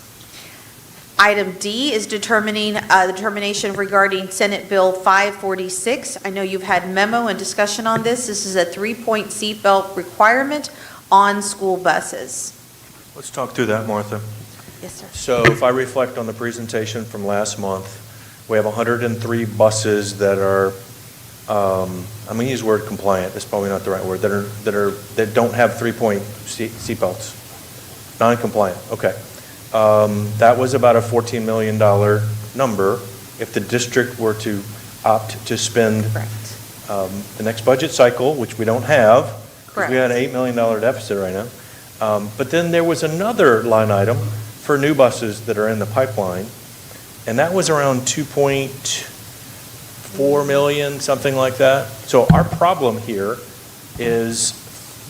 Item D is determination regarding Senate Bill 546. I know you've had memo and discussion on this. This is a 3-point seatbelt requirement on school buses. Let's talk through that, Martha. Yes, sir. So if I reflect on the presentation from last month, we have 103 buses that are, I'm going to use the word compliant, that's probably not the right word, that don't have 3-point seatbelts. Non-compliant, okay. That was about a $14 million number if the district were to opt to spend the next budget cycle, which we don't have, because we had an $8 million deficit right now. But then there was another line item for new buses that are in the pipeline, and that was around 2.4 million, something like that. So our problem here is,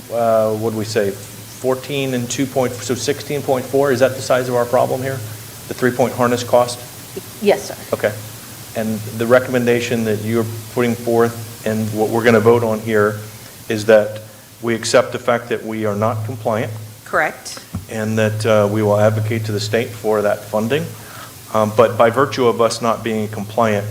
what do we say, 14 and 2 point, so 16.4, is that the size of our problem here? The 3-point harness cost? Yes, sir. Okay. And the recommendation that you're putting forth and what we're going to vote on here is that we accept the fact that we are not compliant. Correct. And that we will advocate to the state for that funding. But by virtue of us not being compliant,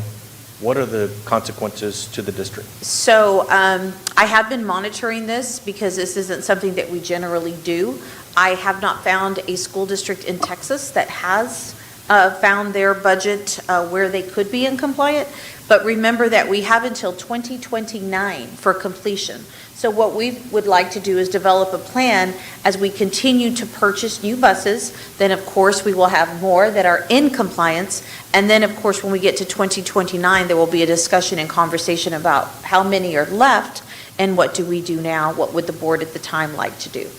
what are the consequences to the district? So I have been monitoring this because this isn't something that we generally do. I have not found a school district in Texas that has found their budget where they could be in compliant. But remember that we have until 2029 for completion. So what we would like to do is develop a plan as we continue to purchase new buses. Then, of course, we will have more that are in compliance. And then, of course, when we get to 2029, there will be a discussion and conversation about how many are left and what do we do now? What would the board at the time like to do?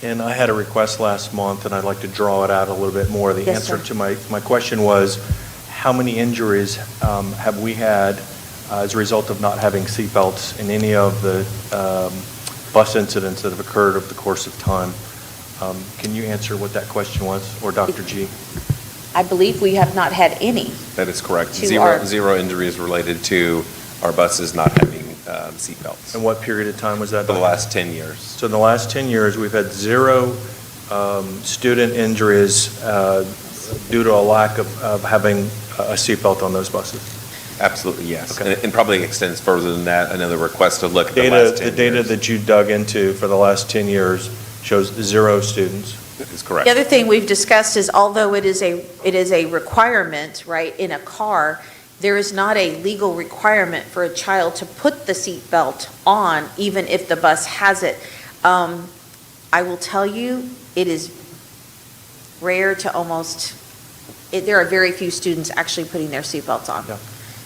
And I had a request last month, and I'd like to draw it out a little bit more. The Yes, answer sir. to my question was, how many injuries have we had as a result of not having seatbelts in any of the bus incidents that have occurred over the course of time? Can you answer what that question was, or Dr. G? I believe we have not had any. That is correct. To our- Zero injuries related to our buses not having seatbelts. And what period of time was that? For the last 10 years. So in the last 10 years, we've had zero student injuries due to a lack of having a seatbelt on those buses. Absolutely, yes. Okay. And probably extends further than that. Another request to look at the last 10 years. The data that you dug into for the last 10 years shows zero students. That is correct. The other thing we've discussed is although it is a requirement, right, in a car, there is not a legal requirement for a child to put the seatbelt on, even if the bus has it. I will tell you, it is rare to there are very few students actually putting their seatbelts on. Yeah.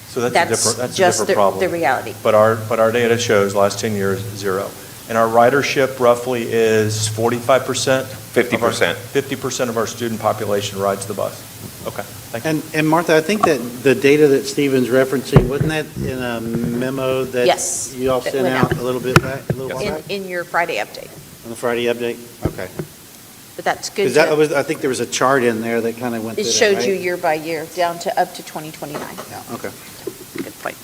So that's a just different problem. the reality. But our data shows last 10 years, zero. And our ridership roughly is 45%? 50%. 50% of our student population rides the bus. Okay, thank you. And Martha, I think that the data that Stephen's referencing, wasn't that in a memo that Yes, you all that sent went out out. a little bit back, a little while back? In your Friday update. On the Friday update? Okay. But that's good. Because that was, I think there was a chart in there that kind of went through It that, showed right? you year by year, down to up to 2029. Yeah, okay. Good point.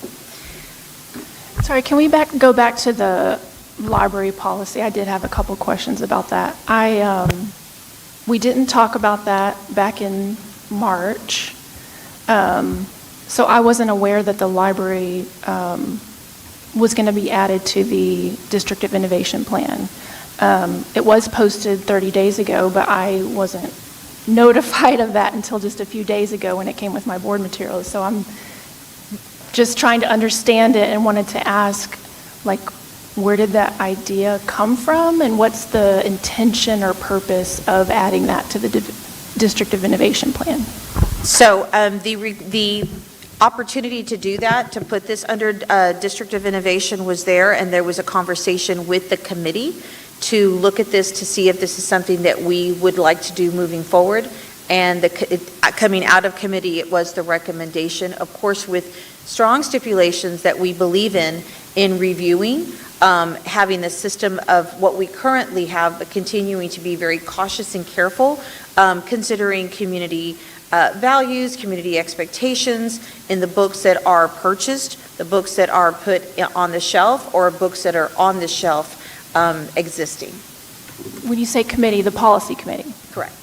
Sorry, can we go back to the library policy? I did have a couple questions about that. We didn't talk about that back in March. So I wasn't aware that the library was going to be added to the District of Innovation Plan. It was posted 30 days ago, but I wasn't notified of that until just a few days ago when it came with my board materials. So I'm just trying to understand it and wanted to ask, like, where did that idea come from, and what's the intention or purpose of adding that to the District of Innovation Plan? So the opportunity to do that, to put this under District of Innovation was there, and there was a conversation with the committee to look at this to see if this is something that we would like to do moving forward. And coming out of committee, it was the recommendation, of course, with strong stipulations that we believe in reviewing, having the system of what we currently have, but continuing to be very cautious and careful, considering community values, community expectations in the books that are purchased, the books that are put on the shelf, or books that are on the shelf existing. When you say committee, the policy committee? Correct.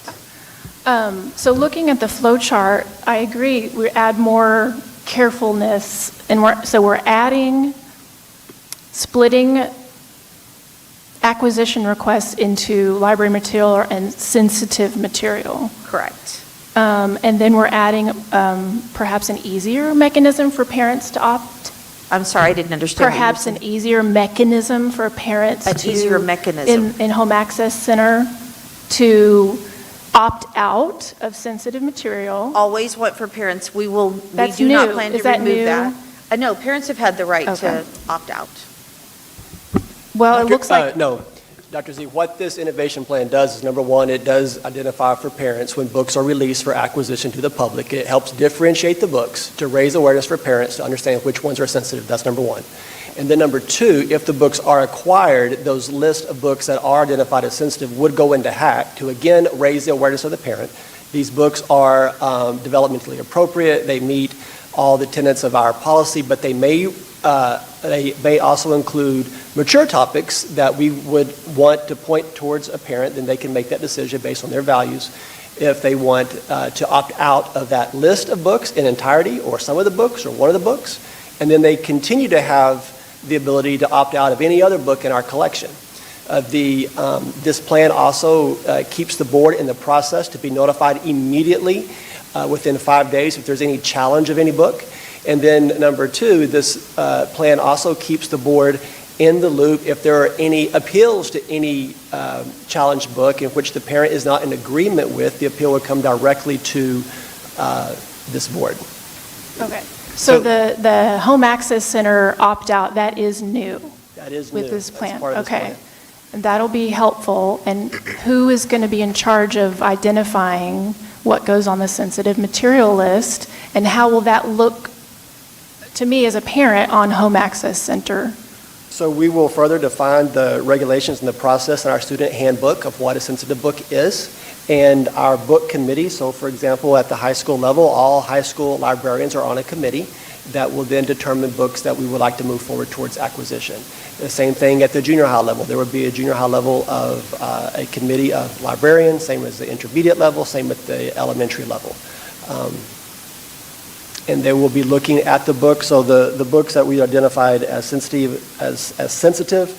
So looking at the flow chart, I agree, we add more carefulness, and we're adding, splitting acquisition requests into library material and sensitive material. Correct. And then we're adding perhaps an easier mechanism for parents to opt. I'm sorry, I didn't understand. Perhaps an easier mechanism for parents An easier mechanism. in Home Access Center to opt out of sensitive material. Always want for parents, we That's do not new. plan Is to that remove new? that. No, parents have had the right Okay. to opt out. Well, it looks like. No, Dr. Z, what this innovation plan does is, number one, it does identify for parents when books are released for acquisition to the public. It helps differentiate the books to raise awareness for parents to understand which ones are sensitive. That's number one. And then number two, if the books are acquired, those lists of books that are identified as sensitive would go into HAC to, again, raise the awareness of the parent. These books are developmentally appropriate. They meet all the tenets of our policy, but they may also include mature topics that we would want to point towards a parent, then they can make that decision based on their values if they want to opt out of that list of books in entirety, or some of the books, or one of the books. And then they continue to have the ability to opt out of any other book in our collection. This plan also keeps the board in the process to be notified immediately within 5 days if there's any challenge of any book. And then number two, this plan also keeps the board in the loop if there are any appeals to any challenged book in which the parent is not in agreement with. The appeal would come directly to this board. Okay. So the Home Access Center opt-out, that is new? That is with new. this That's plan? part of this Okay. plan. And that'll be helpful. And who is going to be in charge of identifying what goes on the sensitive material list? And how will that look to me as a parent on Home Access Center? So we will further define the regulations and the process in our student handbook of what a sensitive book is. And our book committee, so for example, at the high school level, all high school librarians are on a committee that will then determine books that we would like to move forward towards acquisition. The same thing at the junior high level. There would be a junior high level of a committee of librarians, same as the intermediate level, same with the elementary level. And they will be looking at the books. So the books that we identified as sensitive,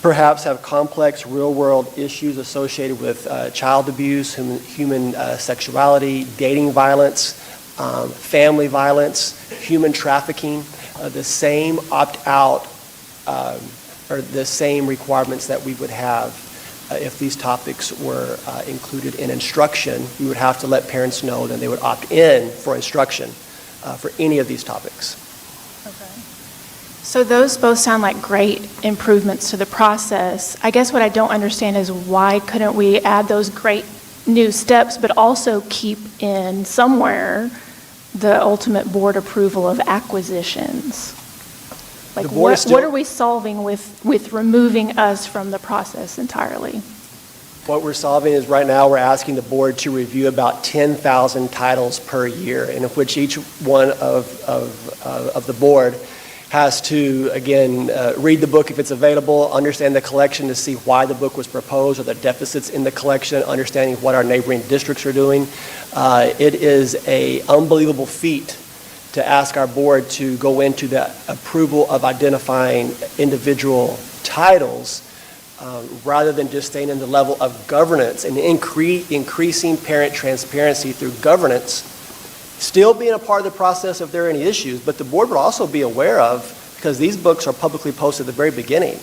perhaps have complex real-world issues associated with child abuse, human sexuality, dating violence, family violence, human trafficking, the same opt-out or the same requirements that we would have if these topics were included in instruction. We would have to let parents know that they would opt in for instruction for any of these topics. So those both sound like great improvements to the process. I guess what I don't understand is why couldn't we add those great new steps, but also keep in somewhere the ultimate board approval of acquisitions? Like, what are we solving with removing us from the process entirely? What we're solving is right now we're asking the board to review about 10,000 titles per year, in which each one of the board has to, again, read the book if it's available, understand the collection to see why the book was proposed or the deficits in the collection, understanding what our neighboring districts are doing. It is an unbelievable feat to ask our board to go into the approval of identifying individual titles rather than just staying in the level of governance and increasing parent transparency through governance, still being a part of the process if there are any issues, but the board would also be aware of, because these books are publicly posted at the very beginning,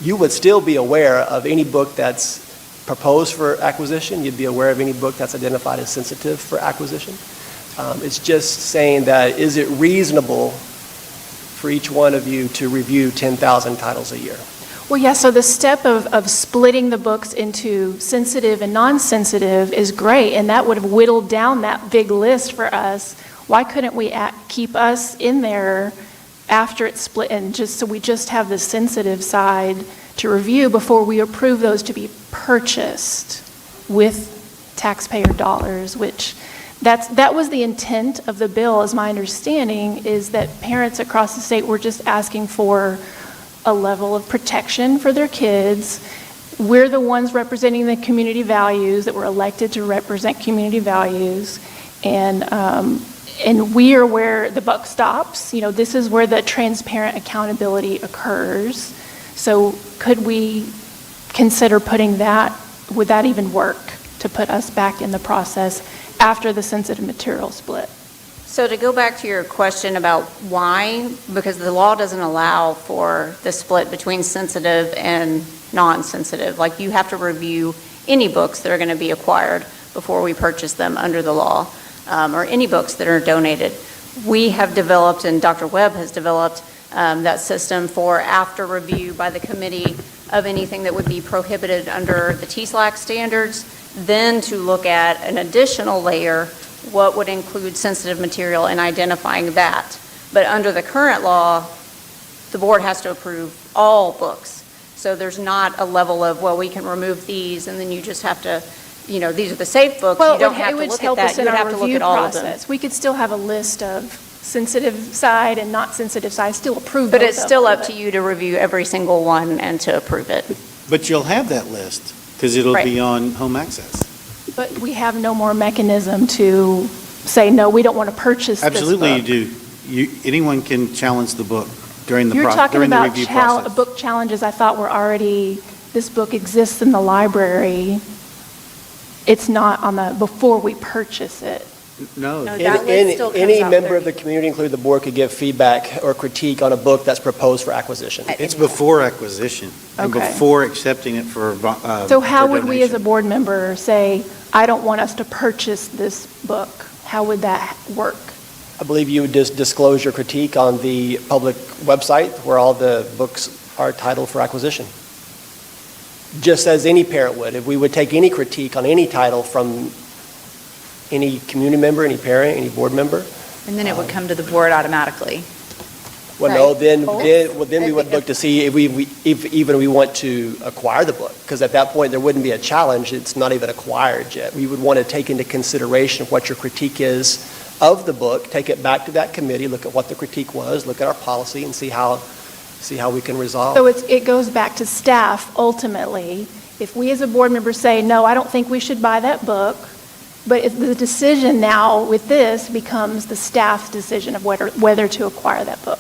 you would still be aware of any book that's proposed for acquisition, you'd be aware of any book that's identified as sensitive for acquisition. It's just saying that, is it reasonable for each one of you to review 10,000 titles a year? Well, yeah, so the step of splitting the books into sensitive and non-sensitive is great, and that would have whittled down that big list for us. Why couldn't we keep us in there after it's split, and just so we just have the sensitive side to review before we approve those to be purchased with taxpayer dollars, which that was the intent of the bill, as my understanding, is that parents across the state were just asking for a level of protection for their kids. We're the ones representing the community values that were elected to represent community values, and we are where the buck stops. You know, this is where the transparent accountability occurs. So could we consider putting that, would that even work to put us back in the process after the sensitive material split? So to go back to your question about why, because the law doesn't allow for the split between sensitive and non-sensitive. Like, you have to review any books that are going to be acquired before we purchase them under the law, or any books that are donated. We have developed, and Dr. Webb has developed, that system for after review by the committee of anything that would be prohibited under the TSLAC standards, then to look at an additional layer, what would include sensitive material, and identifying that. But under the current law, the board has to approve all books. So there's not a level of, well, we can remove these, and then you just have to, you know, these are the safe books. Well, you don't have to look at that. You would have to look at all of them. Process. We could still have a list of sensitive side and not sensitive side, still approve. But it's still up to you to review every single one and to approve it. But you'll have that list, because it'll be on Home Access. But we have no more mechanism to say, no, we don't want to purchase Absolutely this book. you do. Anyone can challenge the book during the You're talking during the about review process. book challenges. I thought were already, this book exists in the library. It's not on the, before we purchase it. No. Any member of the community, including the board, could give feedback or critique on a book that's proposed for acquisition. It's before acquisition and Okay. before accepting it for So how for would we as a donation. board member say, I don't want us to purchase this book? How would that work? I believe you would just disclose your critique on the public website where all the books our title for acquisition. Just as any parent would. If we would take any critique on any title from any community member, any parent, any board member. And then it would come to the board automatically. Well, no, Right. then we would look to see if even we want to acquire the book, because at that point, there wouldn't be a challenge. It's not even acquired yet. We would want to take into consideration what your critique is of the book, take it back to that committee, look at what the critique was, look at our policy, and see how we can resolve. So it goes back to staff ultimately. If we as a board member say, no, I don't think we should buy that book, but the decision now with this becomes the staff's decision of whether to acquire that book.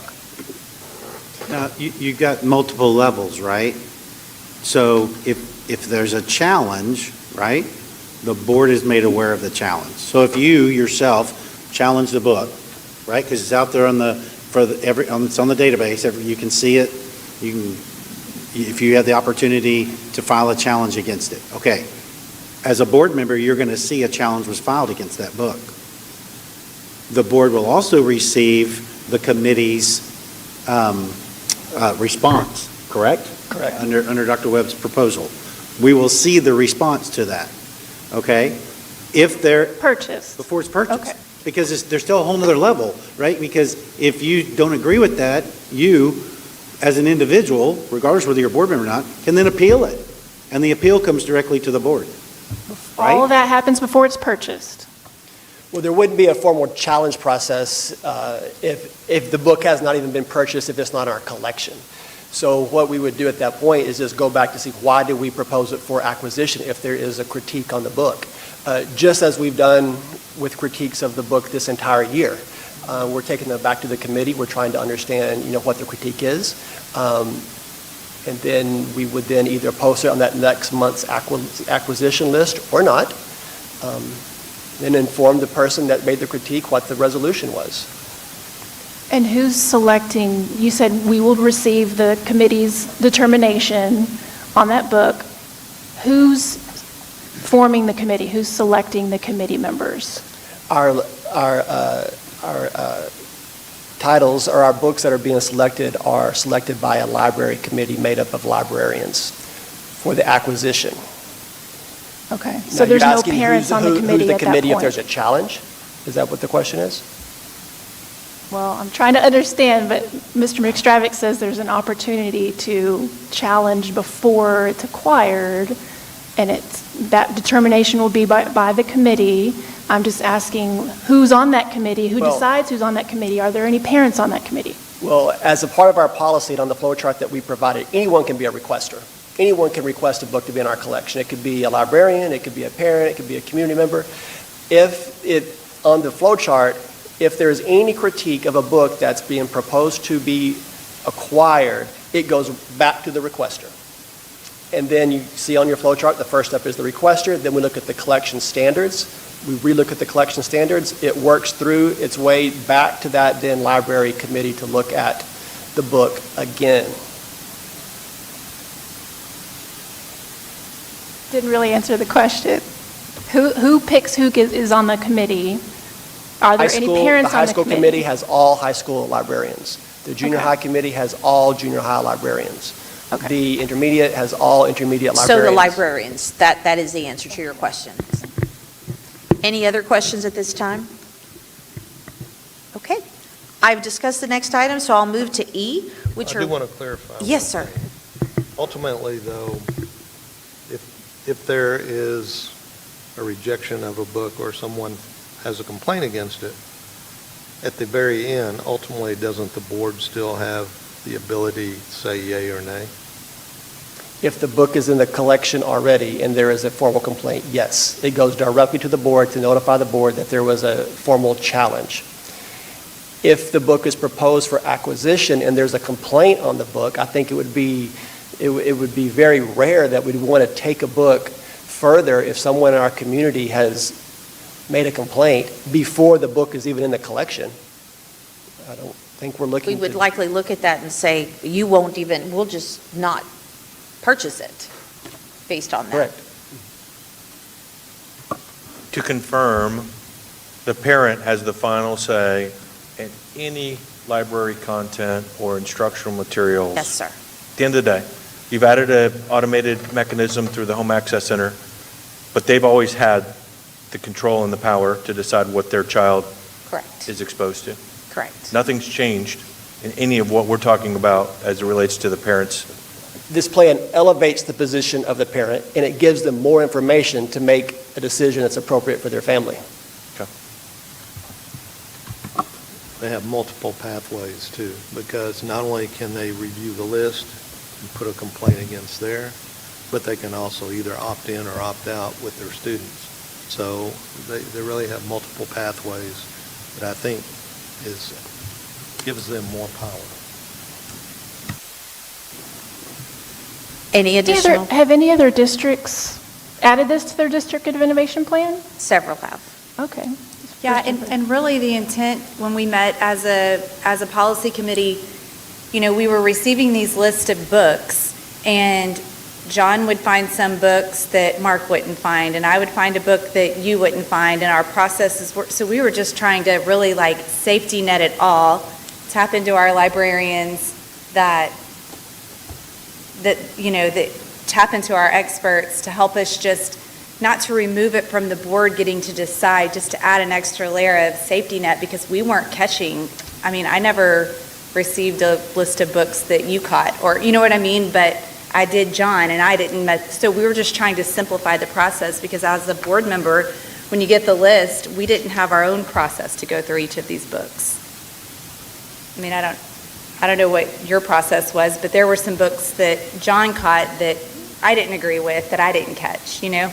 Now, you've got multiple levels, right? So if there's a challenge, right, the board is made aware of the challenge. So if you yourself challenge the book, right, because it's out there it's on the database, you can see it, if you have the opportunity to file a challenge against it. Okay. As a board member, you're going to see a challenge was filed against that book. The board will also receive the committee's response, correct? Correct. Under Dr. Webb's proposal. We will see the response to that, okay? If they're... Purchased. Before it's purchased. Okay. Because there's still a whole nother level, right? Because if you don't agree with that, you, as an individual, regardless whether you're a board member or not, can then appeal it. And the appeal comes directly to the board, right? All of that happens before it's purchased. Well, there wouldn't be a formal challenge process if the book has not even been purchased, if it's not in our collection. So what we would do at that point is just go back to see why did we propose it for acquisition if there is a critique on the book. Just as we've done with critiques of the book this entire year. We're taking them back to the committee. We're trying to understand, what the critique is. And then we would then either post it on that next month's acquisition list or not. Then inform the person that made the critique what the resolution was. And who's selecting, you said we will receive the committee's determination on that book. Who's forming the committee? Who's selecting the committee members? Our titles or our books that are being selected are selected by a library committee made up of librarians for the acquisition. Okay, so there's no parents on the committee at that point? Who's the committee if there's a challenge? Is that what the question is? Well, I'm trying to understand, but Mr. McStravick says there's an opportunity to challenge before it's acquired, and that determination will be by the committee. I'm just asking who's on that committee, who decides who's on that committee? Are there any parents on that committee? Well, as a part of our policy and on the flow chart that we provided, anyone can be a requester. Anyone can request a book to be in our collection. It could be a librarian, it could be a parent, it could be a community member. On the flow chart, if there's any critique of a book that's being proposed to be acquired, it goes back to the requester. And then you see on your flow chart, the first step is the requester. Then we look at the collection standards. We relook at the collection standards. It works through its way back to that then library committee to look at the book again. Didn't really answer the question. Who picks who is on the committee? Are there any parents on the committee? The high school committee has all high school librarians. The junior high committee has all junior high librarians. Okay. The intermediate has all intermediate librarians. So the librarians, that is the answer to your question. Any other questions at this time? Okay. I've discussed the next item, so I'll move to E, which I do want to clarify. Yes, sir. Ultimately, though, if there is a rejection of a book or someone has a complaint against it, at the very end, ultimately, doesn't the board still have the ability to say yay or nay? If the book is in the collection already and there is a formal complaint, yes. It goes directly to the board to notify the board that there was a formal challenge. If the book is proposed for acquisition and there's a complaint on the book, I think it would be very rare that we'd want to take a book further if someone in our community has made a complaint before the book is even in the collection. I don't think we're looking We would likely look at that and say, we'll just not purchase it based on that. Correct. To confirm, the parent has the final say in any library content or instructional materials. Yes, sir. At the end of the day, you've added an automated mechanism through the Home Access Center, but they've always had the control and the power to decide what their child Correct. is exposed to. Correct. Nothing's changed in any of what we're talking about as it relates to the parents. This plan elevates the position of the parent, and it gives them more information to make a decision that's appropriate for their family. They have multiple pathways too, because not only can they review the list and put a complaint against there, but they can also either opt in or opt out with their students. So they really have multiple pathways that I think gives them more power. Any additional? Have any other districts added this to their district of innovation plan? Several have. Okay. Yeah, and really the intent when we met as a policy committee, you know, we were receiving these lists of books, and John would find some books that Mark wouldn't find, and I would find a book that you wouldn't find, and our processes were, so we were just trying to really like safety net it all, tap into our librarians that you know, that tap into our experts to help us just not to remove it from the board getting to decide, just to add an extra layer of safety net, because we weren't catching, I mean, I never received a list of books that you caught, or you know what I mean, but I did John, and I didn't, so we were just trying to simplify the process, because as a board member, when you get the list, we didn't have our own process to go through each of these books. I mean, I don't know what your process was, but there were some books that John caught that I didn't agree with, that I didn't catch, you know?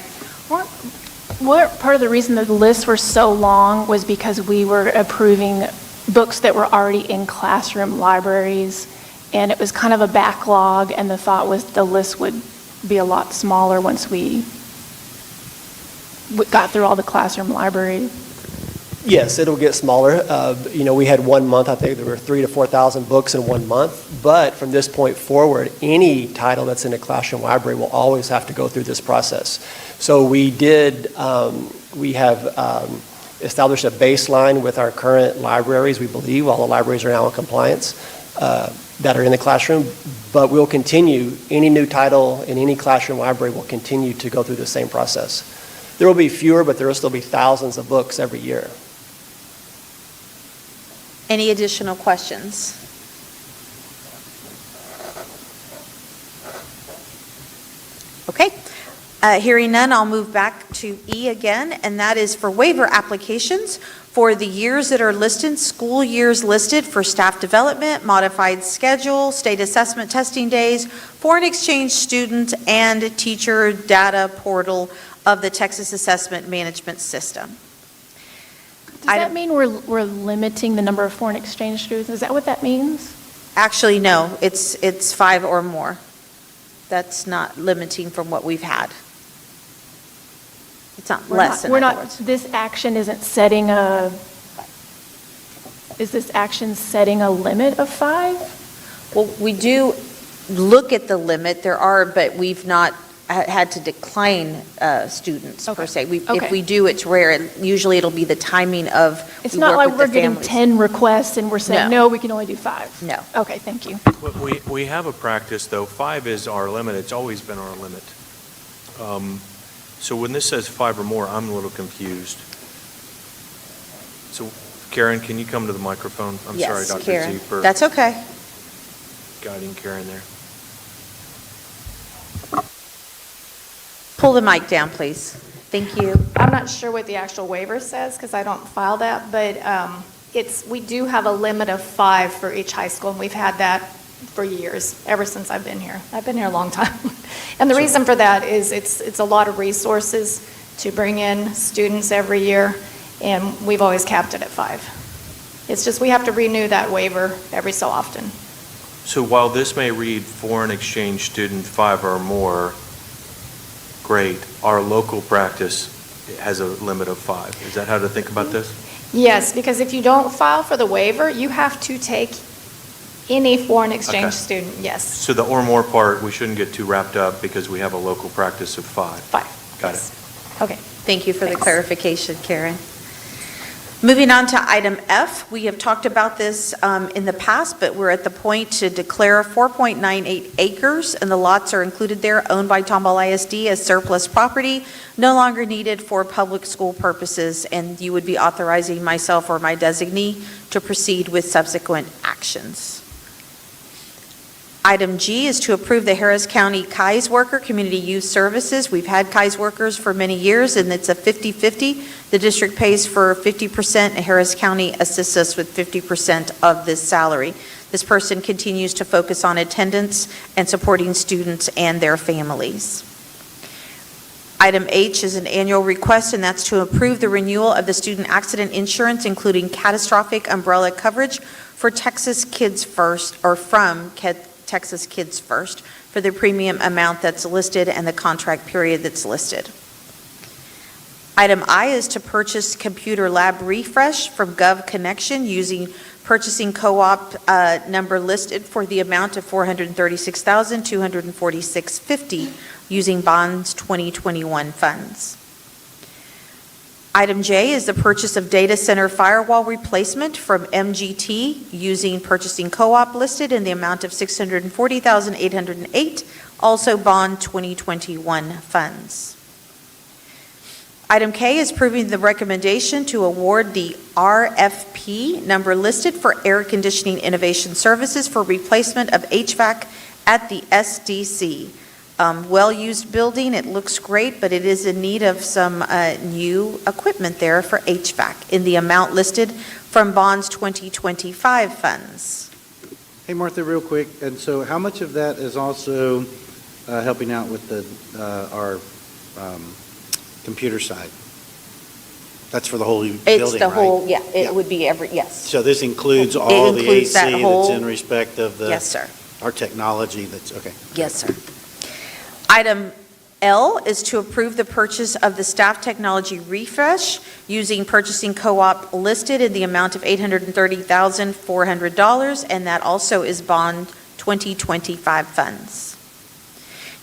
What part of the reason that the lists were so long was because we were approving books that were already in classroom libraries, and it was kind of a backlog, and the thought was the list would be a lot smaller once we got through all the classroom libraries. Yes, it'll get smaller. You know, we had 1 month, I think there were 3,000 to 4,000 books in 1 month, but from this point forward, any title that's in a classroom library will always have to go through this process. So we have established a baseline with our current libraries. We believe all the libraries are now in compliance that are in the classroom, but we'll continue, any new title in any classroom library will continue to go through the same process. There will be fewer, but there will still be thousands of books every year. Any additional questions? Okay. Hearing none, I'll move back to E again, and that is for waiver applications for the years that are listed, school years listed for staff development, modified schedule, state assessment testing days, foreign exchange student, and teacher data portal of the Texas Assessment Management System. Does that mean we're limiting the number of foreign exchange students? Is that what that means? Actually, no, it's 5 or more. That's not limiting from what we've had. It's not less. This action isn't setting is this action setting a limit of 5? Well, we do look at the limit. There are, but we've not had to decline students per se. If we do, it's rare. Usually it'll be the timing of. It's not like we're getting 10 requests and we're saying, no, we can only do 5. No. Okay, thank you. We have a practice, though. 5 is our limit. It's always been our limit. So when this says 5 or more, I'm a little confused. So Karen, can you come to the microphone? I'm sorry, Dr. Karen. Z, for That's okay. guiding Karen there. Pull the mic down, please. Thank you. I'm not sure what the actual waiver says because I don't file that, but we do have a limit of 5 for each high school, and we've had that for years, ever since I've been here. I've been here a long time. And the reason for that is it's a lot of resources to bring in students every year, and we've always capped it at 5. It's just we have to renew that waiver every so often. So while this may read foreign exchange student 5 or more, great, our local practice has a limit of 5. Is that how to think about this? Yes, because if you don't file for the waiver, you have to take any foreign exchange student, yes. So the or more part, we shouldn't get too wrapped up because we have a local practice of 5. 5. Got yes. it. Okay. Thank you for the clarification, Karen. Moving on to item F, we have talked about this in the past, but we're at the point to declare 4.98 acres, and the lots are included there, owned by Tomball ISD as surplus property, no longer needed for public school purposes, and you would be authorizing myself or my designee to proceed with subsequent actions. Item G is to approve the Harris County KAIS Worker Community Youth Services. We've had KAIS workers for many years, and it's a 50-50. The district pays for 50%, and Harris County assists us with 50% of this salary. This person continues to focus on attendance and supporting students and their families. Item H is an annual request, and that's to approve the renewal of the student accident insurance, including catastrophic umbrella coverage for Texas Kids First, or from Texas Kids First, for the premium amount that's listed and the contract period that's listed. Item I is to purchase computer lab refresh from Gov Connection using purchasing co-op number listed for the amount of $436,246.50 using bonds 2021 funds. Item J is the purchase of data center firewall replacement from MGT using purchasing co-op listed in the amount of $640,808, also bond 2021 funds. Item K is approving the recommendation to award the RFP number listed for air conditioning innovation services for replacement of HVAC at the SDC. Well-used building, it looks great, but it is in need of some new equipment there for HVAC in the amount listed from bonds 2025 funds. Hey, Martha, real quick, and so how much of that is also helping out with our computer side? That's for the whole building, right? It's the whole, yeah, it would be every, yes. So this includes all the AC that whole- that's in respect of the... Yes, sir. Our technology that's, okay. Yes, sir. Item L is to approve the purchase of the staff technology refresh using purchasing co-op listed in the amount of $830,400, and that also is bond 2025 funds.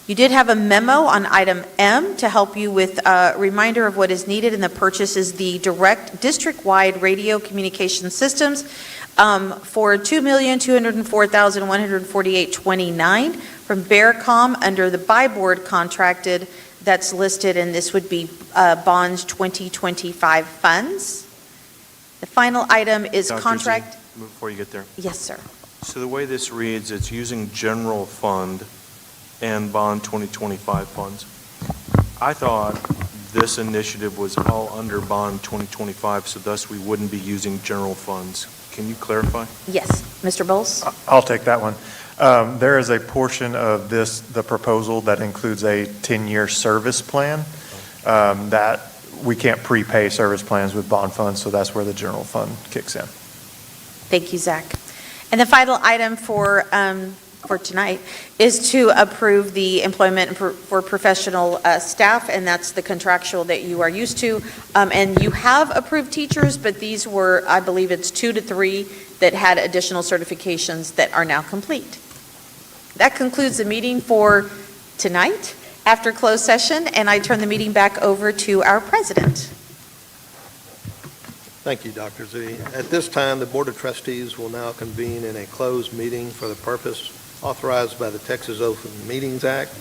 You did have a memo on item M to help you with a reminder of what is needed, and the purchase is the direct district-wide radio communication systems for $2,204,148.29 from Bearcom under the buy board contracted that's listed, and this would be bonds 2025 funds. The final item is Dr. Z, contract. before you get there. Yes, sir. So the way this reads, it's using general fund and bond 2025 funds. I thought this initiative was all under bond 2025, so thus we wouldn't be using general funds. Can you clarify? Yes, Mr. Bowles? I'll take that one. There is a portion of the proposal that includes a 10-year service plan that we can't prepay service plans with bond funds, so that's where the general fund kicks in. Thank you, Zach. And the final item for tonight is to approve the employment for professional staff, and that's the contractual that you are used to. And you have approved teachers, but these were, I believe it's 2 to 3 that had additional certifications that are now complete. That concludes the meeting for tonight after closed session, and I turn the meeting back over to our president. Thank you, Dr. Z. At this time, the Board of Trustees will now convene in a closed meeting for the purpose authorized by the Texas Open Meetings Act,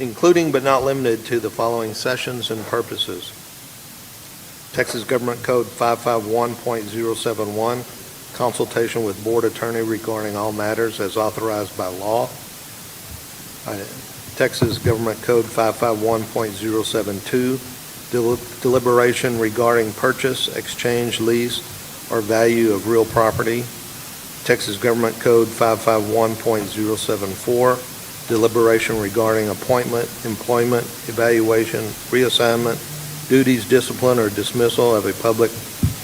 including but not limited to the following sessions and purposes. Texas Government Code 551.071, consultation with board attorney regarding all matters as authorized by law. Texas Government Code 551.072, deliberation regarding purchase, exchange, lease, or value of real property. Texas Government Code 551.074, deliberation regarding appointment, employment, evaluation, reassignment, duties, discipline, or dismissal of a public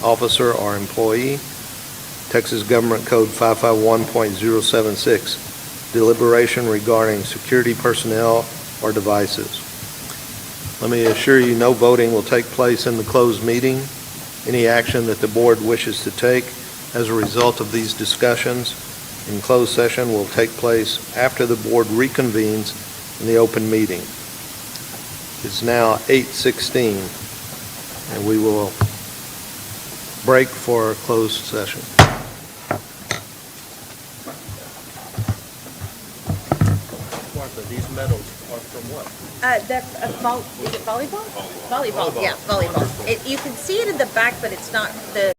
officer or employee. Texas Government Code 551.076, deliberation regarding security personnel or devices. Let me assure you, no voting will take place in the closed meeting. Any action that the board wishes to take as a result of these discussions in closed session will take place after the board reconvenes in the open meeting. It's now 8:16, and we will break for closed session. Martha, these medals are from what? Is it volleyball? Volleyball, yeah, volleyball. You can see it in the back, but it's not the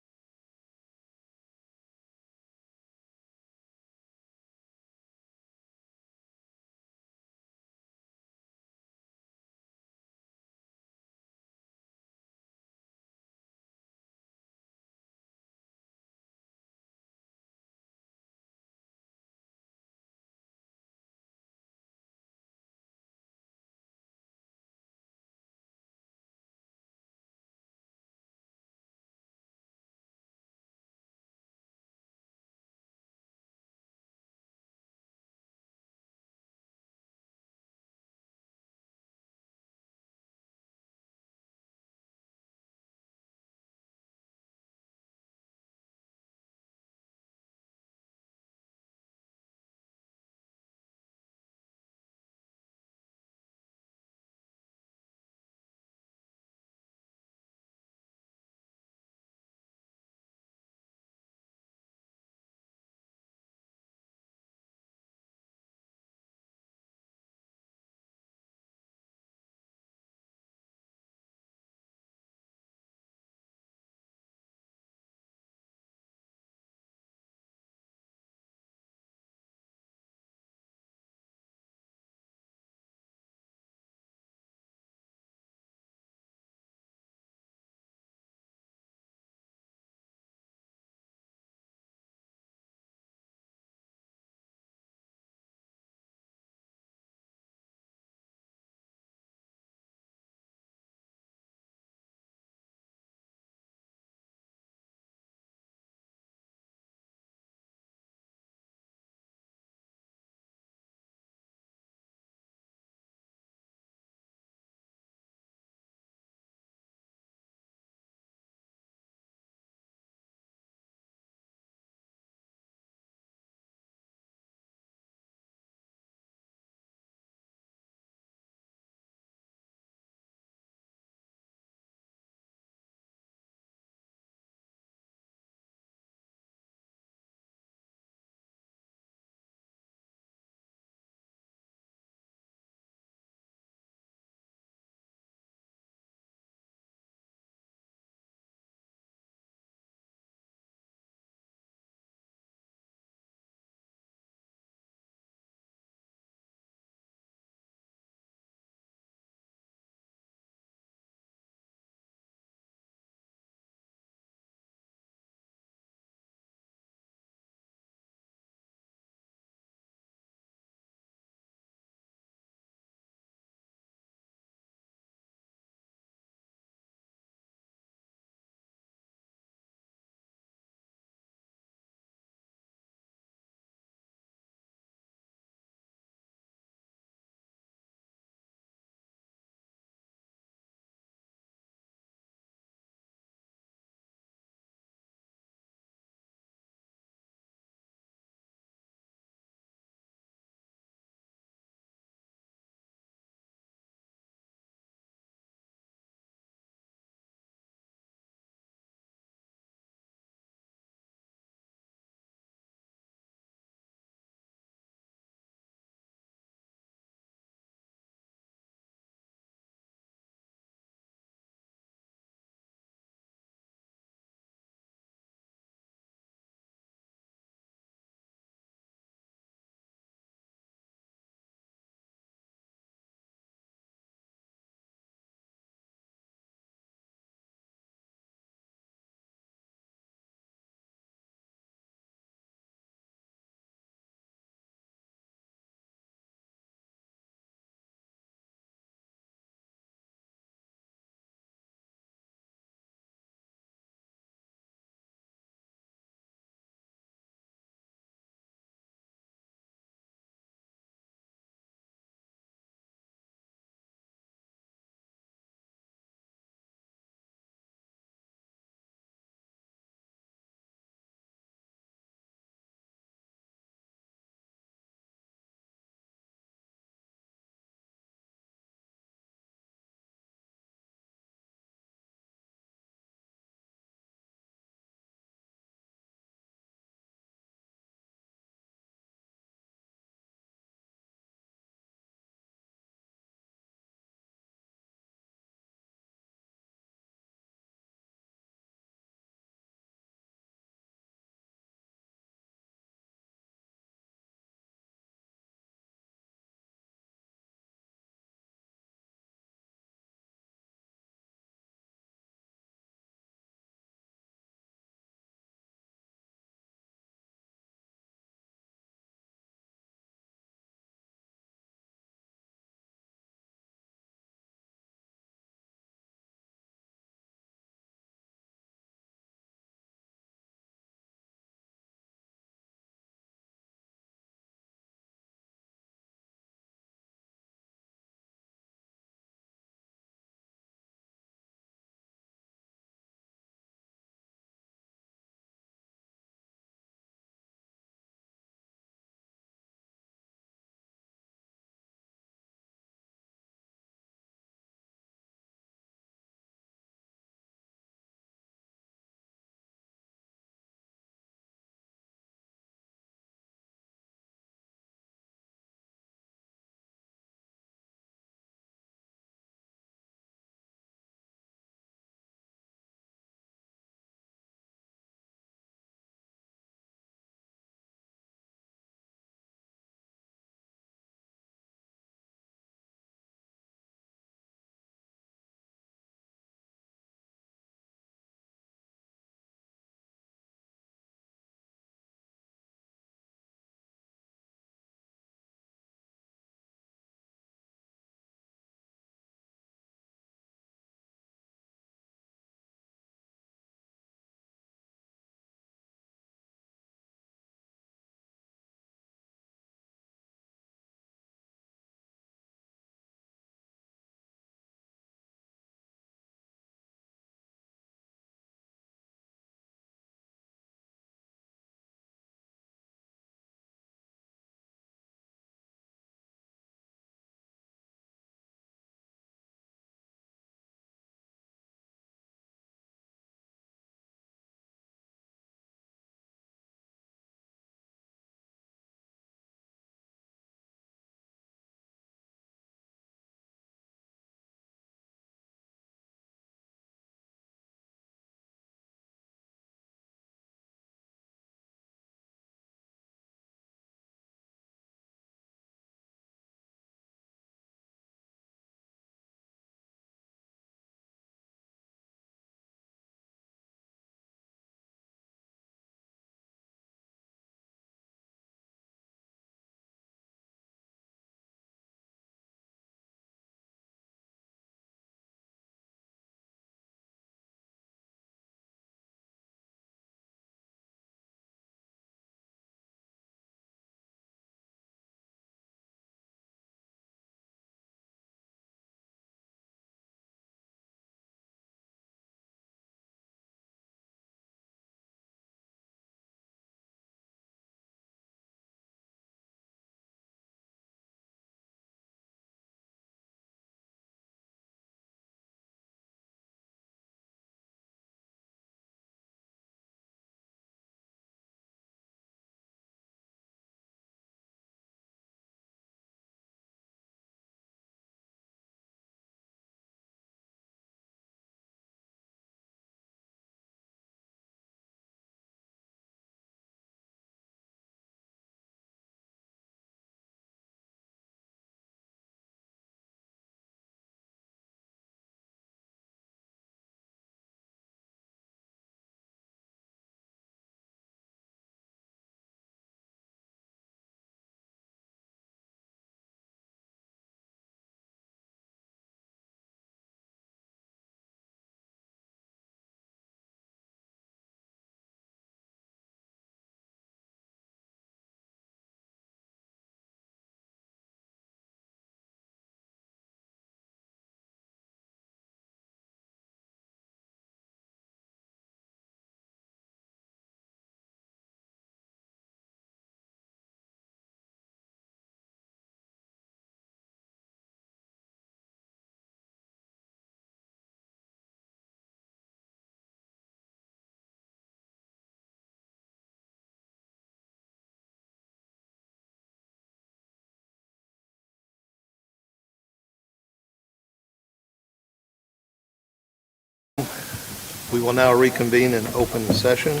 We will now reconvene in open session.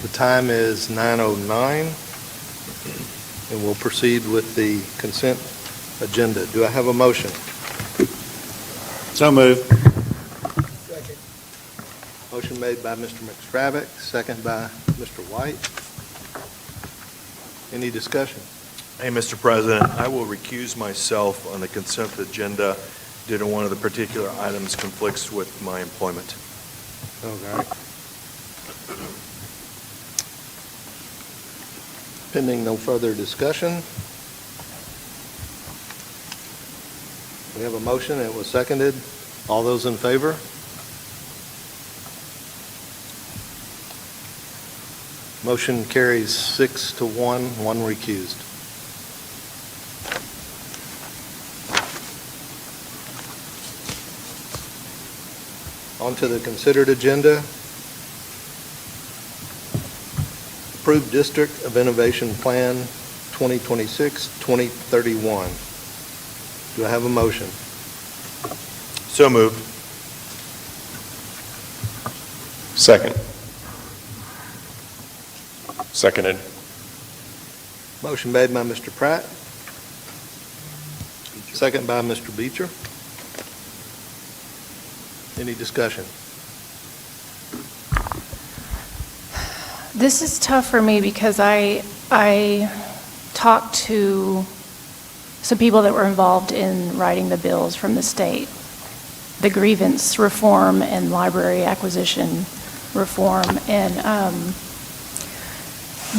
The time is 9:09, and we'll proceed with the consent agenda. Do I have a motion? So moved. Motion made by Mr. McStravick, second by Mr. White. Any discussion? Hey, Mr. President, I will recuse myself on the consent agenda due to one of the particular items conflicts with my employment. Okay. Pending no further discussion, we have a motion, it was seconded. All those in favor? Motion carries 6-1, one recused. On to the considered agenda. Approved District of Innovation Plan 2026-2031. Do I have a motion? So moved. Second. Seconded. Motion made by Mr. Pratt. Second by Mr. Beecher. Any discussion? This is tough for me because I talked to some people that were involved in writing the bills from the state, the grievance reform and library acquisition reform, and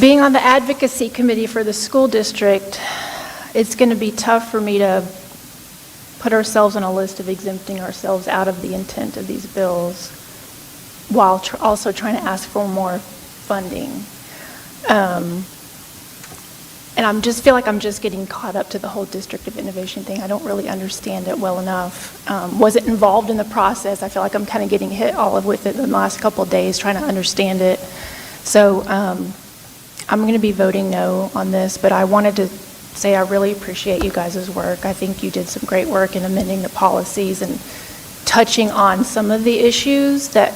being on the advocacy committee for the school district, it's going to be tough for me to put ourselves on a list of exempting ourselves out of the intent of these bills while also trying to ask for more funding. And I just feel like I'm just getting caught up to the whole District of Innovation thing. I don't really understand it well enough. Wasn't involved in the process. I feel like I'm kind of getting hit all of with it in the last couple of days trying to understand it. So I'm going to be voting no on this, but I wanted to say I really appreciate you guys' work. I think you did some great work in amending the policies and touching on some of the issues that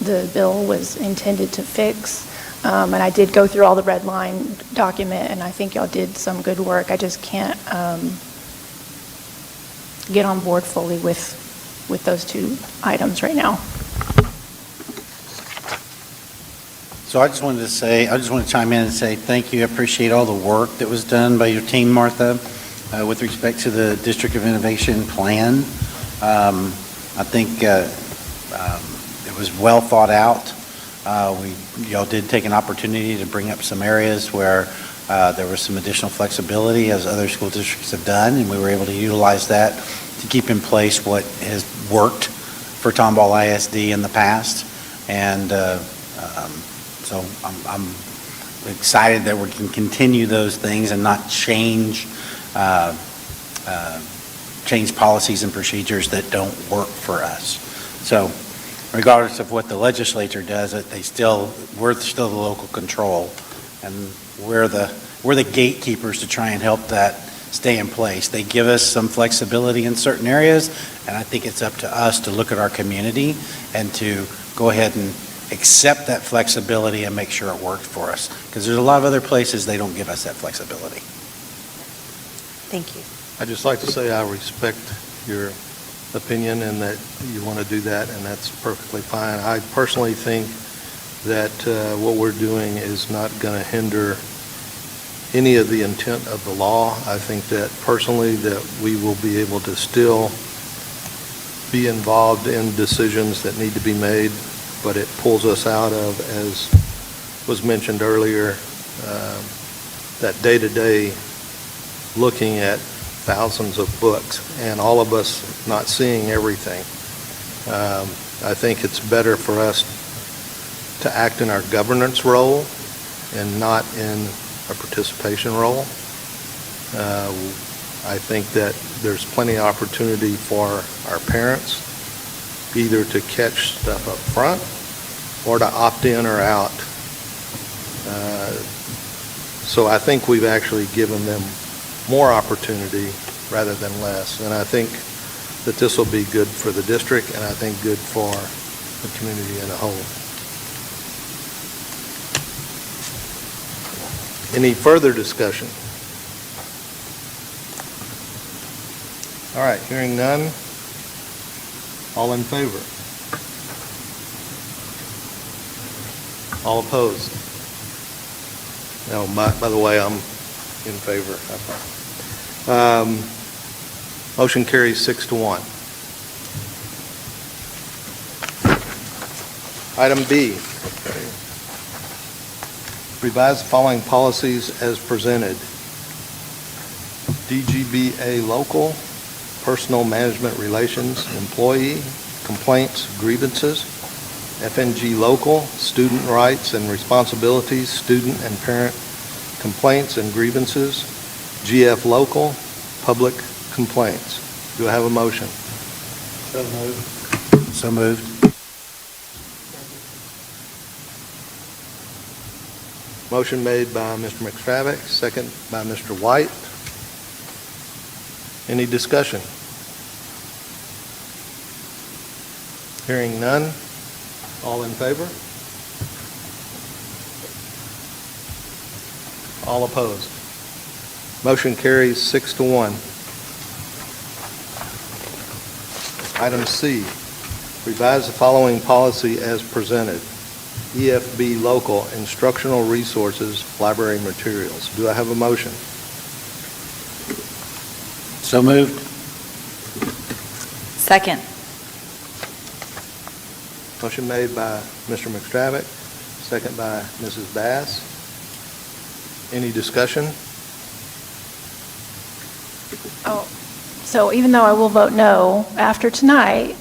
the bill was intended to fix. And I did go through all the red line document, and I think y'all did some good work. I just can't get on board fully with those two items right now. So I just wanted to chime in and say thank you. I appreciate all the work that was done by your team, Martha, with respect to the District of Innovation plan. I think it was well thought out. Y'all did take an opportunity to bring up some areas where there was some additional flexibility, as other school districts have done, and we were able to utilize that to keep in place what has worked for Tomball ISD in the past. And so I'm excited that we can continue those things and not change policies and procedures that don't work for us. So regardless of what the legislature does, we're still the local control, and we're the gatekeepers to try and help that stay in place. They give us some flexibility in certain areas, and I think it's up to us to look at our community and to go ahead and accept that flexibility and make sure it works for us. Because there's a lot of other places they don't give us that flexibility. Thank you. I'd just like to say I respect your opinion and that you want to do that, and that's perfectly fine. I personally think that what we're doing is not going to hinder any of the intent of the law. I think that personally that we will be able to still be involved in decisions that need to be made, but it pulls us out of, as was mentioned earlier, that day-to-day looking at thousands of books and all of us not seeing everything. I think it's better for us to act in our governance role and not in a participation role. I think that there's plenty of opportunity for our parents either to catch stuff up front or to opt in or out. So I think we've actually given them more opportunity rather than less. And I think that this will be good for the district and I think good for the community as a whole. Any further discussion? All right, hearing none. All in favor? All opposed? No, by the way, I'm in favor. Motion carries 6-1. Item B, revise the following policies as presented. DGBA local, personal management relations, employee, complaints, grievances. FNG local, student rights and responsibilities, student and parent complaints and grievances. GF local, public complaints. Do I have a motion? So moved. So moved. Motion made by Mr. McStravick, second by Mr. White. Any discussion? Hearing none. All in favor? All opposed? Motion carries 6-1. Item C, revise the following policy as presented. EFB local, instructional resources, library materials. Do I have a motion? So moved. Second. Motion made by Mr. McStravick, second by Mrs. Bass. Any discussion? Oh, so even though I will vote no, after tonight,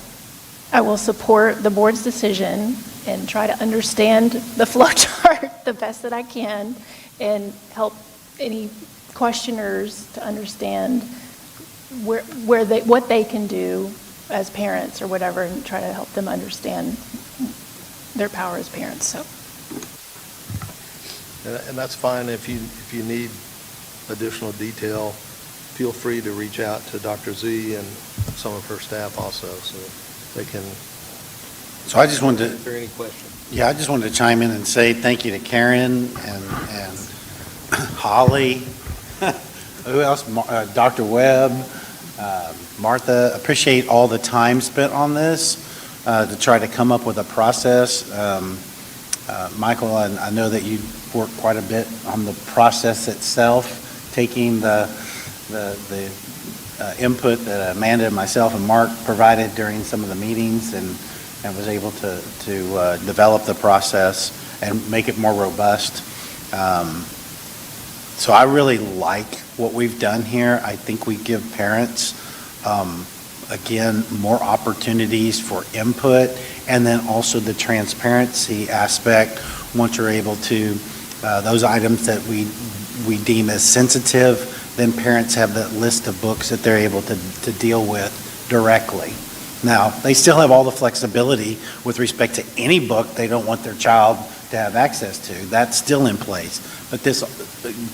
I will support the board's decision and try to understand the flow chart the best that I can and help any questioners to understand what they can do as parents or whatever, and try to help them understand their power as parents. So, And that's fine. If you need additional detail, feel free to reach out to Dr. Z and some of her staff also, so they can. So I just wanted to. Answer any questions. Yeah, I just wanted to chime in and say thank you to Karen and Holly. Who else? Dr. Webb, Martha. Appreciate all the time spent on this to try to come up with a process. Michael, I know that you worked quite a bit on the process itself, taking the input that Amanda and myself and Mark provided during some of the meetings and was able to develop the process and make it more robust. So I really like what we've done here. I think we give parents, again, more opportunities for input, and then also the transparency aspect once you're able to, those items that we deem as sensitive, then parents have that list of books that they're able to deal with directly. Now, they still have all the flexibility with respect to any book they don't want their child to have access to. That's still in place. But this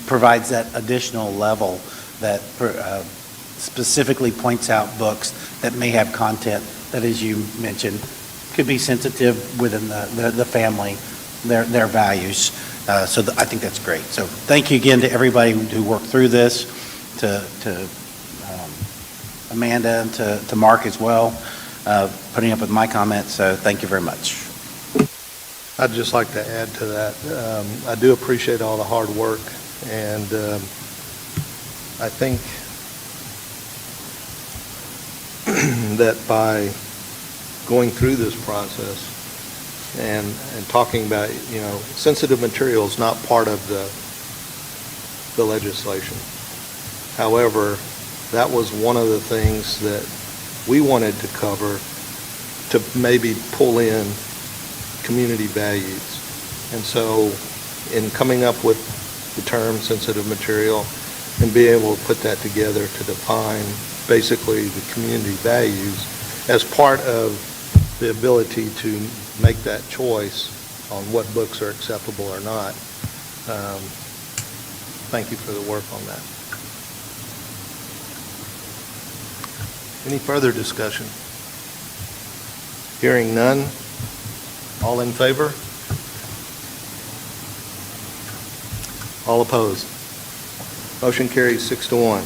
provides that additional level that specifically points out books that may have content that, as you mentioned, could be sensitive within the family, their values. So I think that's great. So thank you again to everybody who worked through this, to Amanda and to Mark as well, putting up with my comments. So thank you very much. I'd just like to add to that. I do appreciate all the hard work, and I think that by going through this process and talking about, sensitive materials not part of the legislation. However, that was one of the things that we wanted to cover, to maybe pull in community values. And so in coming up with the term sensitive material and be able to put that together to define basically the community values as part of the ability to make that choice on what books are acceptable or not. Thank you for the work on that. Any further discussion? Hearing none. All in favor? All opposed? Motion carries 6-1.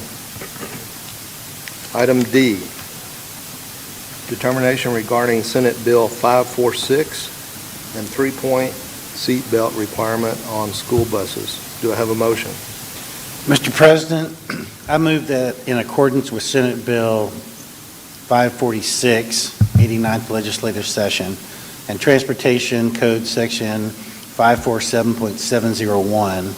Item D, determination regarding Senate Bill 546 and 3-point seat belt requirement on school buses. Do I have a motion? Mr. President, I move that in accordance with Senate Bill 546, 89th Legislative Session, and Transportation Code Section 547.701,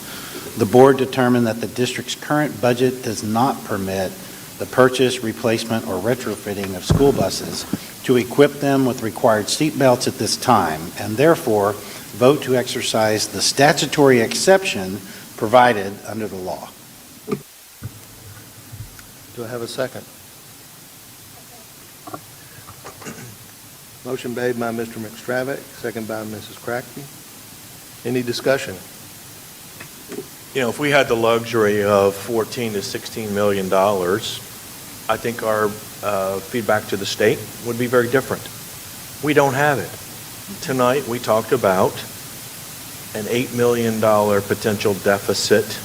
the board determined that the district's current budget does not permit the purchase, replacement, or retrofitting of school buses to equip them with required seat belts at this time, and therefore vote to exercise the statutory exception provided under the law. Do I have a second? Motion made by Mr. McStravick, second by Mrs. Crackey. Any discussion? You know, if we had the luxury of $14 to $16 million, I think our feedback to the state would be very different. We don't have it. Tonight, we talked about an $8 million potential deficit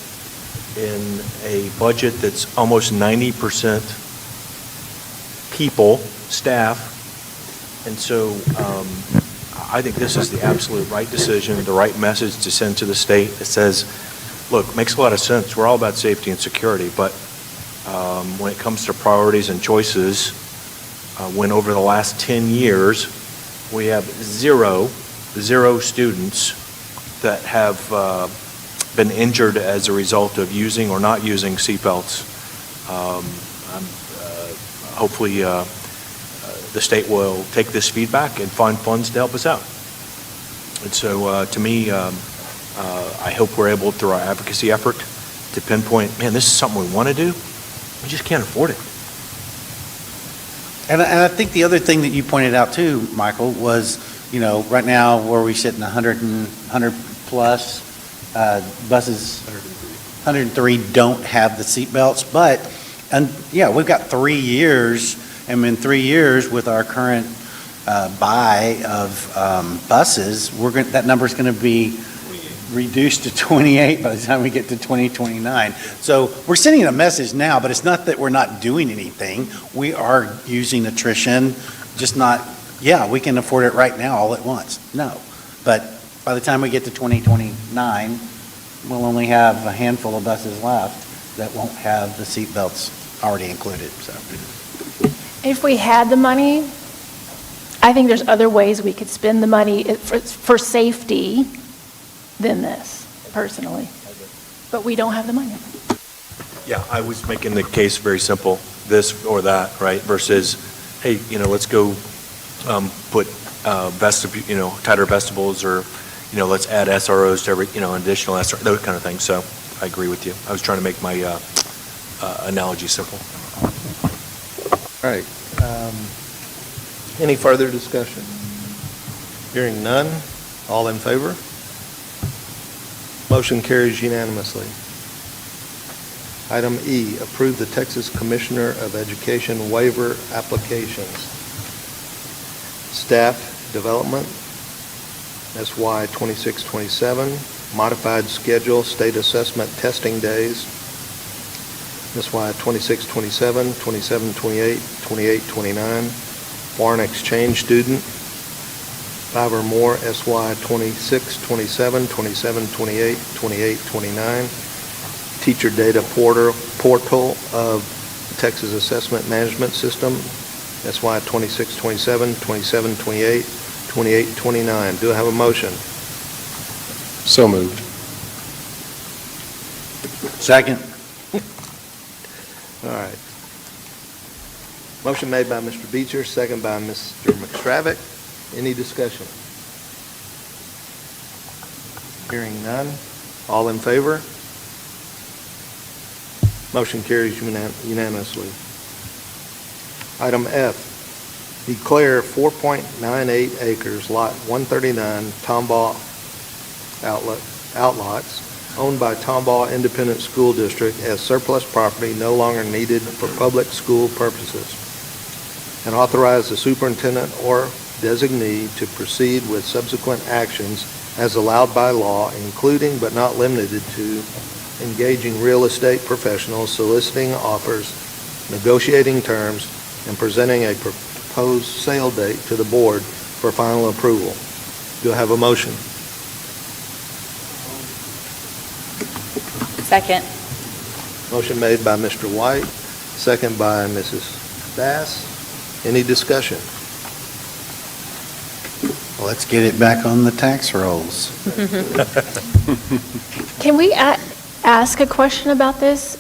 in a budget that's almost 90% people, staff. And so I think this is the absolute right decision, the right message to send to the state that says, look, it makes a lot of sense. We're all about safety and security, but when it comes to priorities and choices, when over the last 10 years, we have zero students that have been injured as a result of using or not using seatbelts. Hopefully, the state will take this feedback and find funds to help us out. And so, to me, I hope we're able, through our advocacy effort, to pinpoint, man, this is something we want to do. We just can't afford it. And I think the other thing that you pointed out too, Michael, was, right now where we sit in 100 plus buses, 103 don't have the seat belts, but, we've got 3 years, and in 3 years with our current buy of buses, that number's going to be reduced to 28 by the time we get to 2029. So we're sending a message now, but it's not that we're not doing anything. We are using attrition, just not, we can afford it right now all at once. No. But by the time we get to 2029, we'll only have a handful of buses left that won't have the seat belts already included. So, If we had the money, I think there's other ways we could spend the money for safety than this, personally. But we don't have the money. Yeah, I was making the case very simple, this or that, right? Versus, hey, let's go put tighter vestibules, or, let's add SROs to every, additional SRO, those kind of things. So I agree with you. I was trying to make my analogy simple. All right. Any further discussion? Hearing none. All in favor? Motion carries unanimously. Item E, approve the Texas Commissioner of Education waiver applications. Staff Development, SY 2627, Modified Schedule, State Assessment Testing Days, SY 2627, 2728, 2829, Foreign Exchange Student, 5 or more, SY 2627, 2728, 2829, Teacher Data Portal of Texas Assessment Management System, SY 2627, 2728, 2829. Do I have a motion? So moved. Second. All right. Motion made by Mr. Beecher, second by Mr. McStravick. Any discussion? Hearing none. All in favor? Motion carries unanimously. Item F, declare 4.98 acres, lot 139, Tomball outlots, owned by Tomball Independent School District as surplus property no longer needed for public school purposes. and authorize the superintendent or designee to proceed with subsequent actions as allowed by law, including but not limited to engaging real estate professionals, soliciting offers, negotiating terms, and presenting a proposed sale date to the board for final approval. Do I have a motion? Second. Motion made by Mr. White, second by Mrs. Bass. Any discussion? Let's get it back on the tax rolls. Can we ask a question about this?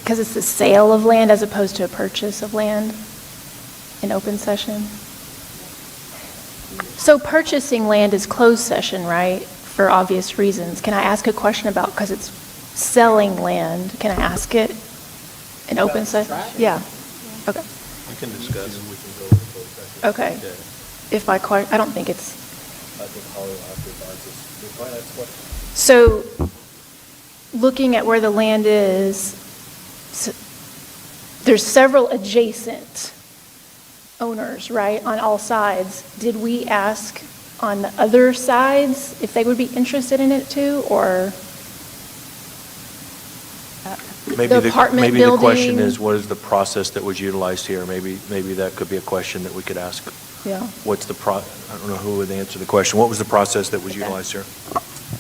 Because it's the sale of land as opposed to a purchase of land in open session. So purchasing land is closed session, right? For obvious reasons. Can I ask a question about, because it's selling land, can I ask it in open session? Yeah. Okay. You can discuss. Okay. If my question, I don't think it's. So, looking at where the land is, there's several adjacent owners, right, on all sides. Did we ask on the other sides if they would be interested in it too, or? Maybe The apartment maybe the question building. is, what is the process that was utilized here? Maybe that could be a question that we could ask. Yeah. What's the I don't know who would answer the question. What was the process that was utilized here?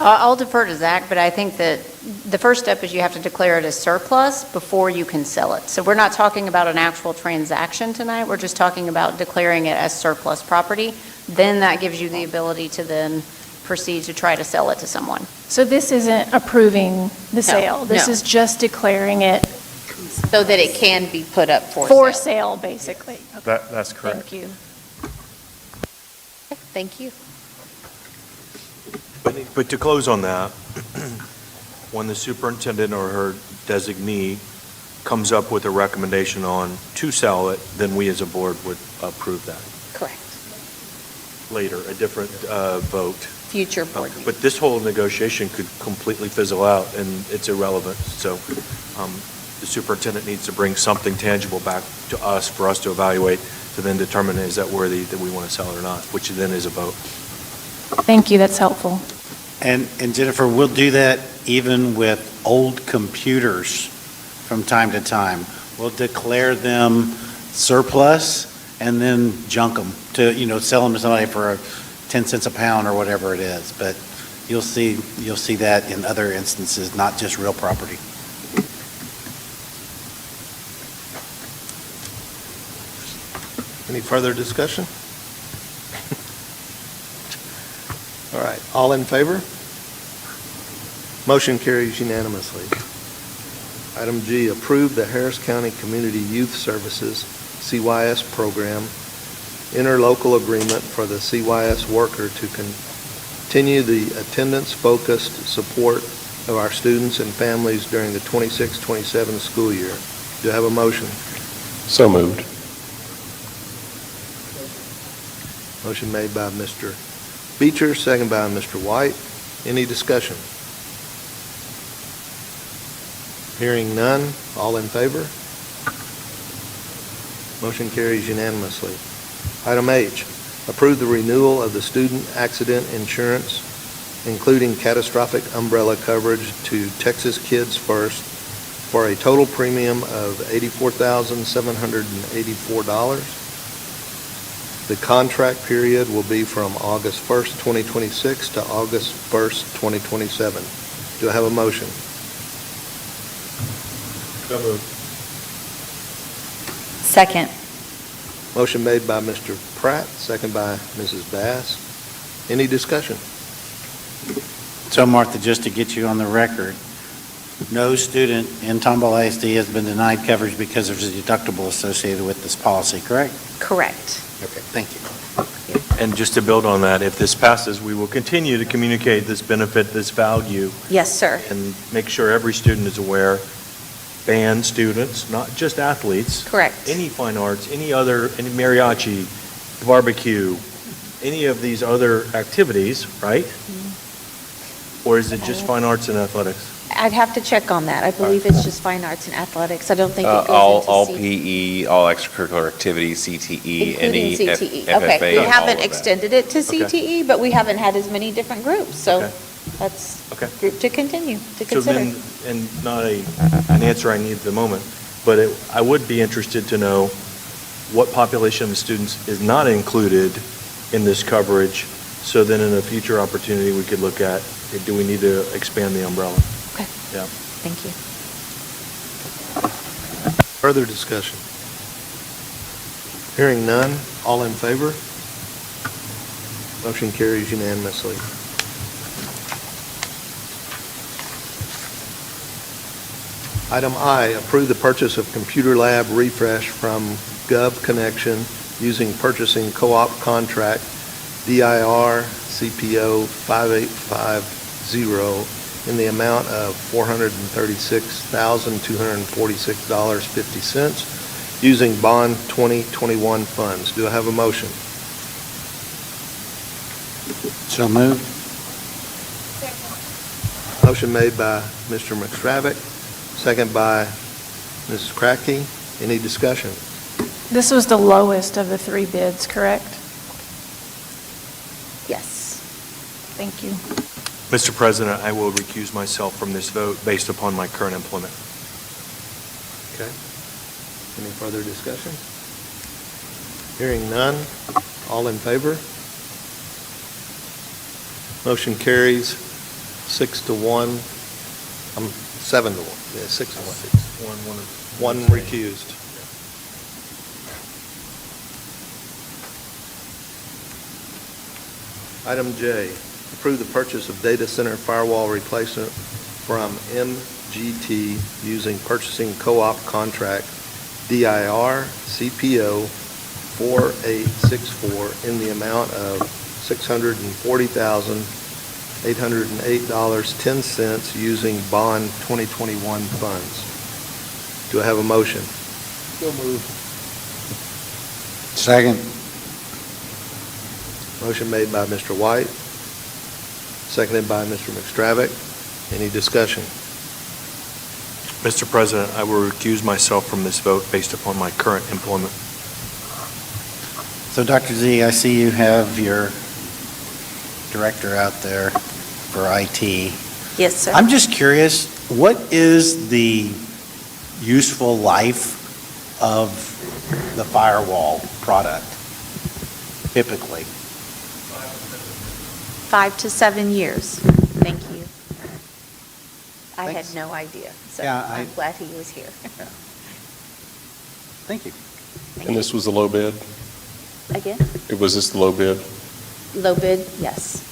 I'll defer to Zach, but I think that the first step is you have to declare it as surplus before you can sell it. So we're not talking about an actual transaction tonight, we're just talking about declaring it as surplus property. Then that gives you the ability to then proceed to try to sell it to someone. So this isn't approving the sale? This no. is just declaring it So that it can be put up for for sale. sale, basically? That's correct. Thank you. Thank you. But to close on that, when the superintendent or her designee comes up with a recommendation on to sell it, then we as a board would approve that. Correct. Later, a different vote. Future board meeting. But this whole negotiation could completely fizzle out, and it's irrelevant. So the superintendent needs to bring something tangible back to us for us to evaluate, to then determine is that worthy that we want to sell it or not, which then is a vote. Thank you, that's helpful. And Jennifer, we'll do that even with old computers from time to time. We'll declare them surplus and then junk them to, sell them to somebody for 10 cents a pound or whatever it is. But you'll see that in other instances, not just real property. Any further discussion? All right, all in favor? Motion carries unanimously. Item G, approve the Harris County Community Youth Services, CYS program, interlocal agreement for the CYS worker to continue the attendance-focused support of our students and families during the 26-27 school year. Do I have a motion? So moved. Motion made by Mr. Beecher, second by Mr. White. Any discussion? Hearing none, all in favor? Motion carries unanimously. Item H, approve the renewal of the student accident insurance, including catastrophic umbrella coverage to Texas Kids First for a total premium of $84,784. The contract period will be from August 1st, 2026 to August 1st, 2027. Do I have a motion? So moved. Second. Motion made by Mr. Pratt, second by Mrs. Bass. Any discussion? So Martha, just to get you on the record, no student in Tomball ISD has been denied coverage because there's a deductible associated with this policy, correct? Correct. Okay, thank you. And just to build on that, if this passes, we will continue to communicate this benefit, this value, Yes, sir. and make sure every student is aware, band students, not just athletes. Correct. Any fine arts, any mariachi, barbecue, any of these other activities, right? Or is it just fine arts and athletics? I'd have to check on that. I believe it's just fine arts and athletics. I don't think it All goes into PE, all extracurricular activities, CTE, any including CTE. FFA, Okay, we all of haven't that. extended it to Okay. CTE, but we haven't had as many different groups, so Okay. that's Okay. group to continue, to So consider. then, and not an answer I need at the moment, but I would be interested to know what population of students is not included in this coverage, so then in a future opportunity, we could look at, do we need to expand the umbrella? Okay. Yeah. Thank you. Further discussion? Hearing none, all in favor? Motion carries unanimously. Item I, approve the purchase of computer lab refresh from Gov Connection using purchasing co-op contract DIR CPO 5850 in the amount of $436,246.50 using bond 2021 funds. Do I have a motion? So moved. Motion made by Mr. McStravick, second by Mrs. Crackey. Any discussion? This was the lowest of the 3 bids, correct? Yes. Thank you. Mr. President, I will recuse myself from this vote based upon my current employment. Okay. Any further discussion? Hearing none, all in favor? Motion carries 6-1, 7-1, yeah, 6-1. One recused. Item J, approve the purchase of data center firewall replacement from MGT using purchasing co-op contract DIR CPO 4864 in the amount of $640,808.10 using bond 2021 funds. Do I have a motion? So moved. Second. Motion made by Mr. White, seconded by Mr. McStravick. Any discussion? Mr. President, I will recuse myself from this vote based upon my current employment. So Dr. Z, I see you have your director out there for IT. Yes, sir. I'm just curious, what is the useful life of the firewall product typically? 5 to 7 years. Thank you. I had Thanks. no idea, so Yeah, I'm glad he was here. Thank you. And this was the low bid? Again? Was this the low bid? Low bid, yes.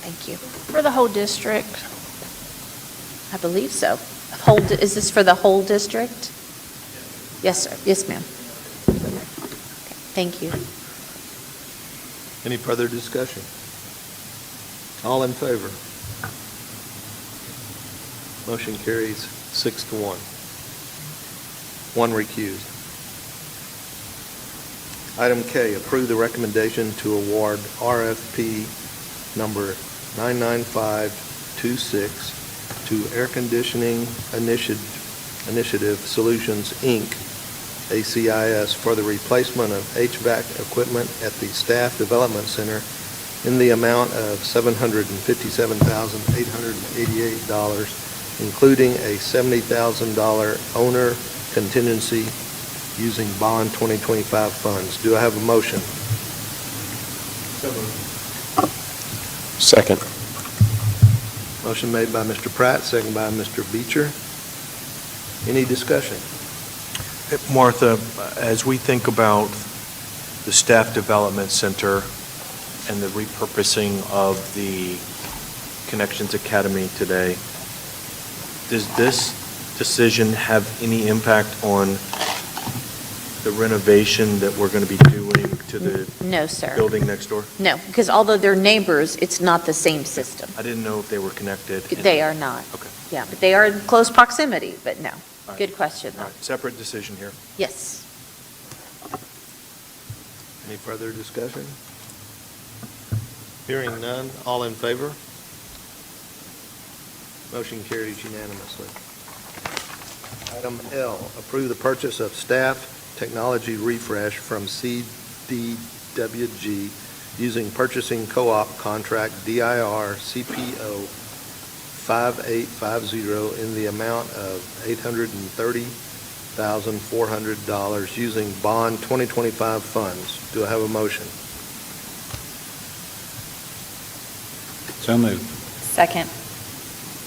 Thank you. For the whole district. I believe so. Is this for the whole district? Yes, sir. Yes, ma'am. Okay, thank you. Any further discussion? All in favor? Motion carries 6-1. One recused. Item K, approve the recommendation to award RFP number 99526 to Air Conditioning Initiative Solutions, Inc., ACIS, for the replacement of HVAC equipment at the Staff Development Center in the amount of $757,888, including a $70,000 owner contingency using bond 2025 funds. Do I have a motion? Second. Motion made by Mr. Pratt, second by Mr. Beecher. Any discussion? Martha, as we think about the Staff Development Center and the repurposing of the Connections Academy today, does this decision have any impact on the renovation that we're going to be doing to the No, sir. building next door? No, because although they're neighbors, it's not the same system. I didn't know if they were connected. They are not. Okay. Yeah, but they are in close proximity, but no. All right. Good question, All though. right, separate decision here. Yes. Any further discussion? Hearing none, all in favor? Motion carries unanimously. Item L, approve the purchase of staff technology refresh from CDWG using purchasing co-op contract DIR CPO 5850 in the amount of $830,400 using bond 2025 funds. Do I have a motion? So moved. Second.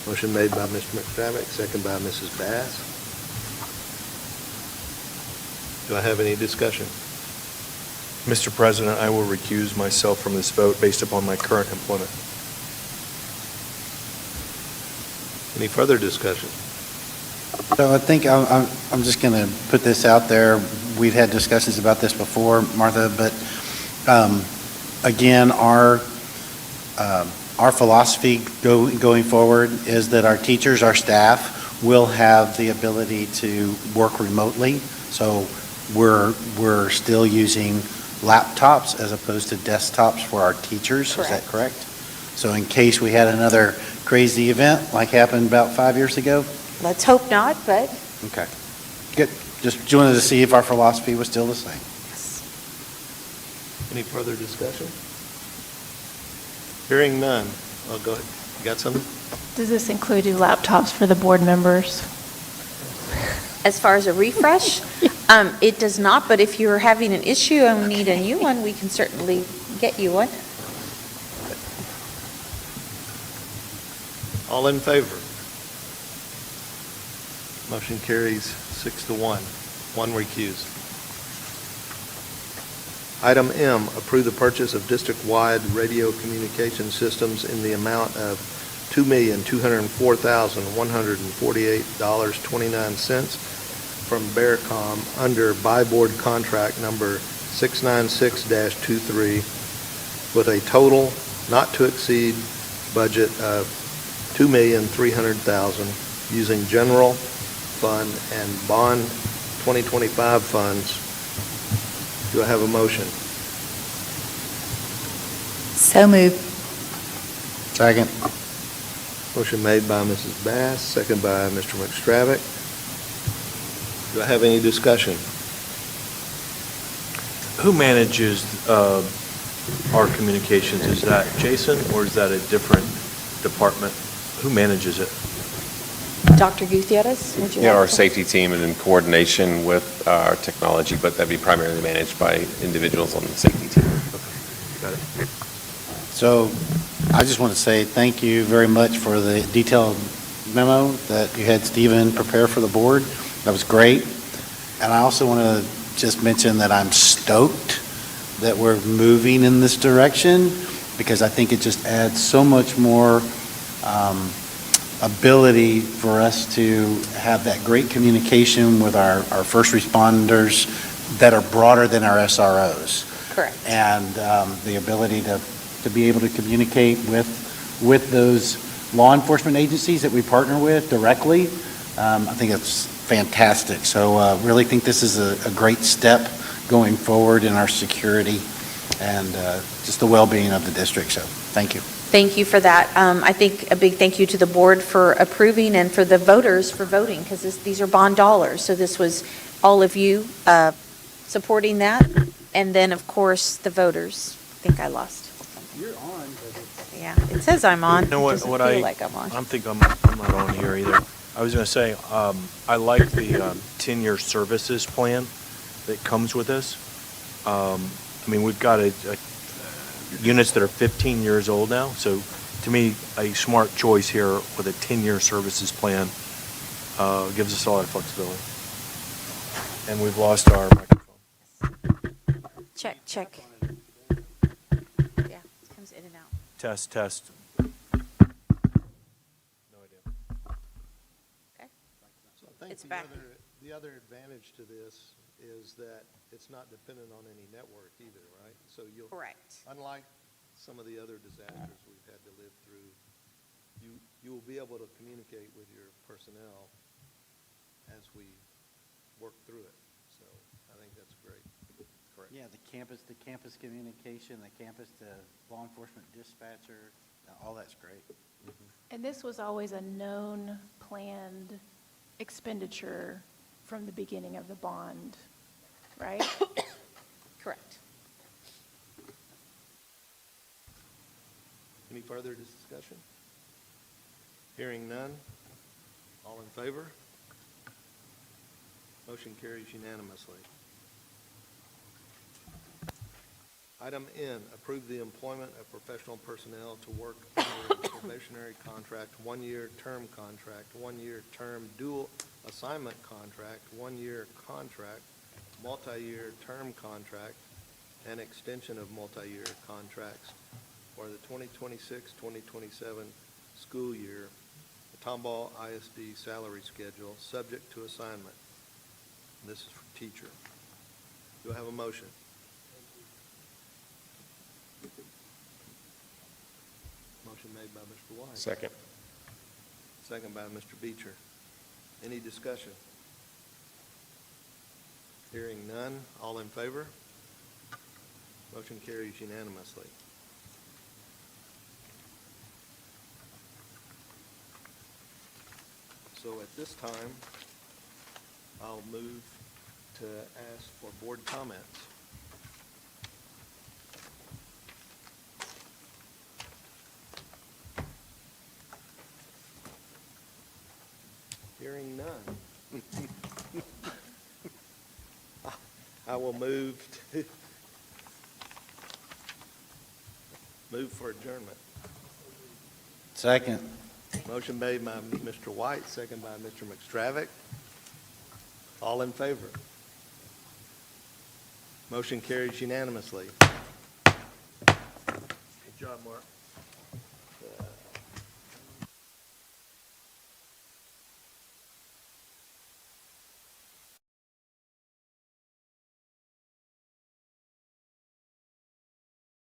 Motion made by Mr. McTravick, second by Mrs. Bass. Do I have any discussion? Mr. President, I will recuse myself from this vote based upon my current employment. Any further discussion? So I think I'm just going to put this out there. We've had discussions about this before, Martha, but again, our philosophy going forward is that our teachers, our staff, will have the ability to work remotely. So we're still using laptops as opposed to desktops for our teachers. Correct. Is that correct? So in case we had another crazy event like happened about 5 years ago? Let's hope not, but Okay. Good. Just wanted to see if our philosophy was still the same. Any further discussion? Hearing none. Oh, go ahead. You got something? Does this include new laptops for the board members? As far as a refresh, it does not, but if you're having an issue and need a new one, we can certainly get you one. All in favor? Motion carries 6-1. One recused. Item M, approve the purchase of district-wide radio communication systems in the amount of $2,204,148.29 from Bearcom under buy board contract number 696-23 with a total not to exceed budget of $2,300,000 using general fund and bond 2025 funds. Do I have a motion? so moved. Second. Motion made by Mrs. Bass, second by Mr. McStravick. Do I have any discussion? Who manages our communications? Is that Jason, or is that a different department? Who manages it? Dr. Gutierrez, would you Yeah, like our to- safety team and in coordination with our technology, but that'd be primarily managed by individuals on the safety team. Got it. So I just want to say thank you very much for the detailed memo that you had Stephen prepare for the board. That was great. And I also want to just mention that I'm stoked that we're moving in this direction because I think it just adds so much more ability for us to have that great communication with our first responders that are broader than our SROs. Correct. And the ability to be able to communicate with those law enforcement agencies that we partner with directly. I think it's fantastic. So really think this is a great step going forward in our security and just the well-being of the district. So thank you. Thank you for that. I think a big thank you to the board for approving and for the voters for voting, because these are bond dollars. So this was all of you supporting that. And then, of course, the voters. I think I lost. You're on, but Yeah, it says I'm on. You know what? Doesn't feel like I'm on. I'm not on here either. I was going to say, I like the 10-year services plan that comes with this. I mean, we've got units that are 15 years old now. So to me, a smart choice here with a 10-year services plan gives us a lot of flexibility. And we've lost our microphone. Check. Yeah, it comes in and out. Test. No idea. Okay. So I think It's back. the other advantage to this is that it's not dependent on any network either, right? So you'll. Correct. Unlike some of the other disasters we've had to live through, you will be able to communicate with your personnel as we work through it. So I think that's great. Correct. yeah, the campus to campus communication, the campus to law enforcement dispatcher. All that's great. And this was always a known, planned expenditure from the beginning of the bond, right? Correct. Any further discussion? Hearing none. All in favor? Motion carries unanimously. Item N, approve the employment of professional personnel to work under a probationary contract, one-year term contract, one-year term dual assignment contract, one-year contract, multi-year term contract, and extension of multi-year contracts for the 2026-2027 school year, the Tomball ISD salary schedule, subject to assignment. This is for teacher. Do I have a motion? Motion made by Mr. White. Second. Second by Mr. Beecher. Any discussion? Hearing none, all in favor? Motion carries unanimously. So at this time, I'll move to ask for board comments. Hearing none. I will move for adjournment. Second. Motion made by Mr. White, second by Mr. McStravick. All in favor? Motion carries unanimously. Good job, Mark.